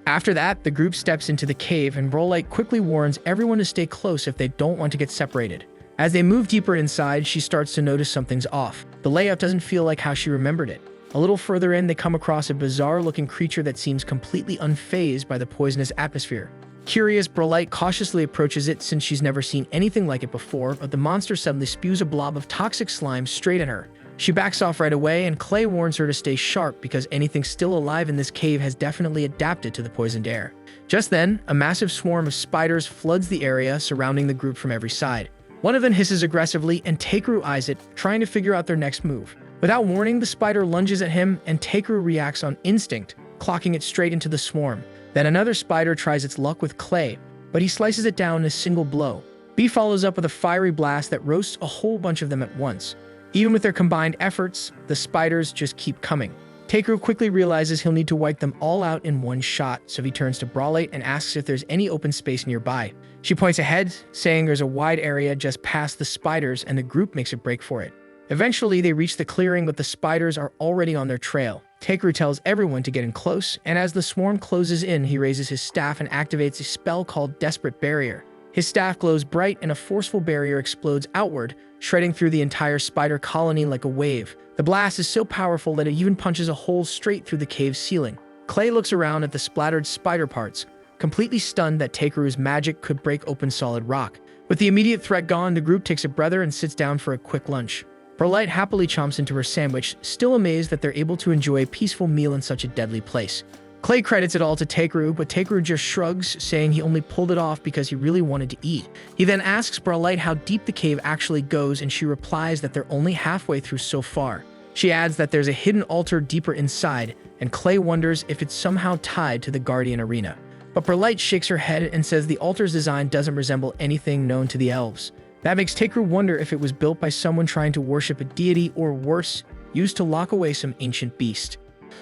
After that, the group steps into the cave and Brolight quickly warns everyone to stay close if they don't want to get separated. As they move deeper inside, she starts to notice something's off. The layout doesn't feel like how she remembered it. A little further in, they come across a bizarre-looking creature that seems completely unfazed by the poisonous atmosphere. Curious, Brolight cautiously approaches it since she's never seen anything like it before, but the monster suddenly spews a blob of toxic slime straight at her. She backs off right away, and Clay warns her to stay sharp because anything still alive in this cave has definitely adapted to the poisoned air. Just then, a massive swarm of spiders floods the area, surrounding the group from every side. One of them hisses aggressively, and Teikru eyes it, trying to figure out their next move. Without warning, the spider lunges at him, and Teikru reacts on instinct, clocking it straight into the swarm. Then another spider tries its luck with Clay, but he slices it down in a single blow. B follows up with a fiery blast that roasts a whole bunch of them at once. Even with their combined efforts, the spiders just keep coming. Teikru quickly realizes he'll need to wipe them all out in one shot, so he turns to Brolight and asks if there's any open space nearby. She points ahead, saying there's a wide area just past the spiders, and the group makes a break for it. Eventually, they reach the clearing, but the spiders are already on their trail. Teikru tells everyone to get in close, and as the swarm closes in, he raises his staff and activates a spell called Desperate Barrier. His staff glows bright, and a forceful barrier explodes outward, shredding through the entire spider colony like a wave. The blast is so powerful that it even punches a hole straight through the cave's ceiling. Clay looks around at the splattered spider parts, completely stunned that Teikru's magic could break open solid rock. With the immediate threat gone, the group takes a breather and sits down for a quick lunch. Brolight happily chomps into her sandwich, still amazed that they're able to enjoy a peaceful meal in such a deadly place. Clay credits it all to Teikru, but Teikru just shrugs, saying he only pulled it off because he really wanted to eat. He then asks Brolight how deep the cave actually goes, and she replies that they're only halfway through so far. She adds that there's a hidden altar deeper inside, and Clay wonders if it's somehow tied to the Guardian Arena. But Brolight shakes her head and says the altar's design doesn't resemble anything known to the elves. That makes Teikru wonder if it was built by someone trying to worship a deity, or worse, used to lock away some ancient beast.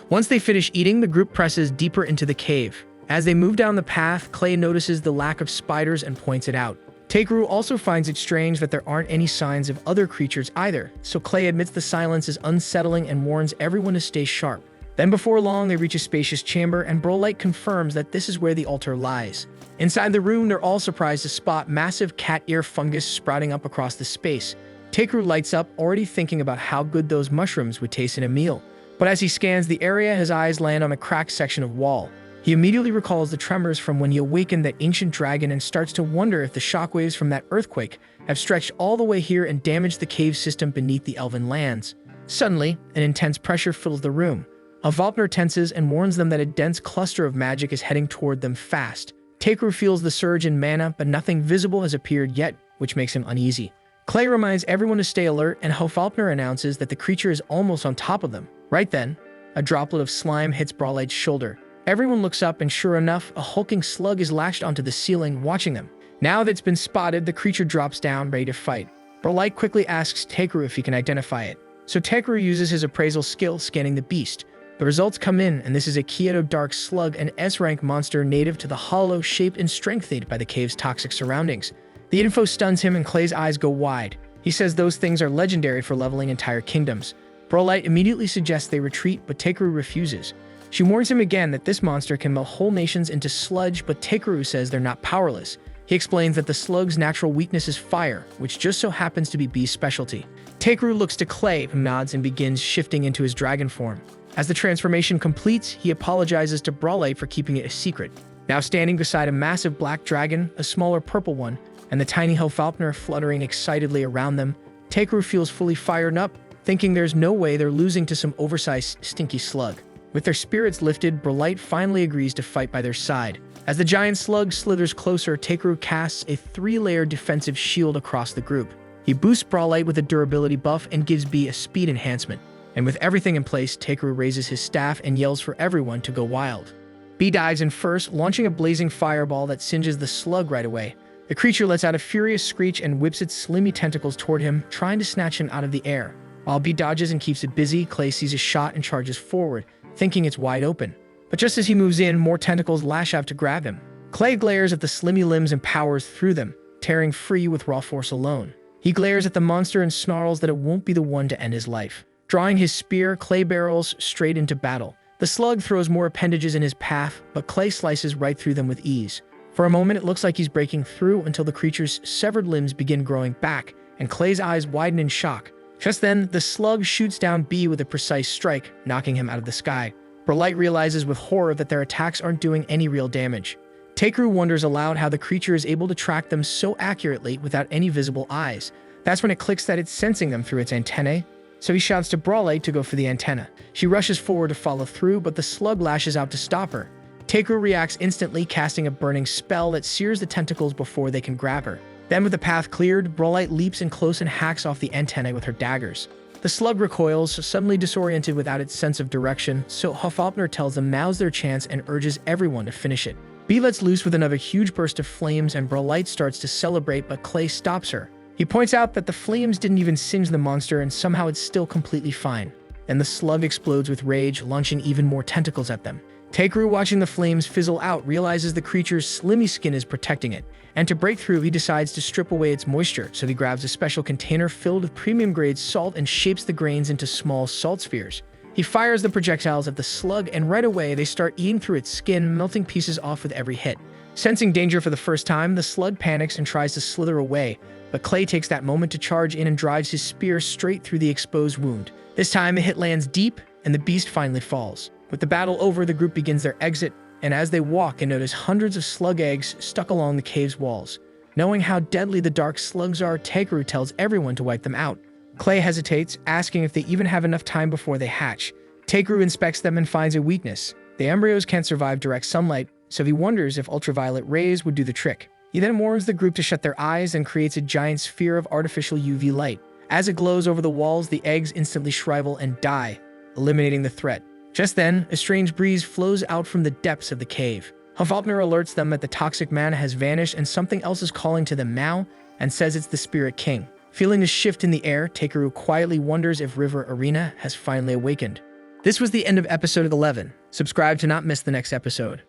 Once they finish eating, the group presses deeper into the cave. As they move down the path, Clay notices the lack of spiders and points it out. Teikru also finds it strange that there aren't any signs of other creatures either, so Clay admits the silence is unsettling and warns everyone to stay sharp. Then before long, they reach a spacious chamber, and Brolight confirms that this is where the altar lies. Inside the room, they're all surprised to spot massive cat ear fungus sprouting up across the space. Teikru lights up, already thinking about how good those mushrooms would taste in a meal. But as he scans the area, his eyes land on a cracked section of wall. He immediately recalls the tremors from when he awakened that ancient dragon and starts to wonder if the shockwaves from that earthquake have stretched all the way here and damaged the cave system beneath the elven lands. Suddenly, an intense pressure fills the room. Hufalpner tenses and warns them that a dense cluster of magic is heading toward them fast. Teikru feels the surge in mana, but nothing visible has appeared yet, which makes him uneasy. Clay reminds everyone to stay alert, and Hofalpner announces that the creature is almost on top of them. Right then, a droplet of slime hits Brawlite's shoulder. Everyone looks up, and sure enough, a hulking slug is lashed onto the ceiling, watching them. Now that it's been spotted, the creature drops down, ready to fight. Brawlite quickly asks Takeru if he can identify it. So Takeru uses his appraisal skill, scanning the beast. The results come in, and this is a Kyoto Dark Slug, an S-rank monster native to the hollow, shaped and strengthened by the cave's toxic surroundings. The info stuns him, and Clay's eyes go wide. He says those things are legendary for leveling entire kingdoms. Brawlite immediately suggests they retreat, but Takeru refuses. She warns him again that this monster can melt whole nations into sludge, but Takeru says they're not powerless. He explains that the slug's natural weakness is fire, which just so happens to be B's specialty. Takeru looks to Clay, who nods and begins shifting into his dragon form. As the transformation completes, he apologizes to Brawlite for keeping it a secret. Now standing beside a massive black dragon, a smaller purple one, and the tiny Hofalpner fluttering excitedly around them, Takeru feels fully fired up, thinking there's no way they're losing to some oversized, stinky slug. With their spirits lifted, Brawlite finally agrees to fight by their side. As the giant slug slithers closer, Takeru casts a 3-layer defensive shield across the group. He boosts Brawlite with a durability buff and gives B a speed enhancement. And with everything in place, Takeru raises his staff and yells for everyone to go wild. B dives in first, launching a blazing fireball that singes the slug right away. The creature lets out a furious screech and whips its slimy tentacles toward him, trying to snatch him out of the air. While B dodges and keeps it busy, Clay sees a shot and charges forward, thinking it's wide open. But just as he moves in, more tentacles lash out to grab him. Clay glares at the slimy limbs and powers through them, tearing free with raw force alone. He glares at the monster and snarls that it won't be the one to end his life. Drawing his spear, Clay barrels straight into battle. The slug throws more appendages in his path, but Clay slices right through them with ease. For a moment, it looks like he's breaking through until the creature's severed limbs begin growing back, and Clay's eyes widen in shock. Just then, the slug shoots down B with a precise strike, knocking him out of the sky. Brawlite realizes with horror that their attacks aren't doing any real damage. Takeru wonders aloud how the creature is able to track them so accurately without any visible eyes. That's when it clicks that it's sensing them through its antennae. So he shouts to Brawlite to go for the antenna. She rushes forward to follow through, but the slug lashes out to stop her. Takeru reacts instantly, casting a burning spell that sears the tentacles before they can grab her. Then with the path cleared, Brawlite leaps in close and hacks off the antennae with her daggers. The slug recoils, suddenly disoriented without its sense of direction, so Hofalpner tells them now's their chance and urges everyone to finish it. B lets loose with another huge burst of flames, and Brawlite starts to celebrate, but Clay stops her. He points out that the flames didn't even singe the monster, and somehow it's still completely fine. Then the slug explodes with rage, launching even more tentacles at them. Takeru, watching the flames fizzle out, realizes the creature's slimy skin is protecting it. And to break through, he decides to strip away its moisture, so he grabs a special container filled with premium-grade salt and shapes the grains into small salt spheres. He fires the projectiles at the slug, and right away they start eating through its skin, melting pieces off with every hit. Sensing danger for the first time, the slug panics and tries to slither away, but Clay takes that moment to charge in and drives his spear straight through the exposed wound. This time, the hit lands deep, and the beast finally falls. With the battle over, the group begins their exit, and as they walk and notice hundreds of slug eggs stuck along the cave's walls. Knowing how deadly the dark slugs are, Takeru tells everyone to wipe them out. Clay hesitates, asking if they even have enough time before they hatch. Takeru inspects them and finds a weakness. The embryos can't survive direct sunlight, so he wonders if ultraviolet rays would do the trick. He then warns the group to shut their eyes and creates a giant sphere of artificial UV light. As it glows over the walls, the eggs instantly shrivel and die, eliminating the threat. Just then, a strange breeze flows out from the depths of the cave. Hofalpner alerts them that the toxic mana has vanished and something else is calling to them now, and says it's the Spirit King. Feeling a shift in the air, Takeru quietly wonders if River Arena has finally awakened. This was the end of episode 11. Subscribe to not miss the next episode.